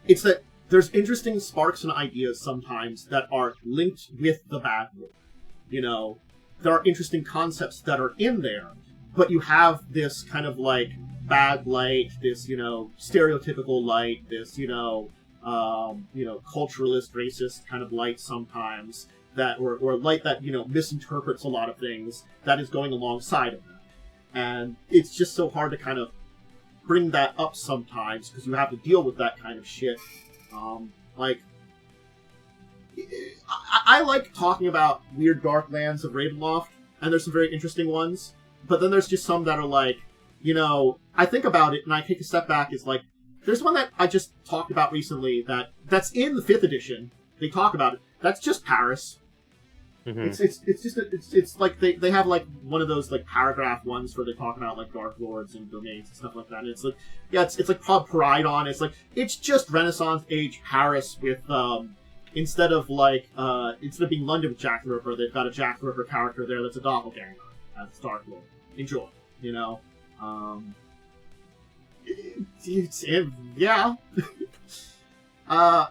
it's that there's interesting sparks and ideas sometimes that are linked with the bad world. You know, there are interesting concepts that are in there, but you have this kind of, like, bad light, this, stereotypical light, this, culturalist, racist kind of light sometimes, that, or light that, misinterprets a lot of things, that is going alongside of that. And it's just so hard to kind of bring that up sometimes, because you have to deal with that kind of shit. I like talking about weird dark lands of Ravenloft, and there's some very interesting ones, but then there's just some that are like, I think about it and I take a step back. It's like, there's one that I just talked about recently that's in the 5th edition. They talk about it. That's just Paris. Mm-hmm. It's like they have, like, one of those, like, paragraph ones where they talk about, like, Dark Lords and domains and stuff like that. And it's like, yeah, it's like Paridon. It's like, it's just Renaissance age Paris with, instead of being London with Jack the Ripper, they've got a Jack the Ripper character there that's a doppelganger as Dark Lord. Enjoy, yeah. I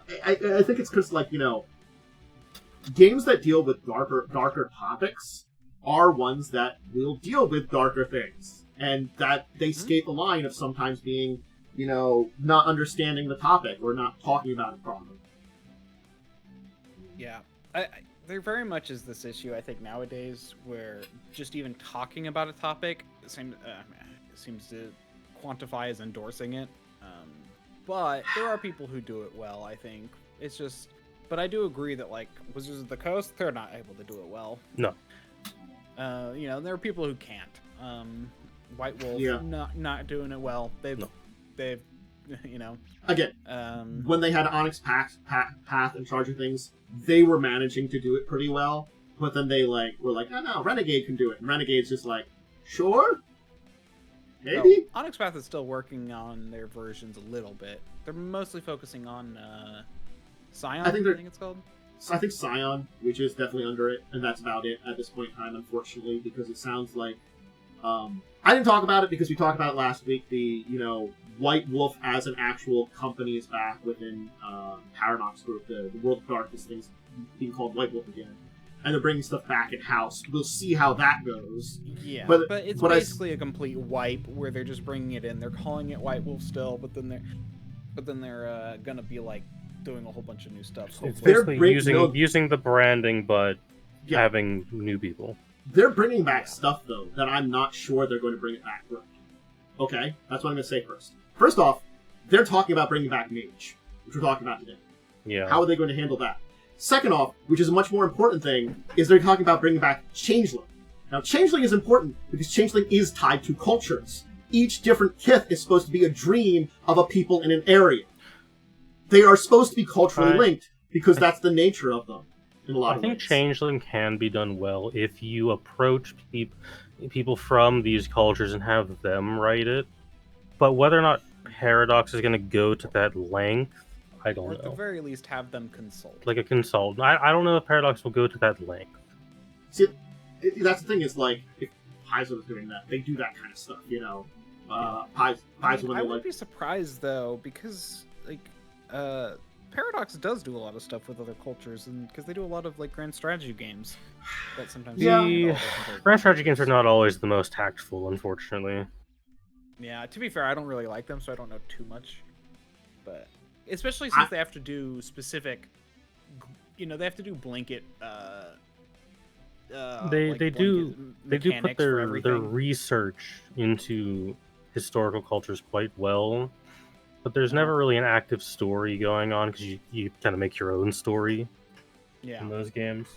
think it's because, like, games that deal with darker topics are ones that will deal with darker things, and that they skate the line of sometimes being, not understanding the topic or not talking about it properly. Yeah, there very much is this issue, I think, nowadays, where just even talking about a topic seems to quantify as endorsing it. But there are people who do it well, I think. It's just... But I do agree that, like, Wizards of the Coast, they're not able to do it well. No. There are people who can't. White Wolf, not doing it well. They've Again, when they had Onyx Path in charge of things, they were managing to do it pretty well, but then they were like, oh no, Renegade can do it. And Renegade's just like, sure? Maybe? No, Onyx Path is still working on their versions a little bit. They're mostly focusing on Scion, I think it's called. I think Scion, which is definitely under it, and that's about it at this point in time, unfortunately, because it sounds like... I didn't talk about it because we talked about it last week. The, White Wolf as an actual company is back within Paradox Group. The World of Darkness thing's being called White Wolf again. And they're bringing stuff back in-house. We'll see how that goes. Yeah, but it's basically a complete wipe where they're just bringing it in. They're calling it White Wolf still, but then they're gonna be like doing a whole bunch of new stuff. It's basically using the branding, but having new people. They're bringing back stuff, though, that I'm not sure they're going to bring it back right. Okay? That's what I'm going to say first. First off, they're talking about bringing back Mage, which we're talking about today. Yeah. How are they going to handle that? Second off, which is a much more important thing, is they're talking about bringing back Changeling. Now, Changeling is important because Changeling is tied to cultures. Each different kith is supposed to be a dream of a people in an area. They are supposed to be culturally linked because that's the nature of them. I think Changeling can be done well if you approach people from these cultures and have them write it. But whether or not Paradox is going to go to that length, I don't know. Or at the very least, have them consult. Like a consultant. I don't know if Paradox will go to that length. See, that's the thing is, like, if Paizo was doing that, they do that kind of stuff, Paizo, I would be surprised, though, because, Paradox does do a lot of stuff with other cultures, and because they do a lot of grand strategy games that sometimes. The grand strategy games are not always the most tactful, unfortunately. Yeah, to be fair, I don't really like them, so I don't know too much. But especially since they have to do specific, they have to do blanket. They do put their research into historical cultures quite well. But there's never really an active story going on because you kind of make your own story in those games.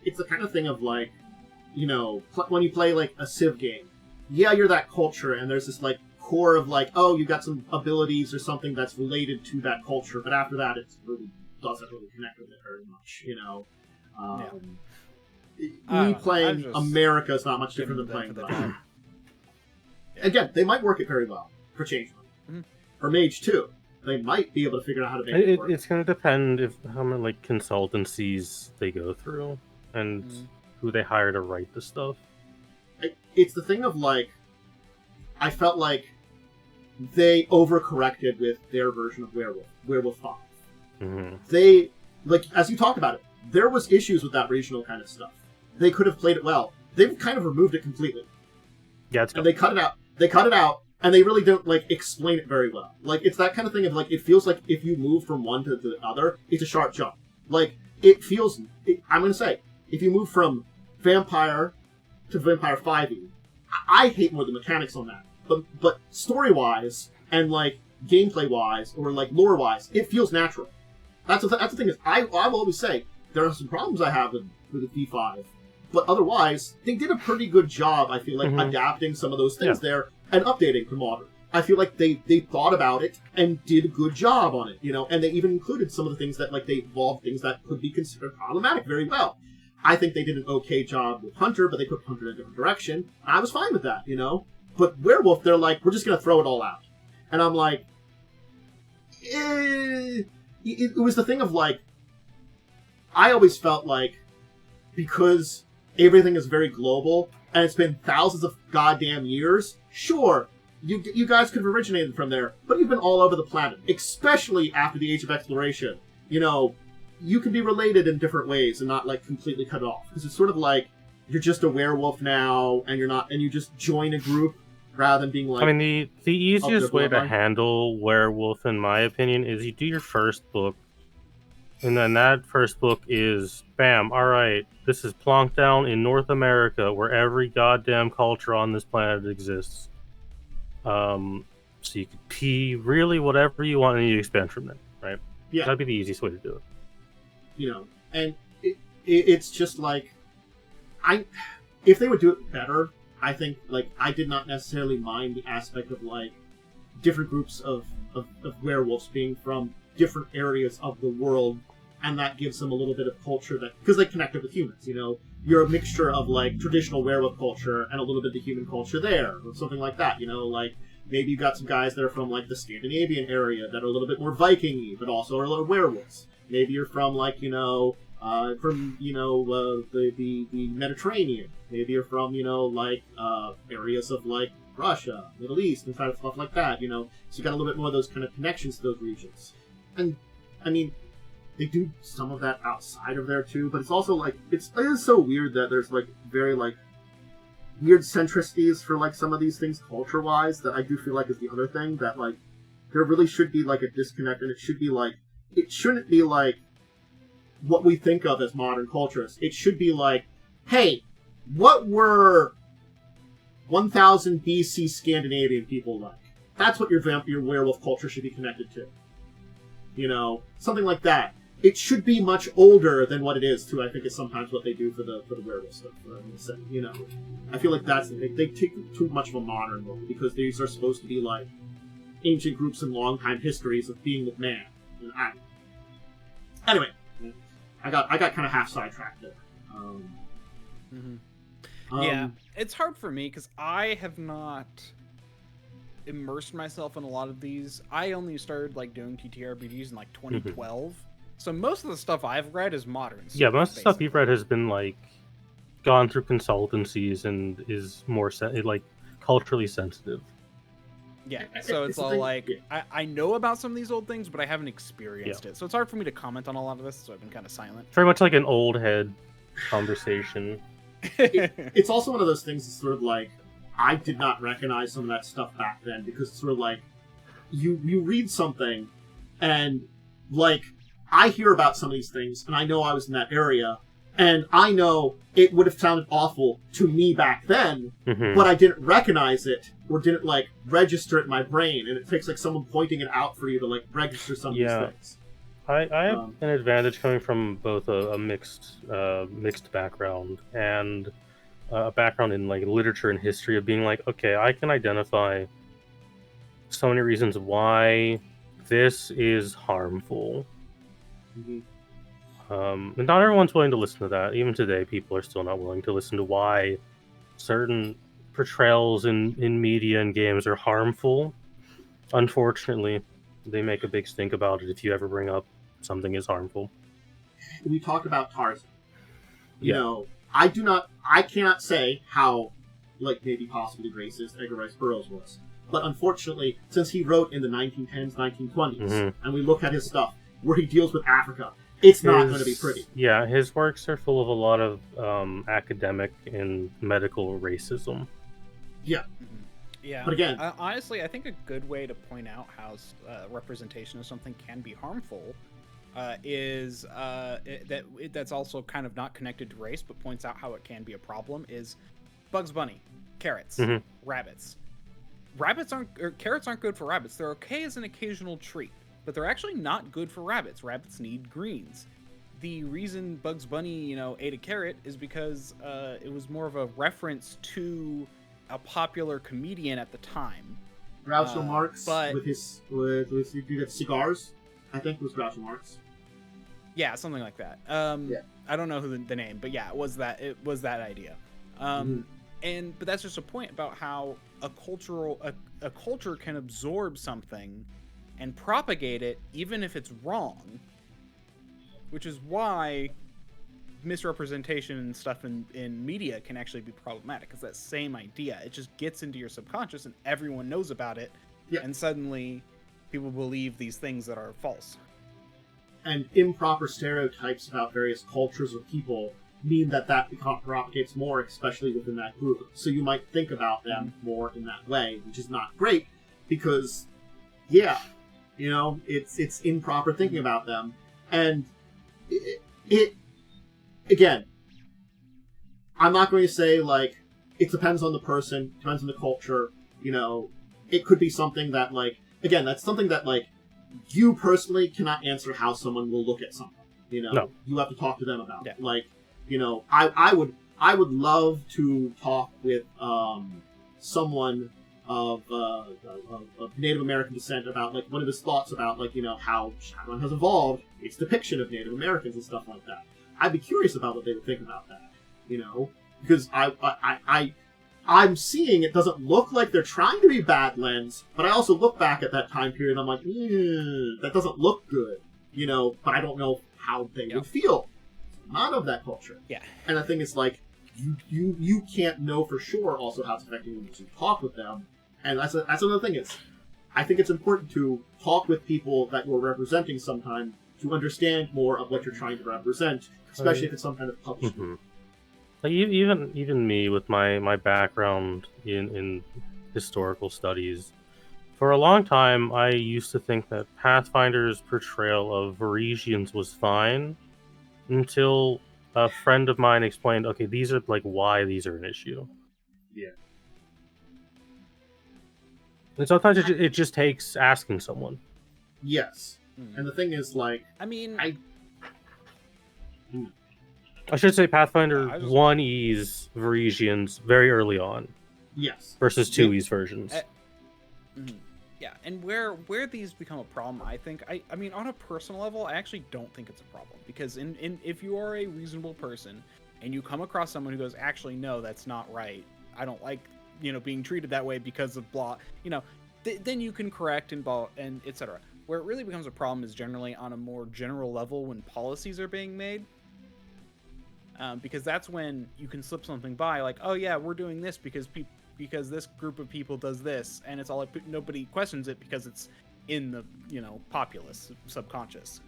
It's the kind of thing of when you play a Civ game, you're that culture and there's this core of you got some abilities or something that's related to that culture, but after that it really doesn't really connect with it very much, Me playing America is not much different than playing the Again, they might work it very well for Changeling. Or Mage too. They might be able to figure out how to make it work. It's going to depend how many consultancies they go through and who they hire to write the stuff. It's the thing of I felt like they overcorrected with their version of Werewolf 5. Mm-hmm. They as you talked about it, there was issues with that regional kind of stuff. They could have played it well. They've kind of removed it completely. Yeah, it's and they cut it out. And they really don't, explain it very well. It's that kind of thing of, it feels like if you move from one to the other, it's a sharp jump. It feels... I'm going to say, if you move from Vampire to Vampire 5e, I hate more the mechanics on that. But story-wise, and, gameplay-wise, or, lore-wise, it feels natural. That's the thing is, I will always say, there are some problems I have with the V5, but otherwise, they did a pretty good job, I feel adapting some of those things there, and updating for modern. I feel like they thought about it and did a good job on it, and they even included some of the things that, they evolved things that could be considered problematic very well. I think they did an okay job with Hunter, but they took Hunter in a different direction. I was fine with that, But Werewolf, they're we're just going to throw it all out. And I'm it was the thing of, I always felt because everything is very global, and it's been thousands of goddamn years, sure, you guys could have originated from there, but you've been all over the planet, especially after the Age of Exploration. You can be related in different ways and not, completely cut off. Because it's sort of you're just a werewolf now, and you just join a group rather than being like. I mean, the easiest way to bloodline. handle werewolf, in my opinion, is you do your first book, and then that first book is bam. All right, this is plonked down in North America, where every goddamn culture on this planet exists. So you could pee really whatever you want, and you expand from there, right? Yeah, that'd be the easiest way to do it. You know, and it's just like, if they would do it better, I think, like, I did not necessarily mind the aspect of, like, different groups of werewolves being from different areas of the world, and that gives them a little bit of culture that, because they connect with humans, you know, you're a mixture of, like, traditional werewolf culture and a little bit of the human culture there, or something like that, you know, like, maybe you got some guys that are from, like, the Scandinavian area that are a little bit more Viking-y, but also are a little werewolves. Maybe you're from, like, you know, the Mediterranean. Maybe you're from, you know, like, areas of, like, Russia, Middle East, and kind of stuff like that, you know? So you got a little bit more of those kind of connections to those regions. And, I mean, they do some of that outside of there, too, but it's also, like, it is so weird that there's, like, very, like, weird centricities for, like, some of these things culture-wise that I do feel like is the other thing, that, like, there really should be, like, a disconnect, and it should be, like, it shouldn't be, like, what we think of as modern cultures. It should be like, hey, what were 1000 BC Scandinavian people like? That's what your werewolf culture should be connected to. You know, something like that. It should be much older than what it is, too. I think is sometimes what they do for the werewolf stuff. You know, I feel like that's they take too much of a modern look, because these are supposed to be like ancient groups and long time histories of being with man. Anyway. I got kind of half sidetracked there. Yeah, it's hard for me because I have not immersed myself in a lot of these. I only started like doing TTRPGs in like 2012, so most of the stuff I've read is modern. Yeah, most of the stuff you've read has been like gone through consultancies and is more like culturally sensitive. Yeah, so it's all like, I know about some of these old things, but I haven't experienced it. So it's hard for me to comment on a lot of this, so I've been kind of silent. Very much like an old head conversation. It's also one of those things that's sort of like, I did not recognize some of that stuff back then, because it's sort of like, you read something, and, like, I hear about some of these things, and I know I was in that area, and I know it would have sounded awful to me back then, but I didn't recognize it, or didn't, like, register it in my brain, and it takes, like, someone pointing it out for you to, like, register some of these things. I have an advantage coming from both a mixed background and a background in, like, literature and history, of being like, okay, I can identify so many reasons why this is harmful. And not everyone's willing to listen to that. Even today, people are still not willing to listen to why certain portrayals in media and games are harmful. Unfortunately, they make a big stink about it if you ever bring up something is harmful. We talked about Tarzan. You know, I cannot say how, like, maybe possibly racist Edgar Rice Burroughs was. But unfortunately, since he wrote in the 1910s, 1920s, and we look at his stuff where he deals with Africa, it's not going to be pretty. Yeah, his works are full of a lot of academic and medical racism. Yeah. Yeah. But again, honestly, I think a good way to point out how representation of something can be harmful is that's also kind of not connected to race, but points out how it can be a problem, is Bugs Bunny, carrots, rabbits. Carrots aren't good for rabbits. They're okay as an occasional treat, but they're actually not good for rabbits. Rabbits need greens. The reason Bugs Bunny, ate a carrot is because it was more of a reference to a popular comedian at the time. Groucho Marx, with cigars, I think was Groucho Marx. Yeah, something like that. I don't know who the name, but yeah, it was that idea. But that's just a point about how a culture can absorb something and propagate it even if it's wrong, which is why misrepresentation and stuff in media can actually be problematic. It's that same idea. It just gets into your subconscious and everyone knows about it, and suddenly people believe these things that are false. And improper stereotypes about various cultures or people mean that propagates more, especially within that group. So you might think about them more in that way, which is not great because, yeah, you know, it's improper thinking about them. And it again, I'm not going to say, like, it depends on the person, depends on the culture, you know, it could be something that, like, again, that's something that, like, you personally cannot answer how someone will look at something, you know? No. You have to talk to them about Yeah. it. Like, you know, I would love to talk with someone of Native American descent about, like, one of his thoughts about, like, you know, how Shadowrun has evolved, its depiction of Native Americans and stuff like that. I'd be curious about what they would think about that, you know? Because I'm seeing it doesn't look like they're trying to be Badlands, but I also look back at that time period and I'm like, that doesn't look good, you know, but I don't know how they would feel. Not of that culture. Yeah. And the thing is, like, you can't know for sure also how it's affecting you when you talk with them. And that's another thing is, I think it's important to talk with people that you're representing sometime to understand more of what you're trying to represent, especially if it's some kind of publishing. Mm-hmm. Like even me with my background in historical studies, for a long time I used to think that Pathfinder's portrayal of Varisians was fine until a friend of mine explained, okay, these are like why these are an issue. Yeah. And sometimes it just takes asking someone. Yes. And the thing is, like, I mean, I should say Pathfinder 1E's Varisians very early on. Yes. Versus 2E's versions. Yeah, and where these become a problem, I think, I mean, on a personal level, I actually don't think it's a problem. Because if you are a reasonable person, and you come across someone who goes, actually, no, that's not right, I don't like, you know, being treated that way because of blah, you know, then you can correct and etc. Where it really becomes a problem is generally on a more general level when policies are being made. Because that's when you can slip something by, like, oh yeah, we're doing this because this group of people does this, and it's all like, nobody questions it because it's in the, you know, populace subconscious.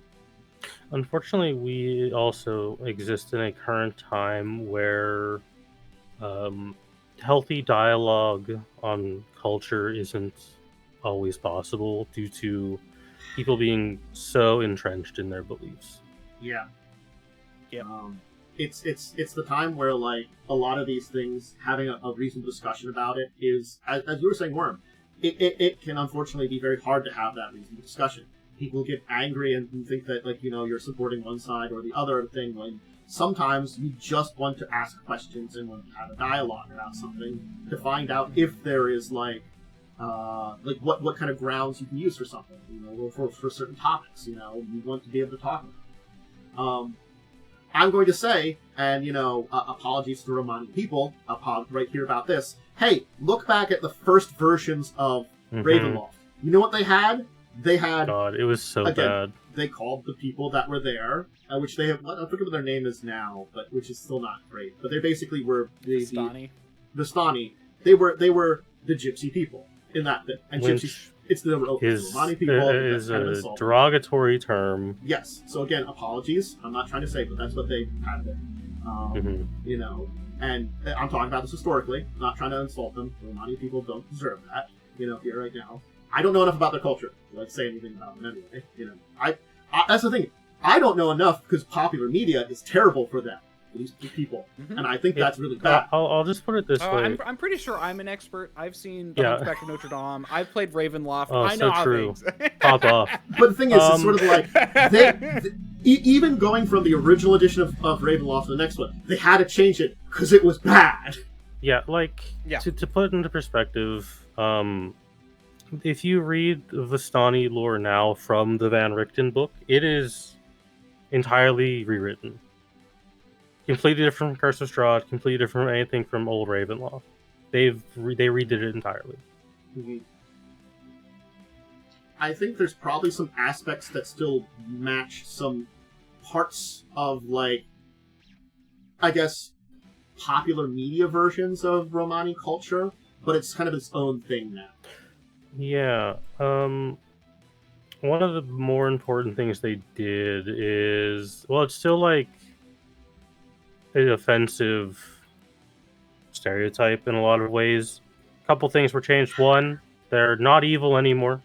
Unfortunately, we also exist in a current time where healthy dialogue on culture isn't always possible due to people being so entrenched in their beliefs. Yeah. Yeah. It's the time where, like, a lot of these things, having a reasonable discussion about it is, as you were saying, Worm, it can unfortunately be very hard to have that reasonable discussion. People get angry and think that, like, you know, you're supporting one side or the other thing, when sometimes you just want to ask questions and want to have a dialogue about something to find out if there is, like what kind of grounds you can use for something, you know, or for certain topics, you know, you want to be able to talk about. I'm going to say, and, you know, apologies to Romani people, right here about this. Hey, look back at the first versions of Ravenloft. You know what they had? They had... God, it was so bad. They called the people that were there, which they have... I forget what their name is now, but which is still not great. But they basically were... The Stani. They were the gypsy people in that bit. And gypsies... It's the Romani people. Is a derogatory term. Yes. So again, apologies. I'm not trying to say, but that's what they had there. You know, and I'm talking about this historically. I'm not trying to insult them. The Romani people don't deserve that. You know, here right now. I don't know enough about their culture to, like, say anything about them anyway. You know, I that's the thing. I don't know enough because popular media is terrible for them. These people, and I think that's really bad. I'll just put it this way. I'm pretty sure I'm an expert. I've seen The Hunchback of Notre Dame. I've played Ravenloft. Oh, I know how true. things. Pop off. But the thing is, it's sort of like even going from the original edition of Ravenloft to the next one, they had to change it because it was bad. Yeah, like to put it into perspective, if you read Vistani lore now from the Van Richten book, it is entirely rewritten. Completely different from Curse of Strahd, completely different from anything from old Ravenloft. They redid it entirely. I think there's probably some aspects that still match some parts of, like, I guess, popular media versions of Romani culture, but it's kind of its own thing now. Yeah. One of the more important things they did is, well, it's still like an offensive stereotype in a lot of ways. A couple things were changed. One, they're not evil anymore.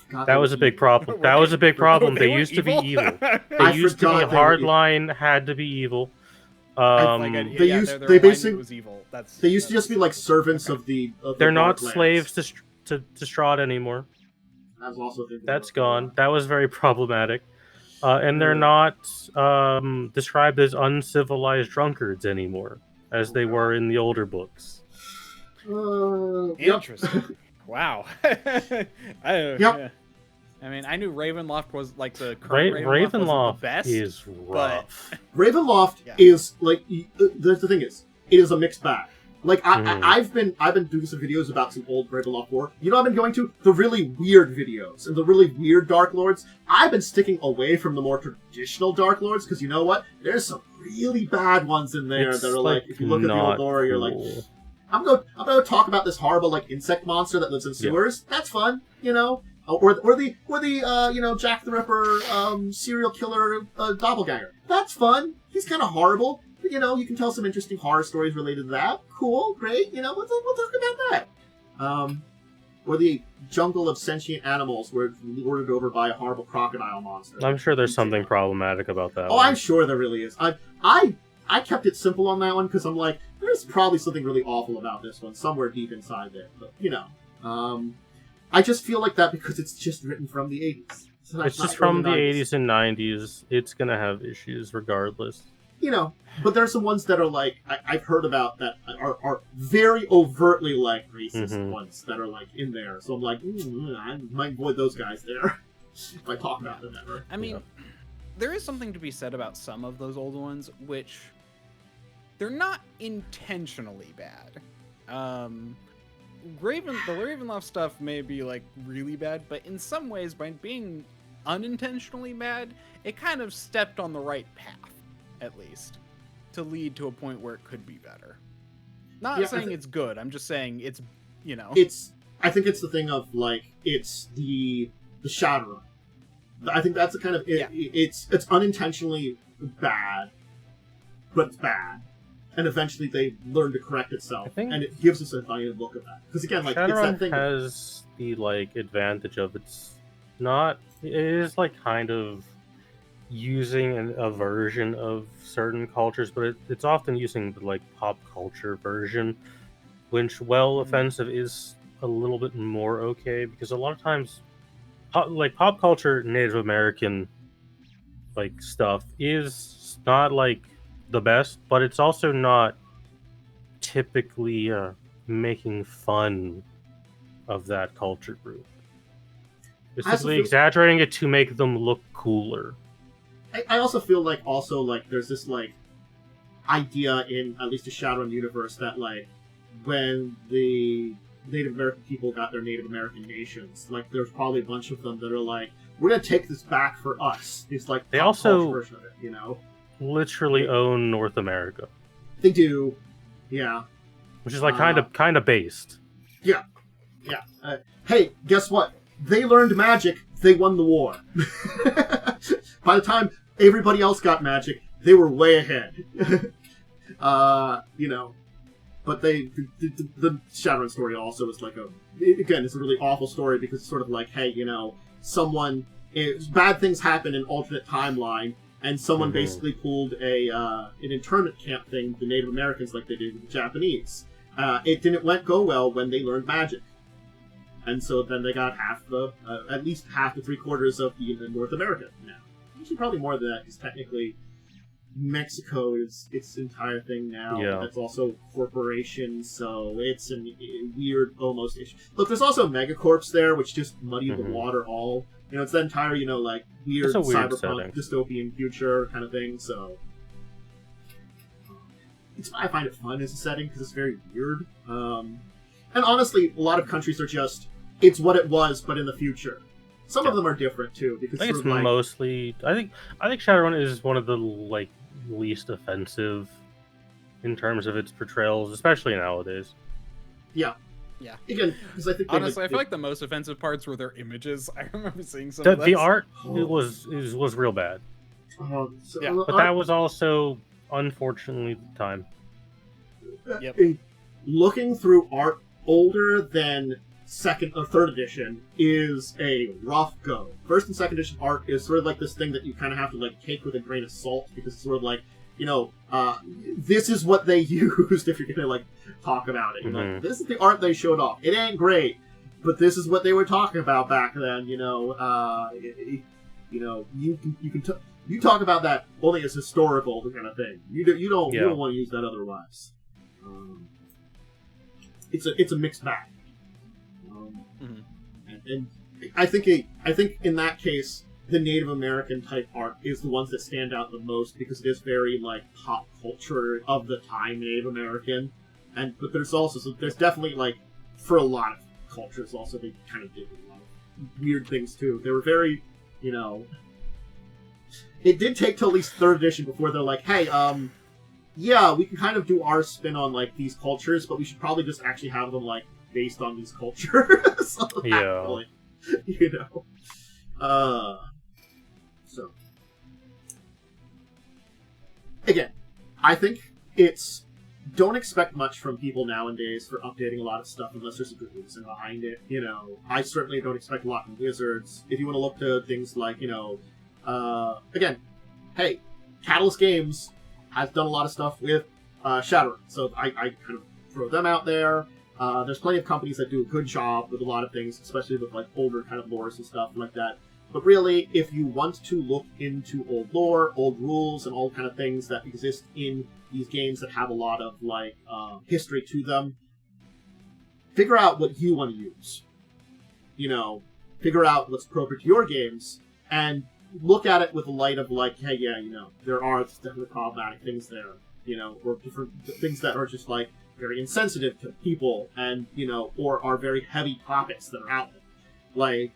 God, That was a big problem. That was a big problem. They used to be evil. They used to be hardline, had to be evil. They used their they basically was evil. they used to just be like servants of the. They're not Darklands. slaves to Strahd anymore. That's also That's gone. That was very problematic. And they're not described as uncivilized drunkards anymore, as they were in the older books. Interesting. Wow. Yep. I mean, I knew Ravenloft was like the current Ravenloft wasn't the best, is rough. Ravenloft is like the thing is, it is a mixed bag. Like I've been doing some videos about some old Ravenloft lore. You know, I've been going to the really weird videos and the really weird Dark Lords. I've been sticking away from the more traditional Dark Lords because you know what? There's some really bad ones in there that are like if you look at the old lore, you're like, I'm gonna talk about this horrible like insect monster that lives in sewers. Yeah. That's fun, you know. Or the you know, Jack the Ripper serial killer doppelganger. That's fun. He's kind of horrible. But, you know, you can tell some interesting horror stories related to that. Cool, great. You know, we'll talk about that. Or the jungle of sentient animals where it's lorded over by a horrible crocodile monster. I'm sure there's something problematic about that. Oh, I'm sure there really is. I kept it simple on that one because I'm like, there's probably something really awful about this one somewhere deep inside there. But you know, I just feel like that because it's just written from the 80s. So it's just from the 80s and 90s. It's gonna have issues regardless. You know, but there are some ones that are like I've heard about that are very overtly like racist ones that are like in there. So I'm like, I might avoid those guys there if I talk about them ever. I mean, there is something to be said about some of those old ones, which they're not intentionally bad. The Ravenloft stuff may be like really bad, but in some ways, by being unintentionally bad, it kind of stepped on the right path, at least, to lead to a point where it could be better. Not saying it's good. I'm just saying it's, you know. I think it's the thing of like it's the Shadowrun. I think that's the kind of it's unintentionally bad, but it's bad. And eventually they learn to correct itself, and it gives us a funny look at that. Because again, like Shadowrun it's that thing has the like advantage of it is like kind of using a version of certain cultures, but it's often using the like pop culture version, which offensive is a little bit more okay because a lot of times, like pop culture Native American like stuff is not like the best, but it's also not typically making fun of that culture group. It's simply exaggerating it to make them look cooler. I also feel like there's this like idea in at least the Shadowrun universe that like when the Native American people got their Native American nations, like there's probably a bunch of them that are like, we're gonna take this back for us. It's like they also version of it, you know. Literally own North America. They do, yeah. Which is like kind of based. Yeah. Hey, guess what? They learned magic. They won the war. By the time everybody else got magic, they were way ahead. You know, but the Shadowrun story also is like it's a really awful story because it's sort of like, hey, you know, bad things happen in alternate timeline. And someone basically pulled an internment camp thing with the Native Americans like they did with the Japanese. It didn't go well when they learned magic. And so then they got at least half to 3/4 of the North America now. Actually, probably more than that, because technically Mexico is its entire thing now. Yeah. That's also corporations, so it's a weird almost issue. Look, there's also Megacorps there, which just muddied the water all. You know, it's that entire, you know, like, weird cyberpunk dystopian future kind of thing, so... I find it fun as a setting, because it's very weird. And honestly, a lot of countries are just, it's what it was, but in the future. Some of them are different, too, because I think it's mostly... I think Shadowrun is one of the, like, least offensive in terms of its portrayals, especially nowadays. Yeah. Yeah. Again, because I think honestly, I feel like the most offensive parts were their images. I remember seeing some of the art was real bad. But that was also unfortunately, the time. Yep. Looking through art older than second or third edition is a rough go. First and second edition art is sort of like this thing that you kind of have to like take with a grain of salt, because it's sort of like, you know, this is what they used if you're gonna like talk about it. You're like, this is the art they showed off. It ain't great, but this is what they were talking about back then. You know, you talk about that only as historical kind of thing. You don't want to use that otherwise. It's a mixed bag. And I think in that case, the Native American type art is the ones that stand out the most, because it is very like pop culture of the time Native American, but there's definitely like for a lot of cultures also they kind of did a lot of weird things too. They were very, you know, it did take till at least third edition before they're like, hey, yeah, we can kind of do our spin on like these cultures, but we should probably just actually have them like based on these cultures. So actually, you know. So again, I think don't expect much from people nowadays for updating a lot of stuff unless there's a good reason behind it. You know, I certainly don't expect a lot from Wizards. If you want to look to things like, you know, again, hey, Catalyst Games has done a lot of stuff with Shadowrun, so I kind of throw them out there. There's plenty of companies that do a good job with a lot of things, especially with like older kind of lores and stuff like that. But really, if you want to look into old lore, old rules, and all kind of things that exist in these games that have a lot of like history to them, figure out what you want to use. You know, figure out what's appropriate to your games, and look at it with the light of like, hey, yeah, you know, there are definitely problematic things there, you know, or different things that are just like very insensitive to people, and you know, or are very heavy topics that are out there. Like,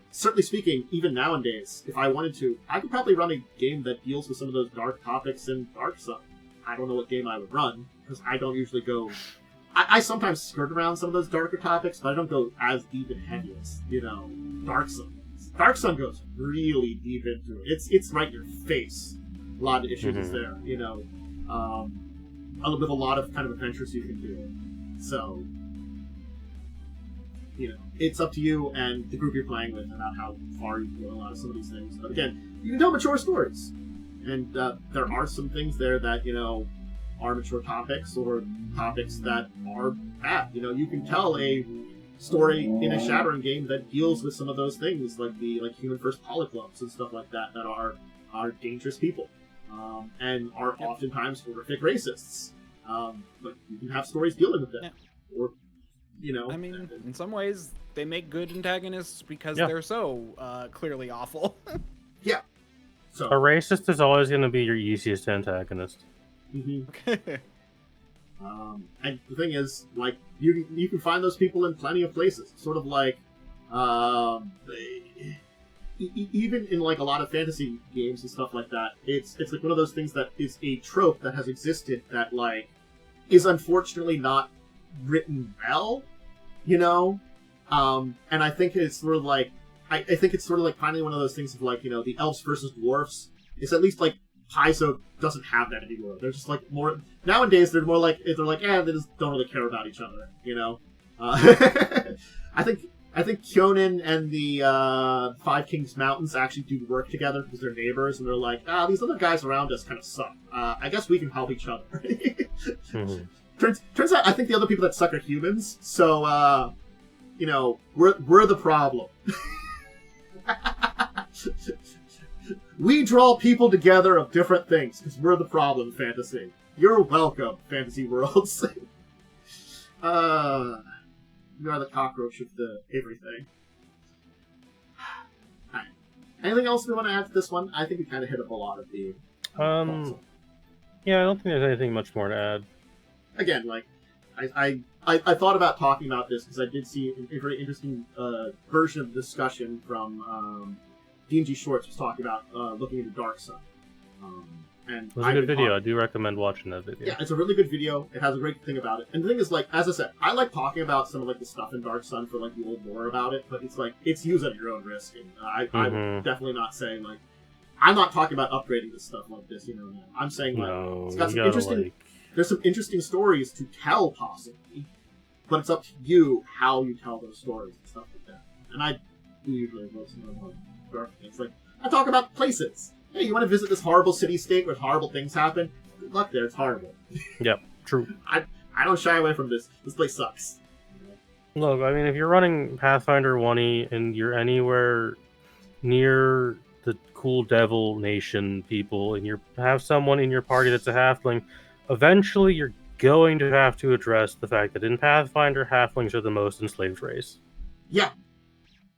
certainly speaking, even nowadays, if I wanted to, I could probably run a game that deals with some of those dark topics in Dark Sun. I don't know what game I would run, because I don't usually go. I sometimes skirt around some of those darker topics, but I don't go as deep and heavy as, you know, Dark Sun. Dark Sun goes really deep into it. It's right in your face. A lot of issues is there, you know, with a lot of kind of adventures you can do. So, you know, it's up to you and the group you're playing with about how far you can go in a lot of some of these things. But again, you can tell mature stories, and there are some things there that, you know, are mature topics or topics that are bad. You know, you can tell a story in a Shadowrun game that deals with some of those things, like the human first polyclubs and stuff like that, that are dangerous people, and are oftentimes horrific racists. But you can have stories dealing with them, or, you know, I mean, in some ways, they make good antagonists because they're so clearly awful. Yeah. So a racist is always going to be your easiest antagonist. And the thing is, like, you can find those people in plenty of places. Sort of like, even in like a lot of fantasy games and stuff like that, it's like one of those things that is a trope that has existed that like is unfortunately not written well, you know. And I think it's sort of like I think it's sort of like finally one of those things of like, you know, the elves versus dwarfs. It's at least like Paizo doesn't have that anymore. They're just like more nowadays. They're more like they just don't really care about each other, you know. I think Kyonin and the Five Kings Mountains actually do work together because they're neighbors, and they're like, these other guys around us kind of suck. I guess we can help each other. Turns out, I think the other people that suck are humans. So, you know, we're the problem. We draw people together of different things because we're the problem, fantasy. You're welcome, Fantasy Worlds. You are the cockroach of the everything. Alright. Anything else we want to add to this one? I think we kind of hit up a lot of the... Yeah, I don't think there's anything much more to add. Again, like, I thought about talking about this because I did see a very interesting version of the discussion from D&G Shorts was talking about looking into Dark Sun. And it was a good video. I do recommend watching that video. Yeah, it's a really good video. It has a great thing about it. And the thing is, like, as I said, I like talking about some of like the stuff in Dark Sun for like the old lore about it, but it's like it's used at your own risk. And I would definitely not say like, I'm not talking about upgrading this stuff like this, you know. I'm saying like No, it's got you some gotta, interesting. like... There's some interesting stories to tell, possibly, but it's up to you how you tell those stories and stuff like that. And I usually vote some of them. It's like I talk about places. Hey, you want to visit this horrible city-state where horrible things happen? Good luck there. It's horrible. Yep, true. I don't shy away from this. This place sucks. Look, I mean, if you're running Pathfinder 1E and you're anywhere near the cool devil nation people and you have someone in your party that's a halfling, eventually you're going to have to address the fact that in Pathfinder, halflings are the most enslaved race. Yeah.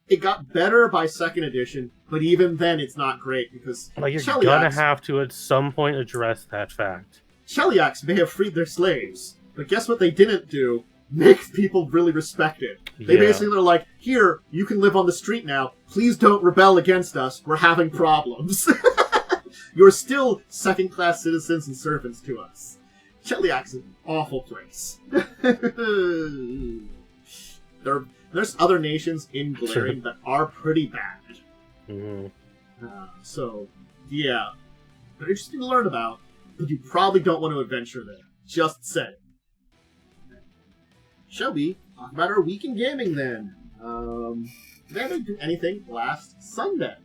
It got better by 2nd edition, but even then it's not great because Like, you're Cheliacs, gonna have to at some point address that fact. Cheliacs may have freed their slaves, but guess what they didn't do? Make people really respect it. They Yeah. basically are like, here, you can live on the street now. Please don't rebel against us. We're having problems. You're still second-class citizens and servants to us. Cheliacs is an awful place. There's other nations in Galarian that are pretty bad. Mm-hmm. So, yeah. They're interesting to learn about, but you probably don't want to adventure there. Just say. Shall we talk about our week in gaming then? Did I do anything last Sunday?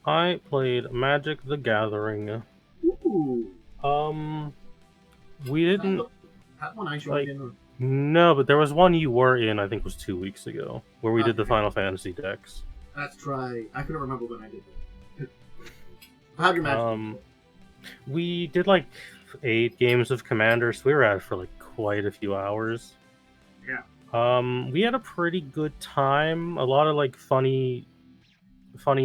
I played Magic the Gathering. Ooh. We didn't... That one I joined in. No, but there was one you were in, I think it was 2 weeks ago, where we did the Final Fantasy decks. That's right. I couldn't remember when I did that. How'd your Magic we did like 8 games of Commander, so we were at it for like quite a few hours. Yeah. We had a pretty good time. A lot of like funny,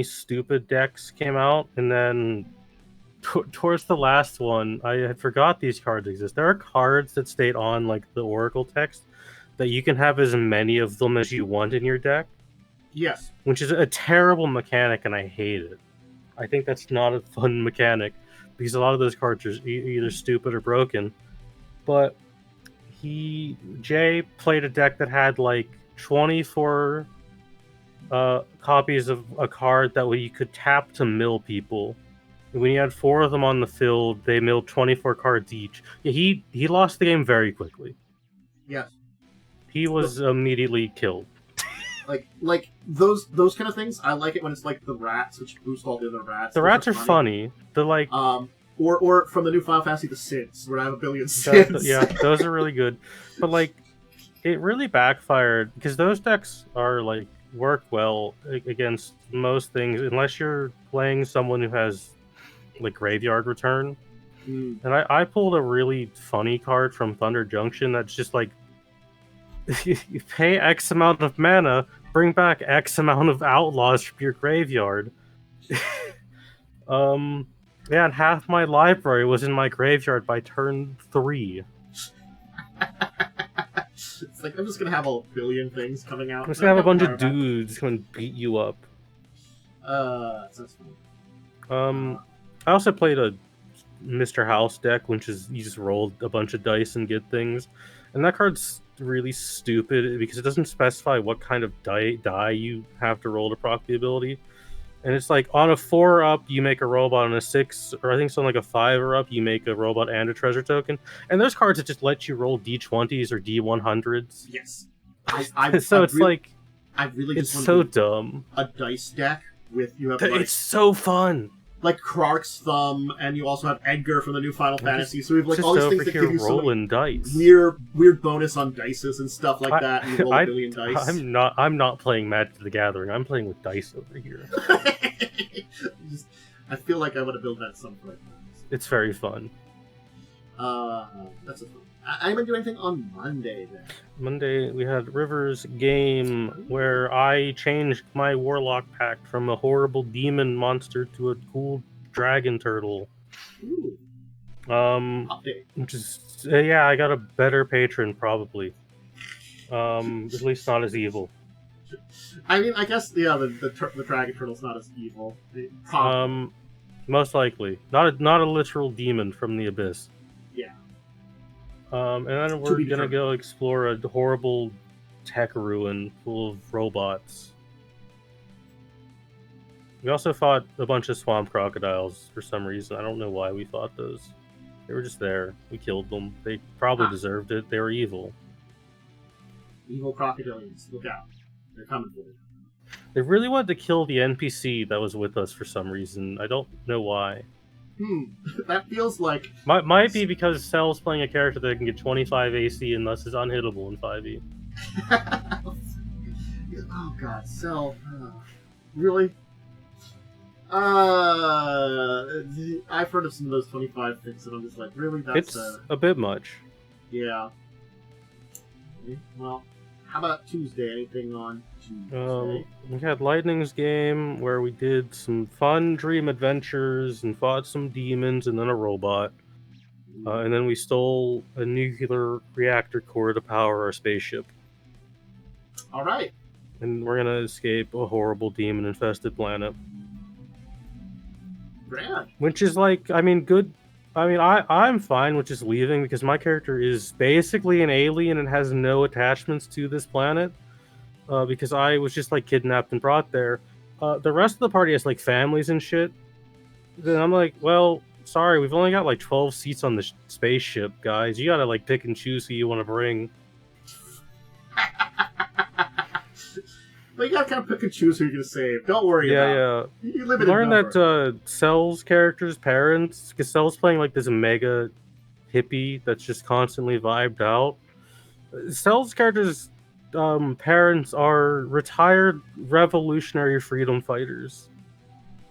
stupid decks came out, and then towards the last one, I had forgot these cards exist. There are cards that state on like the Oracle text that you can have as many of them as you want in your deck. Yes. Which is a terrible mechanic, and I hate it. I think that's not a fun mechanic, because a lot of those cards are either stupid or broken. But Jay played a deck that had like 24 copies of a card that you could tap to mill people. And when you had 4 of them on the field, they milled 24 cards each. Yeah, he lost the game very quickly. Yes. He was immediately killed. Like those kind of things. I like it when it's like the rats, which boost all the other rats. The rats are funny. They're like or from the new Final Fantasy, the Sids, where I have a billion Sids. Yeah, those are really good. But like, it really backfired because those decks are like work well against most things, unless you're playing someone who has like Graveyard Return. And I pulled a really funny card from Thunder Junction that's just like, you pay X amount of mana, bring back X amount of outlaws from your graveyard. Yeah, and half my library was in my graveyard by turn 3. It's like, I'm just gonna have a billion things coming out. I'm just gonna have a bunch of dudes come and beat you up. Sounds fun. I also played a Mr. House deck, which is you just roll a bunch of dice and get things. And that card's really stupid because it doesn't specify what kind of die you have to roll to proc the ability. And it's like on a 4 up you make a robot, on a 6 or I think so, like a 5 or up you make a robot and a treasure token. And there's cards that just let you roll D20s or D100s. Yes. I really just it's so dumb. A dice deck with you have it's so fun. Like Krark's Thumb, and you also have Edgar from the new Final Fantasy. So we have like all these things that give you rolling dice. Weird bonus on dices and stuff like that. And you roll a billion dice. I'm not playing Magic the Gathering. I'm playing with dice over here. I feel like I want to build that some point. It's very fun. That's a fun. I didn't do anything on Monday then. Monday we had River's game where I changed my Warlock pack from a horrible demon monster to a cool dragon turtle. Ooh. Update. Which is yeah, I got a better patron probably. At least not as evil. I mean, I guess yeah, the dragon turtle's not as evil. Most likely not a literal demon from the abyss. Yeah. And then we're gonna go explore a horrible tech ruin full of robots. We also fought a bunch of swamp crocodiles for some reason. I don't know why we fought those. They were just there. We killed them. They probably deserved it. They were evil. Evil crocodilians, look out. They're coming for you. They really wanted to kill the NPC that was with us for some reason. I don't know why. That feels like... Might be because Cell's playing a character that can get 25 AC and thus is unhittable in 5e. Oh god, Cell. Really? I've heard of some of those 25 things and I'm just like, really? That's It's a bit much. Yeah. Well, how about Tuesday? Anything on Tuesday? We had Lightning's game where we did some fun dream adventures and fought some demons and then a robot. And then we stole a nuclear reactor core to power our spaceship. Alright. And we're gonna escape a horrible demon-infested planet. Grand. Which is like, I mean, good. I mean, I'm fine with just leaving because my character is basically an alien and has no attachments to this planet. Because I was just like kidnapped and brought there. The rest of the party has like families and shit. Then I'm like, well, sorry, we've only got like 12 seats on the spaceship, guys. You gotta like pick and choose who you want to bring. But you gotta kind of pick and choose who you're gonna save. Don't worry about it. You limited Learn number. that Cell's character's parents, because Cell's playing like this mega hippie that's just constantly vibed out. Cell's character's parents are retired revolutionary freedom fighters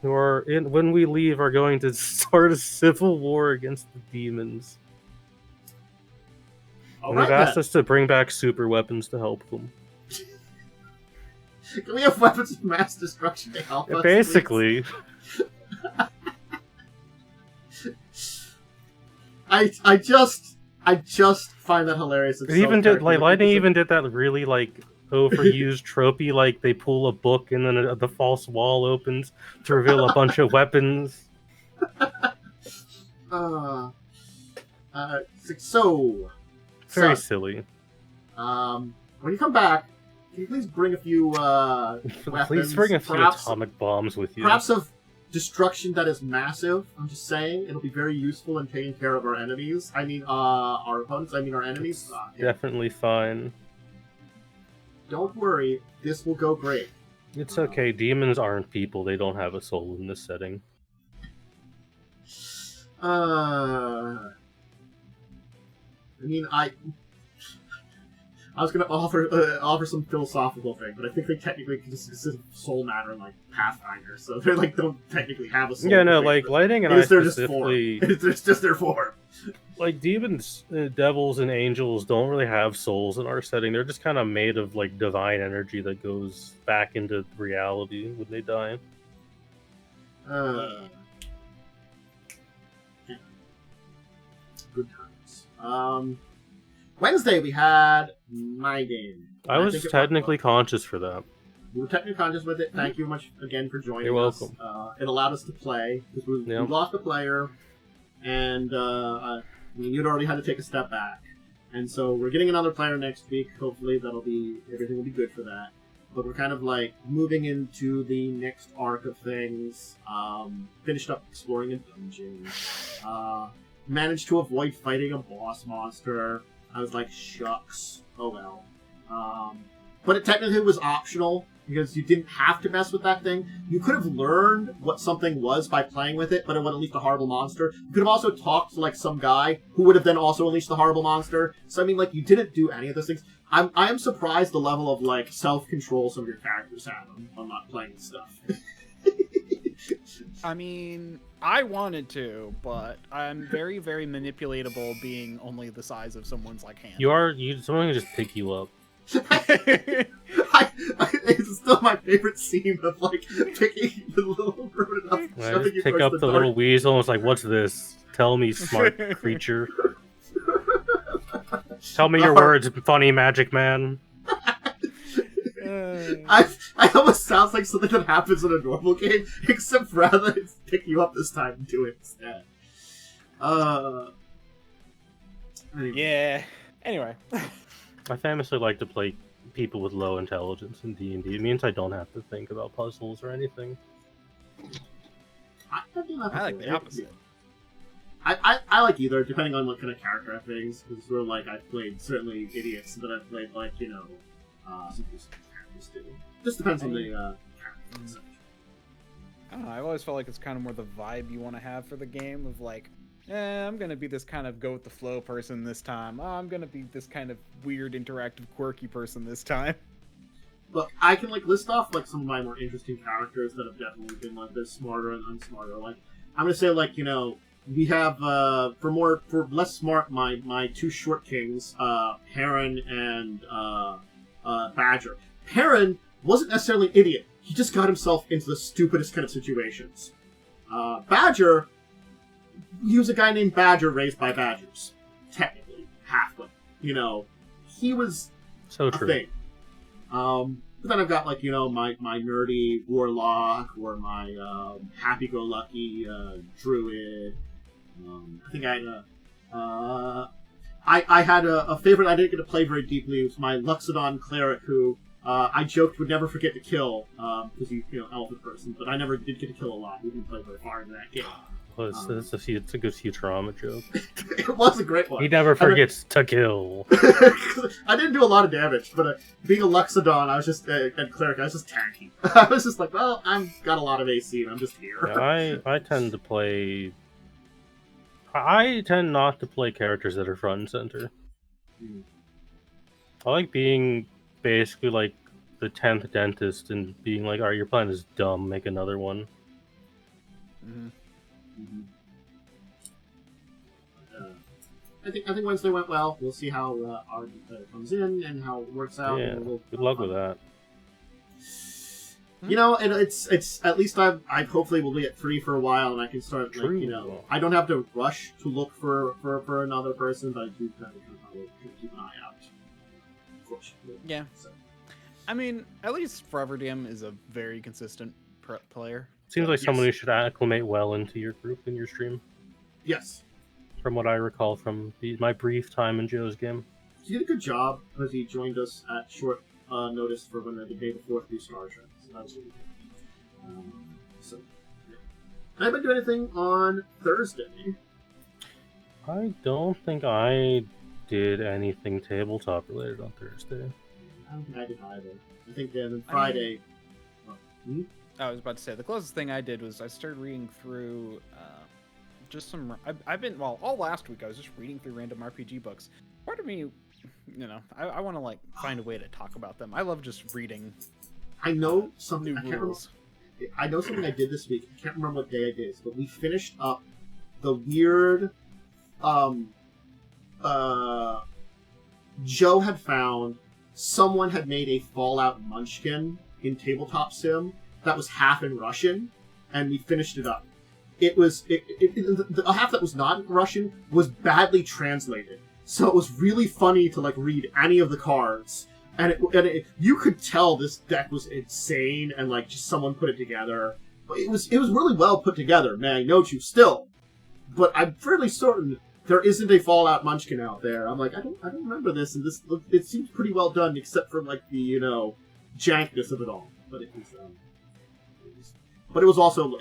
who are, when we leave, are going to start a civil war against the demons. And they've asked us to bring back super weapons to help them. Can we have weapons of mass destruction to help us? Basically. I just find that hilarious. It even did like Lightning even did that really like overused tropey, like they pull a book and then the false wall opens to reveal a bunch of weapons. Very silly. When you come back, can you please bring a few weapons? Please bring a few atomic bombs with you. Perhaps of destruction that is massive. I'm just saying, it'll be very useful in taking care of our enemies. I mean, our opponents. I mean, our enemies. Definitely fine. Don't worry, this will go great. It's okay. Demons aren't people. They don't have a soul in this setting. I mean, I was gonna offer some philosophical thing, but I think they technically consist of soul matter like Pathfinder, so they're like don't technically have a soul. Yeah, no, like Lightning and I specifically, it's just their form. Like demons, devils, and angels don't really have souls in our setting. They're just kind of made of like divine energy that goes back into reality when they die. Good times. Wednesday we had my game. I was technically conscious for that. We were technically conscious with it. Thank you much again for joining You're us. welcome. It allowed us to play because we lost a player, and you'd already had to take a step back. And so we're getting another player next week. Hopefully everything will be good for that. But we're kind of like moving into the next arc of things. Finished up exploring a dungeon. Managed to avoid fighting a boss monster. I was like, shucks. Oh well. But it technically was optional because you didn't have to mess with that thing. You could have learned what something was by playing with it, but it would unleash the horrible monster. You could have also talked to like some guy who would have then also unleashed the horrible monster. So I mean, like, you didn't do any of those things. I am surprised the level of like self-control some of your characters have on not playing this stuff. I mean, I wanted to, but I'm very, very manipulatable, being only the size of someone's like hand. Someone can just pick you up. It's still my favorite scene of like picking the little bird up, shoving you pick towards up the little weasel. And it's like, what's this? Tell me, smart creature. Tell me your words, funny magic man. I almost sounds like something that happens in a normal game, except rather it's pick you up this time and do it instead. Anyway. Yeah. Anyway. I famously like to play people with low intelligence in D&D. It means I don't have to think about puzzles or anything. I've done that I like before. the opposite. I like either, depending on what kind of character I play. Because we're like, I've played certainly idiots, but I've played like, some characters too. Just depends on the character and such. I don't know, I've always felt like it's kind of more the vibe you want to have for the game of like, I'm gonna be this kind of go with the flow person this time. Oh, I'm gonna be this kind of weird, interactive, quirky person this time. Look, I can like list off like some of my more interesting characters that have definitely been like they're smarter and unsmarter. Like I'm gonna say like we have for less smart my two short kings, Heron and Badger. Heron wasn't necessarily an idiot. He just got himself into the stupidest kind of situations. Badger, he was a guy named Badger raised by badgers, technically halfway. He was So a true. thing. But then I've got like my nerdy warlock or my happy-go-lucky druid. I think I had a favorite I didn't get to play very deeply. It was my Luxodon cleric who I joked would never forget to kill because he's elephant person, but I never did get to kill a lot. We didn't play very far into that game. Well, it's a good Futurama joke. It was a great one. He never forgets to kill. I didn't do a lot of damage, but being a Luxodon, I was just and cleric. I was just tanky. I was just like, well, I've got a lot of AC, and I'm just here. Yeah, I tend to play. I tend not to play characters that are front and center. I like being basically like the 10th dentist and being like, alright, your plan is dumb, make another one. Mm-hmm. I think Wednesday went well. We'll see how our comes in and how it works out. Yeah, We'll good luck with that. And it's at least I hopefully will be at 3 for a while, and I can start True. I don't have to rush to look for another person, but I do kind of keep an eye out. Unfortunately. Yeah. So. I mean, at least Forever DM is a very consistent player. Seems like Yes. someone who should acclimate well into your group in your stream, Yes. from what I recall from my brief time in Joe's game. He did a good job because he joined us at short notice for when the day before 3 Star Trek. So that was really good. Yeah. Have I been doing anything on Thursday? I don't think I did anything tabletop related on Thursday. I don't think I did either. I think then Friday. I was about to say the closest thing I did was I started reading through just some. I've been all last week. I was just reading through random RPG books. Part of me, I want to like find a way to talk about them. I love just reading. I know something. New rules. I know something I did this week. I can't remember what day it is, but we finished up the weird. Joe had found someone had made a Fallout Munchkin in Tabletop Sim that was half in Russian, and we finished it up. It was the half that was not in Russian was badly translated, so it was really funny to like read any of the cards, and you could tell this deck was insane and like just someone put it together. But it was really well put together, man. I know you still, but I'm fairly certain there isn't a Fallout Munchkin out there. I'm like, I don't remember this, and it seems pretty well done, except for like the jankness of it all. But it was also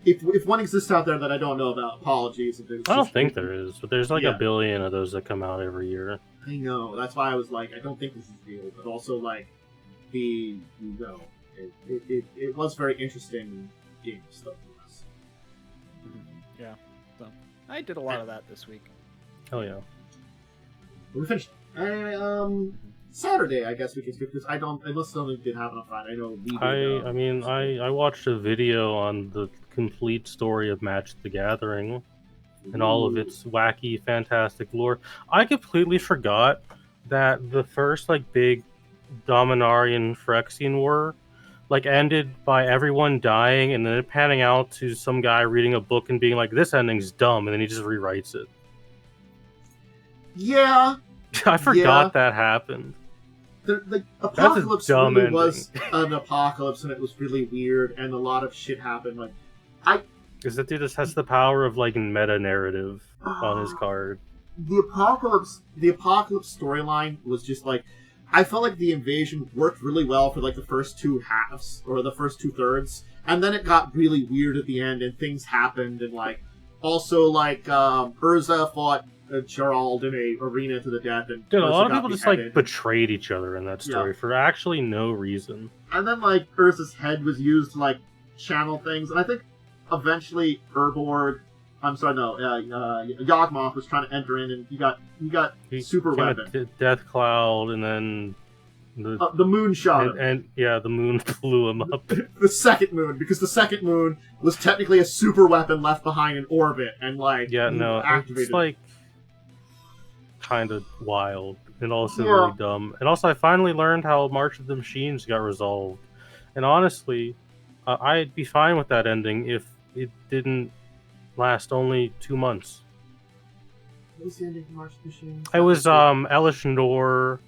if one exists out there that I don't know about, apologies. I don't think there is, but there's like Yeah. a billion of those that come out every year. I know. That's why I was like, I don't think this is real, but also like it was very interesting game stuff for us. Yeah. So I did a lot of that this week. Oh yeah. But we finished. Saturday, I guess we can skip because unless something did happen on Friday. I know. I watched a video on the complete story of Magic the Gathering and all of its wacky, fantastic lore. I completely forgot that the first like big Dominarian Phyrexian war like ended by everyone dying and then it panning out to some guy reading a book and being like, "This ending's dumb," and then he just rewrites it. Yeah. I forgot that happened. The apocalypse dumb really ending. was an apocalypse, and it was really weird, and a lot of shit happened. Like, Because that dude just has the power of like meta narrative on his card. the apocalypse storyline was just like, I felt like the invasion worked really well for like the first two halves or the first 2/3, and then it got really weird at the end, and things happened, and like also like Urza fought Gerald in a arena to the death, and Dude, a Urza lot of got people just beheaded. like betrayed each other in that story for actually no reason. And then like Urza's head was used to like channel things, and I think eventually Yawgmoth was trying to enter in, and he got super weapon. Death Cloud, and then the moon shot him. And yeah, the moon blew him up. The second moon, because the second moon was technically a super weapon left behind in orbit, and like activated. It's like kind of wild and also really dumb. And also, I finally learned how March of the Machines got resolved, and honestly, I'd be fine with that ending if it didn't last only 2 months. What was the ending of March of the Machines? It was Elish Nor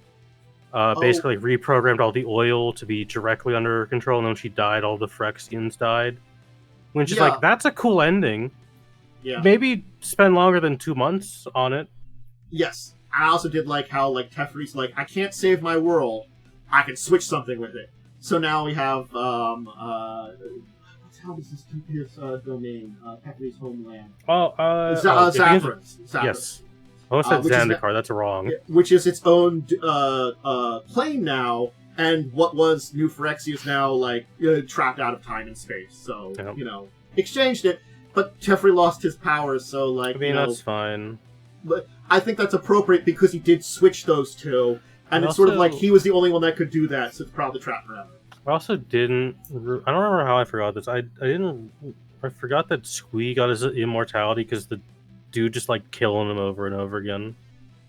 basically reprogrammed all the oil to be directly under her control, and then when she died, all the Phyrexians died. Which is like, that's a cool ending. Yeah. Maybe spend longer than 2 months on it. Yes. I also did like how like Teferi's like, I can't save my world, I can switch something with it. So now we have how does this keep his domain? Teferi's homeland. Zathras. Yes. I almost said Zendikar, that's wrong. Which is its own plane now, and what was New Phyrexia is now like trapped out of time and space. So exchanged it, but Teferi lost his powers. So like, that's fine. But I think that's appropriate because he did switch those two, and it's sort of like he was the only one that could do that. So it's probably trapped forever. I also didn't. I don't remember how I forgot this. I forgot that Squee got his immortality because the dude just like killing him over and over again.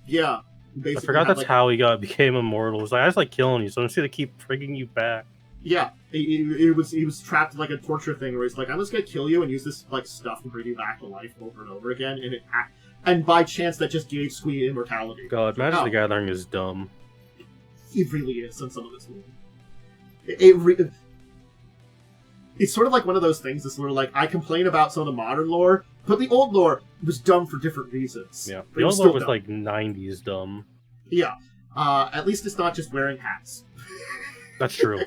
Yeah, I forgot that's how he became immortal. It was like, I just like killing you, so I'm just gonna keep bringing you back. Yeah, he was trapped like a torture thing where he's like, I'm just gonna kill you and use this like stuff and bring you back to life over and over again, and by chance that just gave Squee immortality. God, Magic the Gathering is dumb. It really is in some of this movie. It's sort of like one of those things that's sort of like, I complain about some of the modern lore, but the old lore was dumb for different reasons. Yeah, the old lore was like 90s dumb. Yeah, at least it's not just wearing hats. That's true.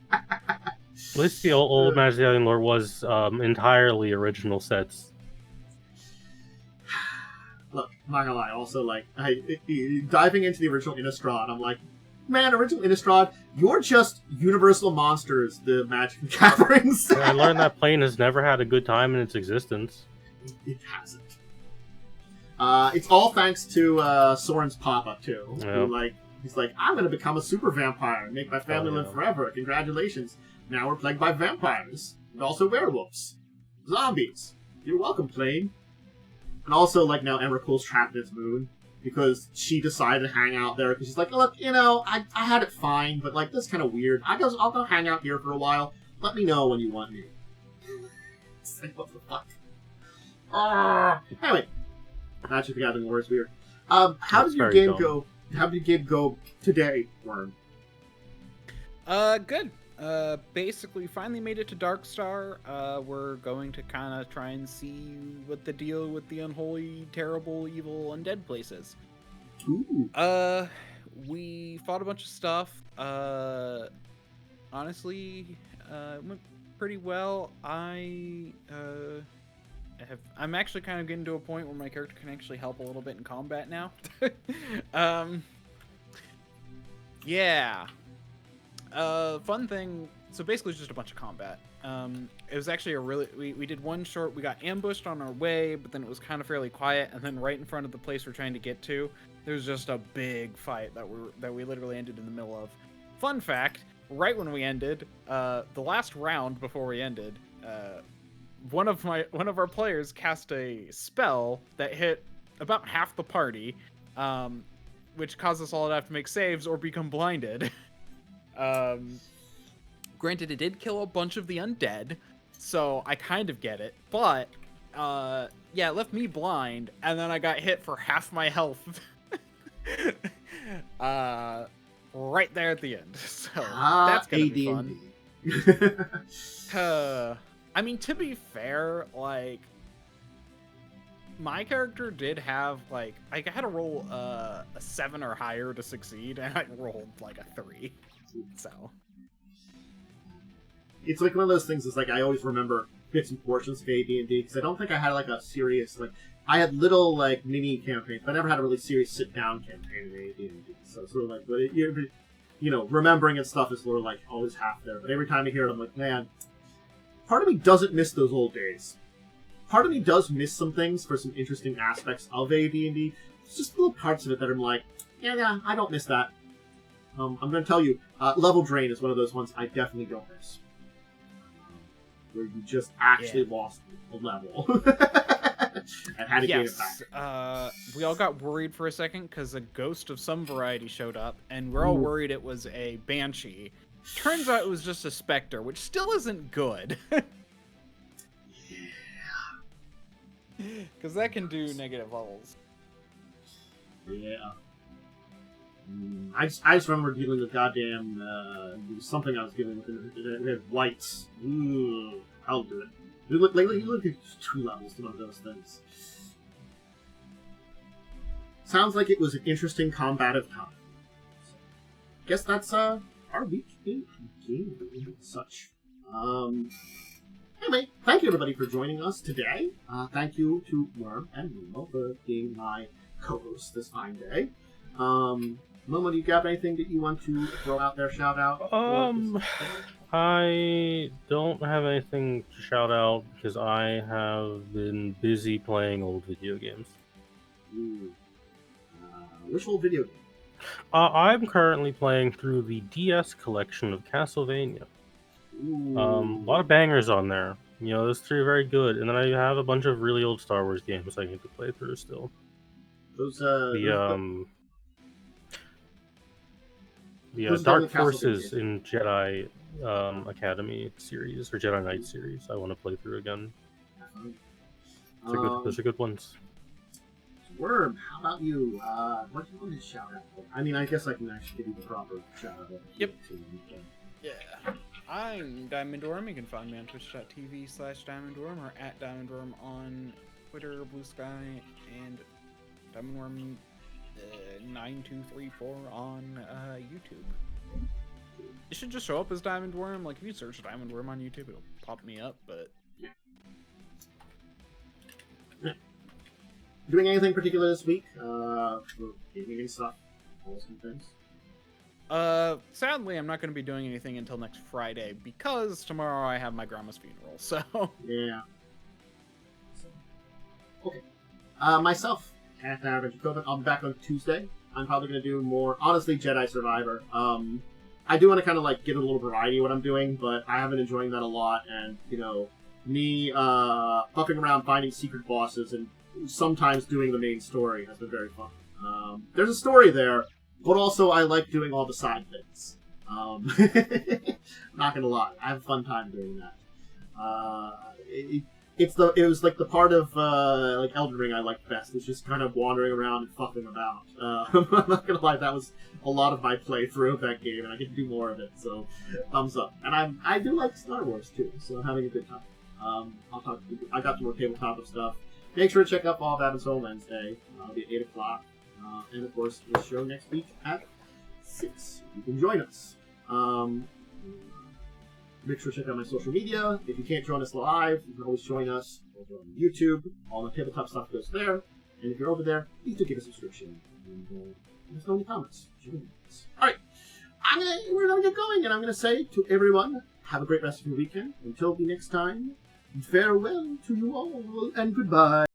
At least the old Magic the Gathering lore was entirely original sets. Look, I'm not gonna lie, also, like, diving into the original Innistrad, I'm like, man, original Innistrad, you're just universal monsters, the Magic the Gathering set. I learned that plane has never had a good time in its existence. It hasn't. It's all thanks to Soren's papa, too. Yep. Who, he's like, I'm gonna become a super vampire and make my family live forever. Congratulations. Now we're plagued by vampires. And also werewolves. Zombies. You're welcome, plane. And also, like, now Emrakul's trapped in its moon. Because she decided to hang out there. Because she's like, look, I had it fine, but, like, that's kind of weird. I'll go hang out here for a while. Let me know when you want me. It's like, what the fuck? Anyway. Magic the Gathering War is weird. How did your game go? How did your game go today, Worm? Good. Basically, finally made it to Darkstar. We're going to kind of try and see what the deal with the unholy, terrible, evil, undead place is. Ooh. We fought a bunch of stuff. Honestly, it went pretty well. I'm actually kind of getting to a point where my character can actually help a little bit in combat now. Yeah. Fun thing. So basically, it's just a bunch of combat. It was actually we did one short. We got ambushed on our way, but then it was kind of fairly quiet. And then right in front of the place we're trying to get to, there was just a big fight that we literally ended in the middle of. Fun fact: right when we ended, the last round before we ended, one of our players cast a spell that hit about half the party, which caused us all to have to make saves or become blinded. Granted, it did kill a bunch of the undead, so I kind of get it, but yeah, it left me blind, and then I got hit for half my health right there at the end. So that's gonna be fun. I mean, to be fair, like, my character did have like I had to roll a 7 or higher to succeed, and I rolled like a 3. So it's like one of those things. It's like I always remember bits and portions of AD&D because I don't think I had like a serious like I had little like mini campaigns, but I never had a really serious sit down campaign in AD&D. So it's sort of like, but it, you know, remembering and stuff is sort of like always half there. But every time I hear it, I'm like, man, part of me doesn't miss those old days. Part of me does miss some things for some interesting aspects of AD&D. It's just little parts of it that I'm like, yeah, I don't miss that. I'm going to tell you, level drain is one of those ones I definitely don't miss. Where you just actually lost a level and had to get it back. We all got worried for a second because a ghost of some variety showed up, and we're all worried it was a banshee. Turns out it was just a specter, which still isn't good. Because that can do negative levels. Yeah. I just remember dealing with goddamn something I was dealing with. It had whites. Ooh, I'll do it. You look at 2 levels to one of those things. Sounds like it was an interesting combative time. Guess that's our week in gaming and such. Anyway, thank you everybody for joining us today. Thank you to Worm and Momo for being my co-hosts this fine day. Momo, do you have anything that you want to throw out there, shout out? I don't have anything to shout out because I have been busy playing old video games. Ooh. Which old video game? I'm currently playing through the DS collection of Castlevania. Ooh. A lot of bangers on there. You know, those 3 are very good. And then I have a bunch of really old Star Wars games I need to play through still. Those, the Dark Forces in Jedi Academy series, or Jedi Knight series, I want to play through again. Those are good ones. Worm, how about you? What do you want to shout out for? I mean, I guess I can actually give you the proper shout out. Yep. Yeah. I'm DiamondWyrm. You can find me on twitch.tv/DiamondWyrm or at DiamondWyrm on Twitter, Blue Sky, and DiamondWyrm 9234 on YouTube. It should just show up as DiamondWyrm. Like if you search DiamondWyrm on YouTube, it'll pop me up. But doing anything particular this week? For gaming and stuff, all those kind of things. Sadly, I'm not going to be doing anything until next Friday because tomorrow I have my grandma's funeral. So yeah. Okay. Myself, Dracovin, I'll be back on Tuesday. I'm probably going to do more, honestly, Jedi Survivor. I do want to kind of like get a little variety of what I'm doing, but I have been enjoying that a lot. And you know, me fucking around finding secret bosses and sometimes doing the main story has been very fun. There's a story there. But also, I like doing all the side things. Not gonna lie, I have a fun time doing that. It was like the part of like Elden Ring I liked best. It's just kind of wandering around and fucking about. I'm not gonna lie, that was a lot of my playthrough of that game, and I get to do more of it. So, thumbs up. And I do like Star Wars too, so I'm having a good time. I got some more tabletop stuff. Make sure to check out All That and Soul Wednesday. It'll be at 8 o'clock. And of course, the show next week at 6. You can join us. Make sure to check out my social media. If you can't join us live, you can always join us over on YouTube. All the tabletop stuff goes there. And if you're over there, please do give a subscription. And let us know in the comments. Alright, we're going to get going, and I'm going to say to everyone, have a great rest of your weekend. Until the next time, farewell to you all, and goodbye.